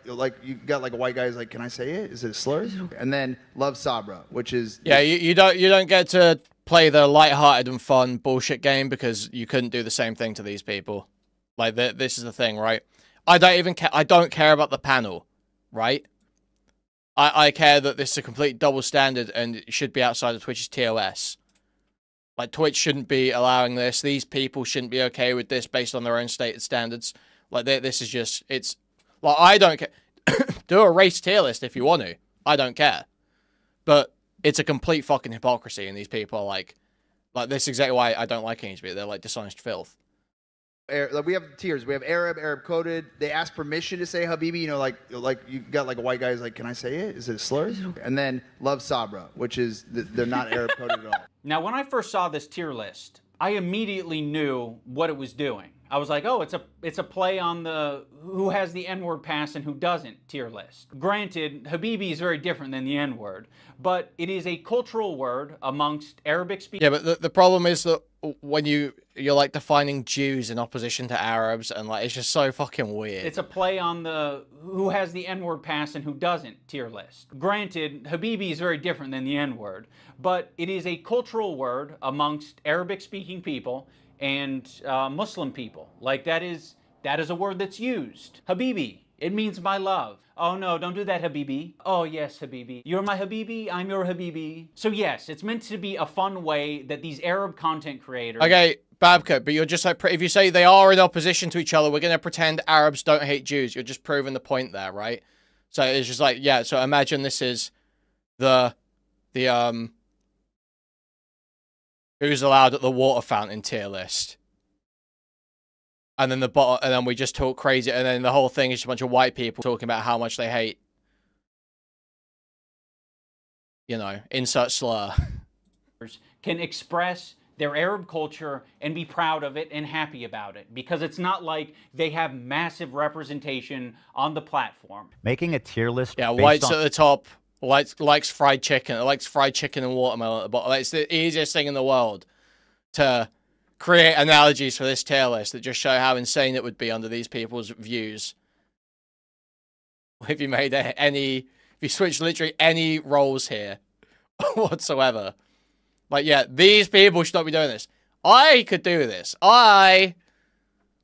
you got like a white guy's like, can I say it? Is it a slur? And then Love Sabra, which is
yeah. You don't get to play the lighthearted and fun bullshit game because you couldn't do the same thing to these people. Like this is the thing, right? I don't even care. I don't care about the panel, right? I care that this is a complete double standard and it should be outside of Twitch's TOS. Like, Twitch shouldn't be allowing this. These people shouldn't be okay with this based on their own stated standards. Like, this is just, it's, like, I don't care. Do a race tier list if you want to. I don't care. But it's a complete fucking hypocrisy, and these people are like this is exactly why I don't like any of it. They're like dishonest filth.
We have tiers. We have Arab coded. They ask permission to say Habibi. You know, like you got like a white guy's like, can I say it? Is it a slur? And then Love Sabra, which is they're not Arab coded at all.
Now, when I first saw this tier list, I immediately knew what it was doing. I was like, oh, it's a play on the who has the N-word pass and who doesn't tier list. Granted, Habibi is very different than the N-word, but it is a cultural word amongst Arabic speakers.
Yeah, but the problem is that when you're like defining Jews in opposition to Arabs, and like it's just so fucking weird.
It's a play on the who has the N-word pass and who doesn't tier list. Granted, Habibi is very different than the N-word, but it is a cultural word amongst Arabic-speaking people and Muslim people. Like, that is a word that's used. Habibi, it means my love. Oh no, don't do that, Habibi. Oh yes, Habibi. You're my Habibi, I'm your Habibi. So yes, it's meant to be a fun way that these Arab content creators...
Okay, Babka, but you're just like, if you say they are in opposition to each other, we're going to pretend Arabs don't hate Jews. You're just proving the point there, right? So it's just like, yeah, so imagine this is who's allowed at the water fountain tier list. And then and then we just talk crazy, and then the whole thing is just a bunch of white people talking about how much they hate, you know, insert slur.
Can express their Arab culture and be proud of it and happy about it, because it's not like they have massive representation on the platform.
Making a tier list.
Yeah, whites at the top, likes fried chicken, likes fried chicken and watermelon at the bottom. It's the easiest thing in the world to create analogies for this tier list that just show how insane it would be under these people's views. If you made if you switched literally any roles here whatsoever. Like, yeah, these people should not be doing this. I could do this. I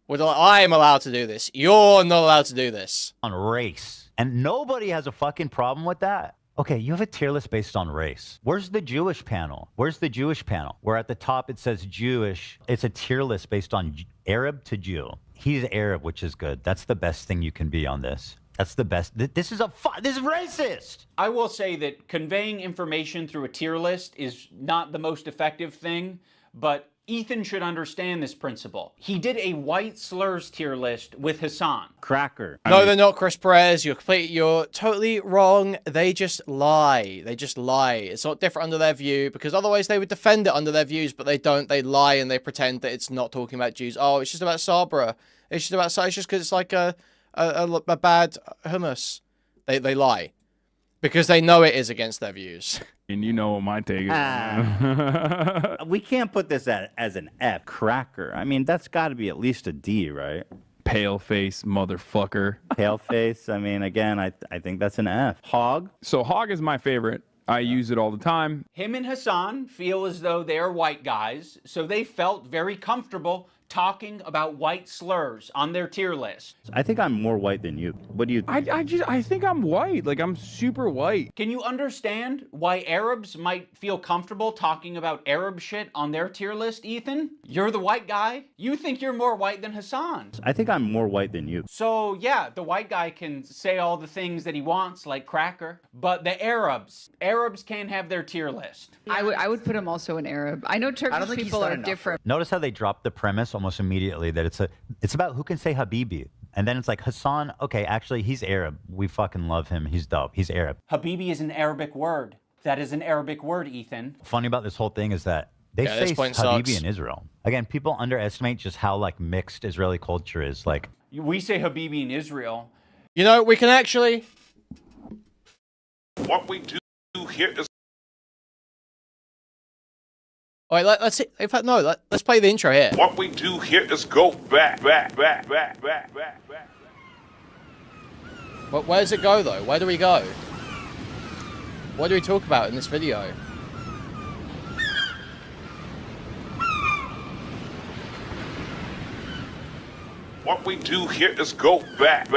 am allowed to do this. You're not allowed to do this.
On race. And nobody has a fucking problem with that. Okay, you have a tier list based on race. Where's the Jewish panel? Where's the Jewish panel? Where at the top it says Jewish. It's a tier list based on Arab to Jew. He's Arab, which is good. That's the best thing you can be on this. That's the best. This is racist.
I will say that conveying information through a tier list is not the most effective thing, but Ethan should understand this principle. He did a white slurs tier list with Hassan.
Cracker.
No, they're not, Chris Perez. You're totally wrong. They just lie. They just lie. It's not different under their view, because otherwise they would defend it under their views, but they don't. They lie and they pretend that it's not talking about Jews. Oh, it's just about Sabra. It's just about, it's just because it's like a bad hummus. They lie because they know it is against their views.
And you know what my take is.
We can't put this as an F. Cracker. I mean, that's got to be at least a D, right?
Pale face motherfucker.
Pale face. I mean, again, I think that's an F. Hog.
So hog is my favorite. I use it all the time.
Him and Hassan feel as though they are white guys, so they felt very comfortable talking about white slurs on their tier list.
I think I'm more white than you. What do you think?
I think I'm white. Like, I'm super white.
Can you understand why Arabs might feel comfortable talking about Arab shit on their tier list, Ethan? You're the white guy. You think you're more white than Hassan.
I think I'm more white than you.
So, yeah, the white guy can say all the things that he wants, like cracker, but the Arabs can't have their tier list.
I would put him also in Arab. I know Turkish people are different.
Notice how they dropped the premise almost immediately that it's about who can say Habibi. And then it's like, Hassan, okay, actually, he's Arab. We fucking love him. He's dope. He's Arab.
Habibi is an Arabic word. That is an Arabic word, Ethan.
Funny about this whole thing is that they say Habibi in Israel. Again, people underestimate just how, like, mixed Israeli culture is. Like,
we say Habibi in Israel.
You know, we can actually...
What we do here is...
All right, let's see. In fact, no, let's play the intro here.
What we do here is go back.
Where does it go, though? Where do we go? What do we talk about in this video?
What we do here is go back.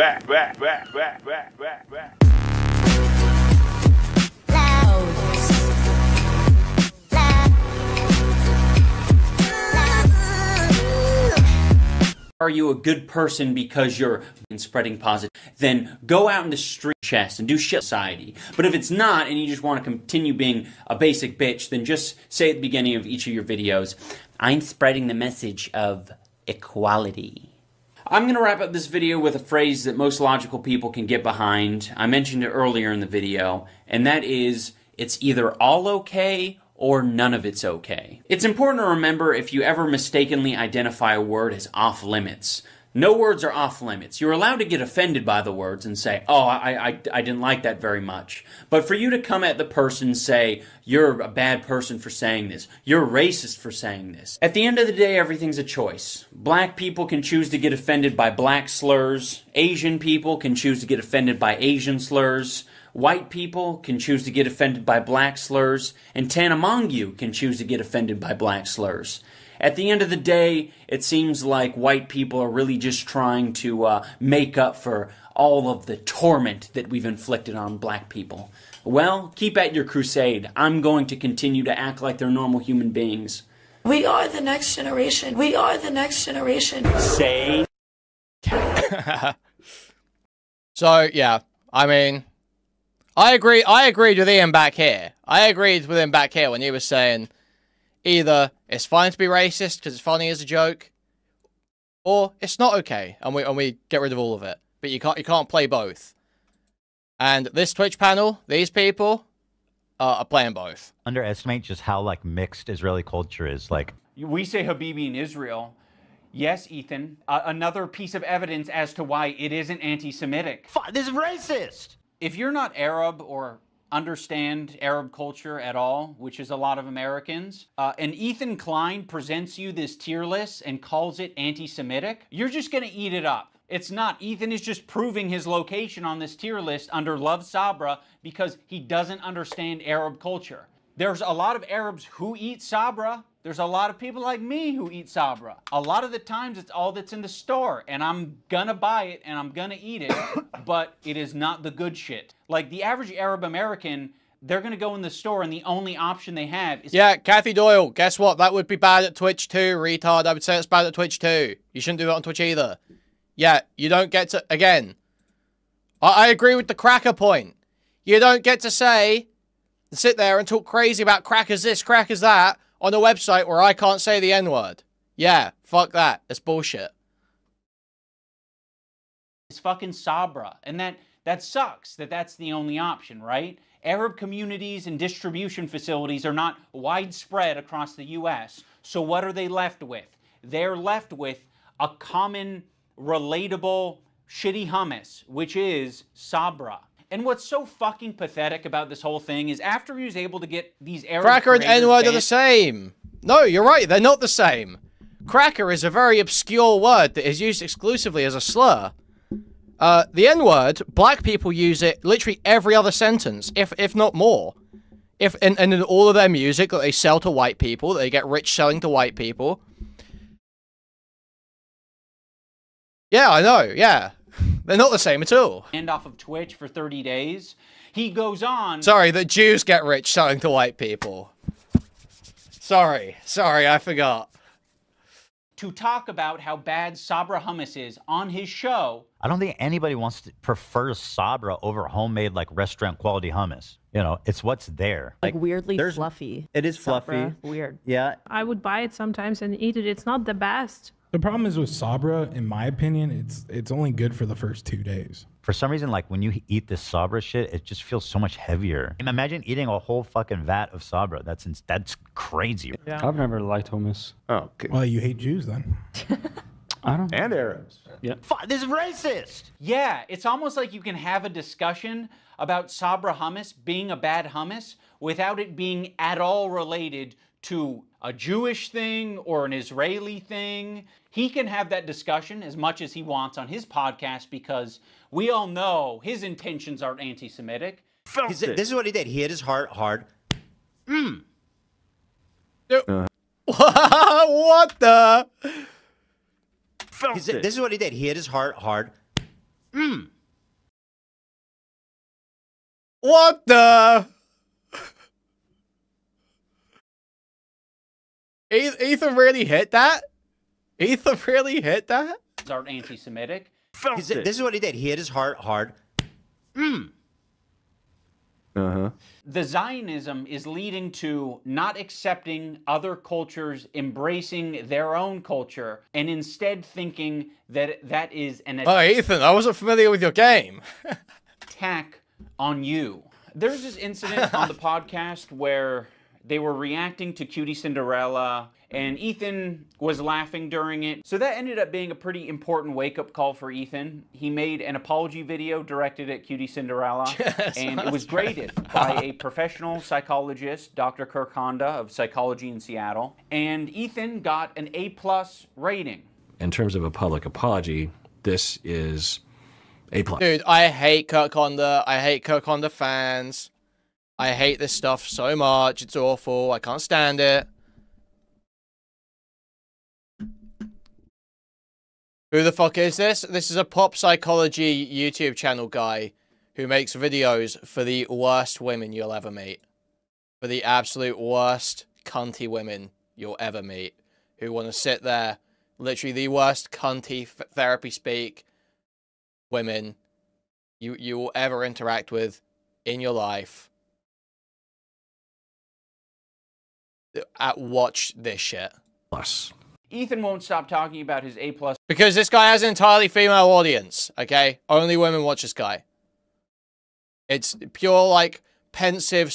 Are you a good person because you're spreading positive? Then go out in the street chest and do shit society. But if it's not, and you just want to continue being a basic bitch, then just say at the beginning of each of your videos, I'm spreading the message of equality. I'm going to wrap up this video with a phrase that most logical people can get behind. I mentioned it earlier in the video, and that is, it's either all okay or none of it's okay. It's important to remember if you ever mistakenly identify a word as off limits. No words are off limits. You're allowed to get offended by the words and say, oh, I didn't like that very much. But for you to come at the person and say, you're a bad person for saying this, you're racist for saying this. At the end of the day, everything's a choice. Black people can choose to get offended by black slurs. Asian people can choose to get offended by Asian slurs. White people can choose to get offended by black slurs, and Tanamongu can choose to get offended by black slurs. At the end of the day, it seems like white people are really just trying to make up for all of the torment that we've inflicted on black people. Well, keep at your crusade. I'm going to continue to act like they're normal human beings.
We are the next generation. We are the next generation.
Say.
So, yeah, I mean... I agreed with Ian back here. I agreed with him back here when he was saying either it's fine to be racist because it's funny as a joke, or it's not okay, and we get rid of all of it. But you can't play both. And this Twitch panel, these people are playing both.
Underestimate just how like mixed Israeli culture is. Like
we say Habibi in Israel. Yes, Ethan. Another piece of evidence as to why it isn't anti-Semitic.
This is racist.
If you're not Arab or understand Arab culture at all, which is a lot of Americans, and Ethan Klein presents you this tier list and calls it anti-Semitic, you're just gonna eat it up. It's not. Ethan is just proving his location on this tier list under Love Sabra because he doesn't understand Arab culture. There's a lot of Arabs who eat Sabra. There's a lot of people like me who eat Sabra. A lot of the times it's all that's in the store, and I'm gonna buy it and I'm gonna eat it, but it is not the good shit. Like the average Arab American, they're gonna go in the store and the only option they have is...
Yeah, Kathy Doyle, guess what? That would be bad at Twitch too, retard. I would say it's bad at Twitch too. You shouldn't do that on Twitch either. Yeah, you don't get to... Again, I agree with the cracker point. You don't get to say... sit there and talk crazy about crackers this, crackers that on a website where I can't say the N-word. Yeah, fuck that. It's bullshit.
It's fucking Sabra. And that sucks that that's the only option, right? Arab communities and distribution facilities are not widespread across the U.S. So what are they left with? They're left with a common, relatable, shitty hummus, which is Sabra. And what's so fucking pathetic about this whole thing is after he was able to get these Arab
cracker and N-word are the same. No, you're right. They're not the same. Cracker is a very obscure word that is used exclusively as a slur. The N-word, black people use it literally every other sentence, if not more. And in all of their music that they sell to white people, that they get rich selling to white people. Yeah, I know, yeah. They're not the same at all.
And off of Twitch for 30 days. He goes on...
Sorry, the Jews get rich selling to white people. Sorry, I forgot.
To talk about how bad Sabra hummus is on his show.
I don't think anybody wants to prefer Sabra over homemade like restaurant quality hummus. You know, it's what's there.
Like weirdly fluffy.
It is
Sabra.
fluffy.
Weird.
Yeah.
I would buy it sometimes and eat it. It's not the best.
The problem is with Sabra, in my opinion, it's only good for the first 2 days.
For some reason, like when you eat this Sabra shit, it just feels so much heavier. Imagine eating a whole fucking vat of Sabra. That's crazy.
Yeah.
I've never liked hummus.
Oh, okay.
Well, you hate Jews then.
I don't.
And Arabs.
Yeah.
This is racist.
Yeah, it's almost like you can have a discussion about Sabra hummus being a bad hummus without it being at all related to a Jewish thing or an Israeli thing. He can have that discussion as much as he wants on his podcast because we all know his intentions aren't anti-Semitic.
This is what he did. He hit his heart hard.
What the?
This is what he did. He hit his heart hard.
What the? Ethan really hit that? Ethan really hit that?
Aren't anti-Semitic.
This is what he did. He hit his heart hard.
The Zionism is leading to not accepting other cultures, embracing their own culture, and instead thinking that that is an
Ethan, I wasn't familiar with your game.
attack on you. There's this incident on the podcast where they were reacting to Cutie Cinderella, and Ethan was laughing during it. So that ended up being a pretty important wake-up call for Ethan. He made an apology video directed at Cutie Cinderella, and it was graded by a professional psychologist, Dr. Kirk Honda of Psychology in Seattle, and Ethan got an A+ rating.
In terms of a public apology, this is A+.
Dude, I hate Kirk Honda. I hate Kirk Honda fans. I hate this stuff so much. It's awful. I can't stand it. Who the fuck is this? This is a pop psychology YouTube channel guy who makes videos for the worst women you'll ever meet. For the absolute worst cunty women you'll ever meet. Who want to sit there, literally the worst cunty therapy speak women you will ever interact with in your life. Watch this shit.
Ethan won't stop talking about his A+.
Because this guy has an entirely female audience, okay? Only women watch this guy. It's pure, like, pensive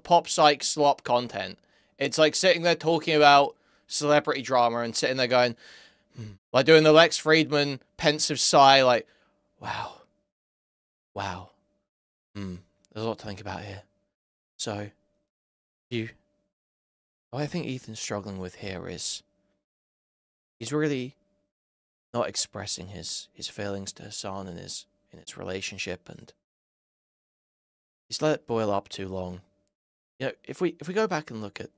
pop psych slop content. It's like sitting there talking about celebrity drama and sitting there going, like doing the Lex Friedman pensive sigh, like, wow. Wow. There's a lot to think about here. So, what I think Ethan's struggling with here is he's really not expressing his feelings to Hassan in his relationship, and he's let it boil up too long. You know, if we go back and look at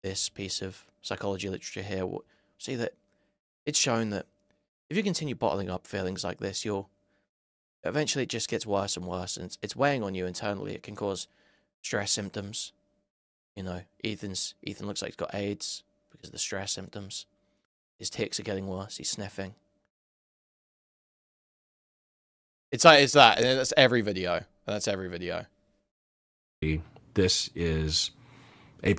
this piece of psychology literature here, we'll see that it's shown that if you continue bottling up feelings like this, eventually it just gets worse and worse, and it's weighing on you internally. It can cause stress symptoms. You know, Ethan looks like he's got AIDS because of the stress symptoms. His tics are getting worse. He's sniffing. It's that, and that's every video. And that's every video.
This is A+.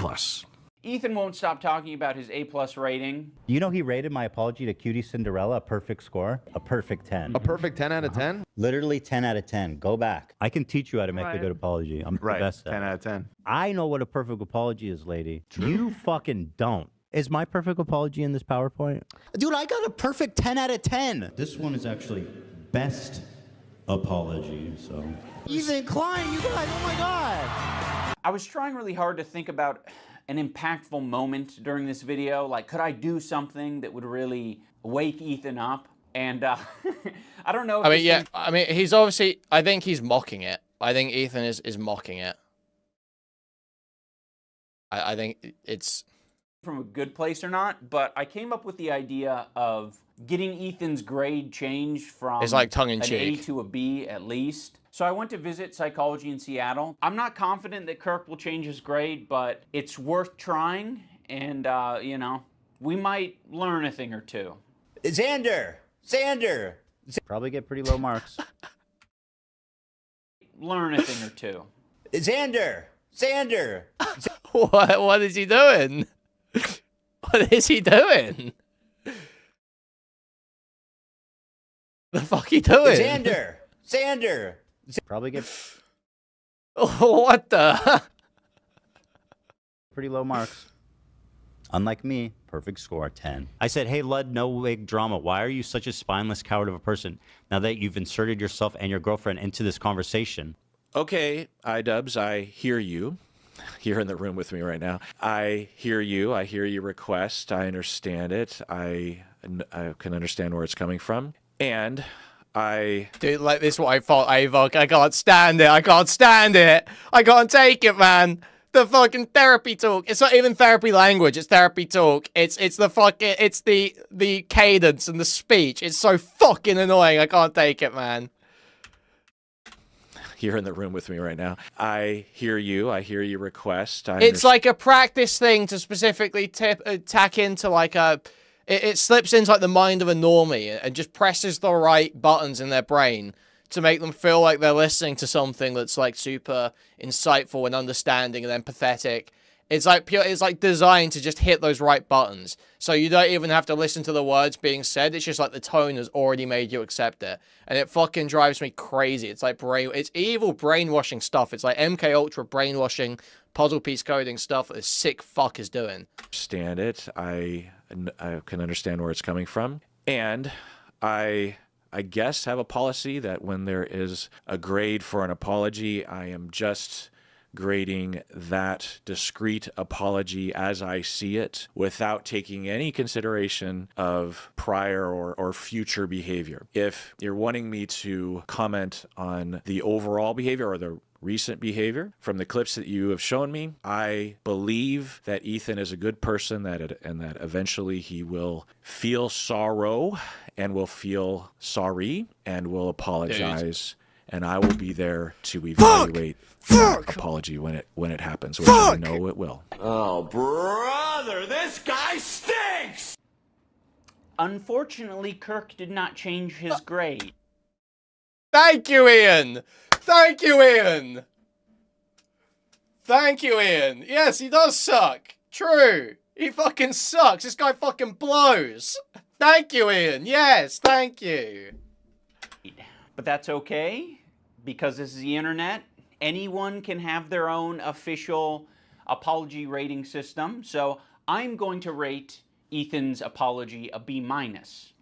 Ethan won't stop talking about his A+ rating.
You know he rated my apology to Cutie Cinderella a perfect score? A perfect 10.
A perfect 10 out of 10?
Literally 10 out of 10. Go back. I can teach you how to make a good apology. I'm the best at
10 out of 10.
I know what a perfect apology is, lady. True. You fucking don't. Is my perfect apology in this PowerPoint? Dude, I got a perfect 10 out of 10. This one is actually best apology, so. Ethan Klein, you guys, oh my God.
I was trying really hard to think about an impactful moment during this video. Like, could I do something that would really wake Ethan up? And I don't know. If
I mean, he's obviously, I think he's mocking it. I think Ethan is mocking it. I think it's
from a good place or not, but I came up with the idea of getting Ethan's grade changed from
it's like tongue in
an
cheek
A to a B at least. So I went to visit psychology in Seattle. I'm not confident that Kirk will change his grade, but it's worth trying, and you know, we might learn a thing or two.
Xander! Probably get pretty low marks.
Learn a thing or two.
Xander!
What is he doing? What is he doing? The fuck he doing?
Xander! Probably get
what the?
Pretty low marks. Unlike me, perfect score 10. I said, hey, Lud, no big drama. Why are you such a spineless coward of a person now that you've inserted yourself and your girlfriend into this conversation?
Okay, Idubbz, I hear you. You're in the room with me right now. I hear you. I hear your request. I understand it. I can understand where it's coming from. And dude, like this, what I thought, Avoc. I can't stand it. I can't stand it. I can't take it, man. The fucking therapy talk. It's not even therapy language. It's therapy talk. It's the fucking, it's the cadence and the speech. It's so fucking annoying. I can't take it, man. You're in the room with me right now. I hear you. I hear your request.
It's like a practice thing to specifically tack into like a... It slips into like the mind of a normie and just presses the right buttons in their brain to make them feel like they're listening to something that's like super insightful and understanding and empathetic. It's like pure. It's like designed to just hit those right buttons, so you don't even have to listen to the words being said. It's just like the tone has already made you accept it, and it fucking drives me crazy. It's like it's evil brainwashing stuff. It's like MK Ultra brainwashing, puzzle piece coding stuff that this sick fuck is doing.
Understand it. I can understand where it's coming from, and I guess have a policy that when there is a grade for an apology, I am just grading that discrete apology as I see it without taking any consideration of prior or future behavior. If you're wanting me to comment on the overall behavior or the recent behavior from the clips that you have shown me, I believe that Ethan is a good person, and that eventually he will feel sorrow and will feel sorry and will apologize. And I will be there to evaluate that apology when it happens, which I know it will.
Oh, brother, this guy stinks!
Unfortunately, Kirk did not change his grade.
Thank you, Ian! Thank you, Ian! Thank you, Ian! Yes, he does suck. True. He fucking sucks. This guy fucking blows. Thank you, Ian. Yes, thank you.
But that's okay, because this is the internet. Anyone can have their own official apology rating system. So I'm going to rate Ethan's apology a B-.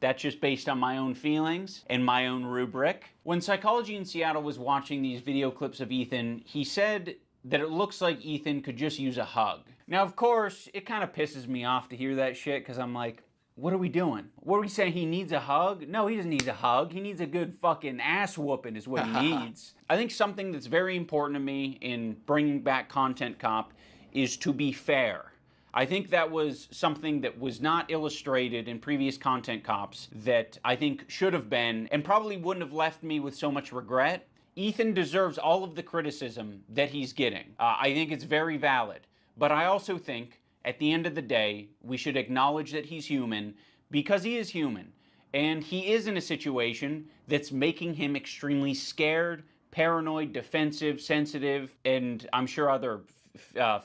That's just based on my own feelings and my own rubric. When Psychology in Seattle was watching these video clips of Ethan, he said that it looks like Ethan could just use a hug. Now, of course, it kind of pisses me off to hear that shit, because I'm like, what are we doing? What are we saying? He needs a hug? No, he doesn't need a hug. He needs a good fucking ass whooping is what he needs. I think something that's very important to me in bringing back Content Cop is to be fair. I think that was something that was not illustrated in previous Content Cops that I think should have been, and probably wouldn't have left me with so much regret. Ethan deserves all of the criticism that he's getting. I think it's very valid. But I also think, at the end of the day, we should acknowledge that he's human, because he is human. And he is in a situation that's making him extremely scared, paranoid, defensive, sensitive, and I'm sure other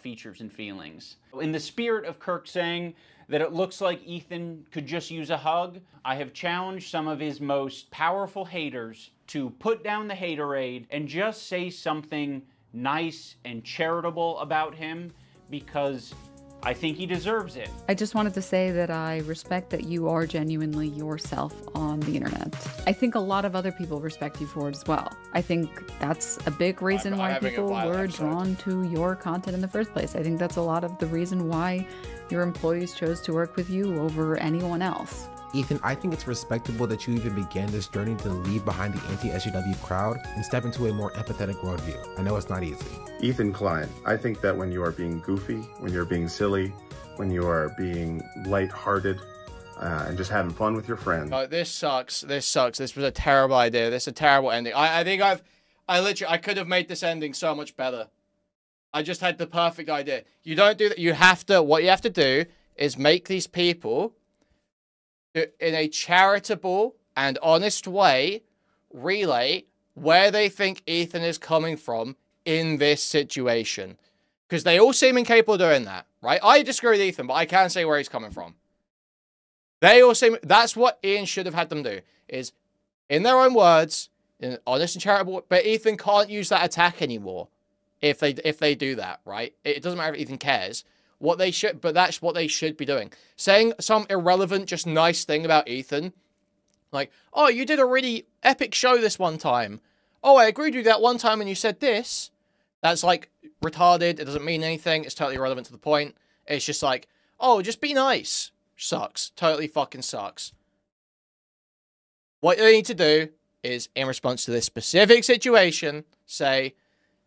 features and feelings. In the spirit of Kirk saying that it looks like Ethan could just use a hug, I have challenged some of his most powerful haters to put down the haterade and just say something nice and charitable about him, because I think he deserves it.
I just wanted to say that I respect that you are genuinely yourself on the internet. I think a lot of other people respect you for it as well. I think that's a big reason why people were drawn to your content in the first place. I think that's a lot of the reason why your employees chose to work with you over anyone else.
Ethan, I think it's respectable that you even began this journey to leave behind the anti-SJW crowd and step into a more empathetic worldview. I know it's not easy.
Ethan Klein, I think that when you are being goofy, when you're being silly, when you are being lighthearted, and just having fun with your friends.
Oh, this sucks. This sucks. This was a terrible idea. This is a terrible ending. I think I could have made this ending so much better. I just had the perfect idea. You don't do that. You have to, what you have to do is make these people, in a charitable and honest way, relay where they think Ethan is coming from in this situation. Because they all seem incapable of doing that, right? I disagree with Ethan, but I can say where he's coming from. They all seem, that's what Ian should have had them do, is in their own words, in honest and charitable, but Ethan can't use that attack anymore if they do that, right? It doesn't matter if Ethan cares. What they should, but that's what they should be doing. Saying some irrelevant, just nice thing about Ethan. Like, oh, you did a really epic show this one time. Oh, I agreed with you that one time when you said this. That's like retarded. It doesn't mean anything. It's totally irrelevant to the point. It's just like, oh, just be nice. Sucks. Totally fucking sucks. What they need to do is, in response to this specific situation, say,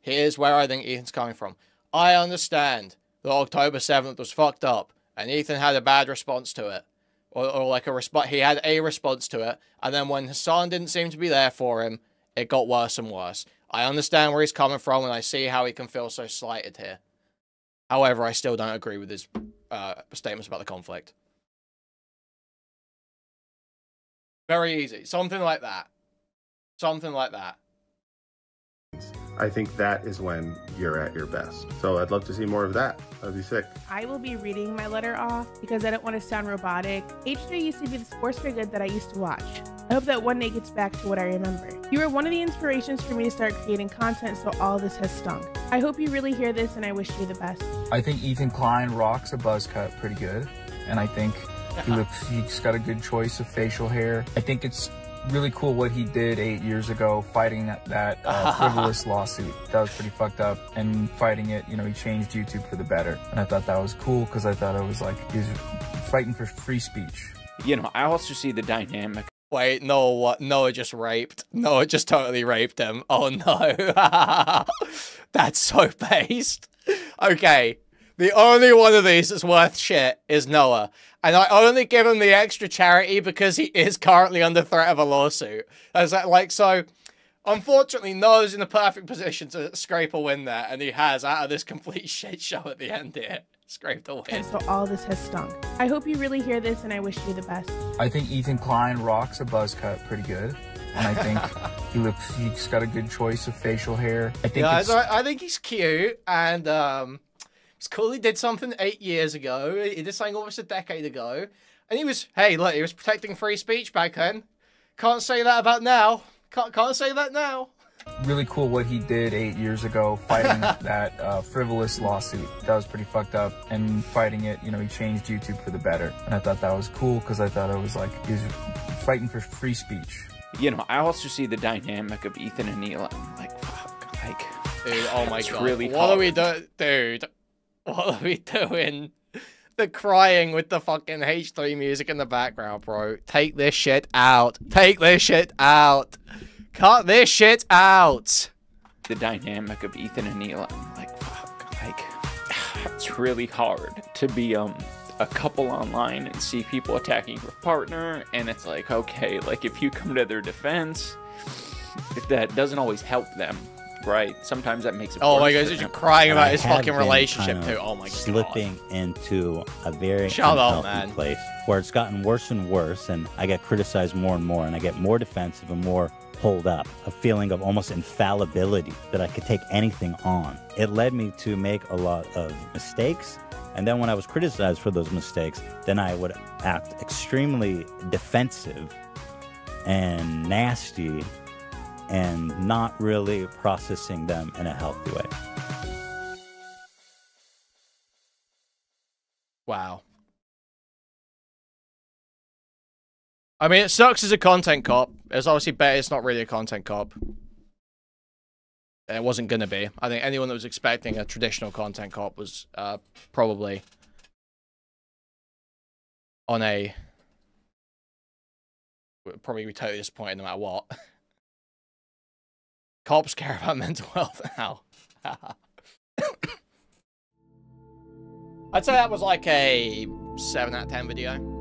here's where I think Ethan's coming from. I understand that October 7th was fucked up, and Ethan had a bad response to it. Or like he had a response to it, and then when Hassan didn't seem to be there for him, it got worse and worse. I understand where he's coming from, and I see how he can feel so slighted here. However, I still don't agree with his statements about the conflict. Very easy. Something like that. Something like that.
I think that is when you're at your best. So I'd love to see more of that. That'd be sick.
I will be reading my letter off because I don't want to sound robotic. H3 used to be the sports for good that I used to watch. I hope that one day gets back to what I remember. You were one of the inspirations for me to start creating content, so all this has stung. I hope you really hear this, and I wish you the best.
I think Ethan Klein rocks a buzz cut pretty good, and I think he's got a good choice of facial hair. I think it's really cool what he did 8 years ago, fighting that frivolous lawsuit. That was pretty fucked up, and fighting it, you know, he changed YouTube for the better. And I thought that was cool, because I thought it was like, he was fighting for free speech.
You know, I also see the dynamic.
Wait, no, what? Noah just raped. Noah just totally raped him. Oh no. That's so based. Okay. The only one of these that's worth shit is Noah. And I only give him the extra charity because he is currently under threat of a lawsuit. That's like, so, unfortunately, Noah's in the perfect position to scrape a win there, and he has, out of this complete shit show at the end here, scraped a win.
And so all this has stung. I hope you really hear this, and I wish you the best.
I think Ethan Klein rocks a buzz cut pretty good. And I think he's got a good choice of facial hair. I think
I think he's cute, and It's cool he did something 8 years ago. He did something almost a decade ago. And he was, hey, look, he was protecting free speech back then. Can't say that about now. Can't say that now.
Really cool what he did 8 years ago, fighting that frivolous lawsuit. That was pretty fucked up. And fighting it, you know, he changed YouTube for the better. And I thought that was cool because I thought it was like, he was fighting for free speech.
You know, I also see the dynamic of Ethan and Neil. I'm like, fuck, like,
dude, oh my god.
Really
what are we doing? Dude, what are we doing? The crying with the fucking H3 music in the background, bro. Take this shit out. Take this shit out. Cut this shit out.
The dynamic of Ethan and Neil. I'm like, fuck, like, it's really hard to be, a couple online and see people attacking your partner, and it's like, okay, like, if you come to their defense, if that doesn't always help them, right? Sometimes that makes it
oh my god,
he's
just crying about his fucking relationship too. Oh my god.
Slipping into a very
Shut up,
unhealthy
man.
place where it's gotten worse and worse, and I get criticized more and more, and I get more defensive and more hold up, a feeling of almost infallibility that I could take anything on. It led me to make a lot of mistakes. And then when I was criticized for those mistakes, then I would act extremely defensive and nasty and not really processing them in a healthy way.
Wow. I mean, it sucks as a content cop. It's obviously better it's not really a content cop. It wasn't going to be. I think anyone that was expecting a traditional content cop was probably on a... would probably be totally disappointed no matter what. Cops care about mental health now. I'd say that was like a 7 out of 10 video.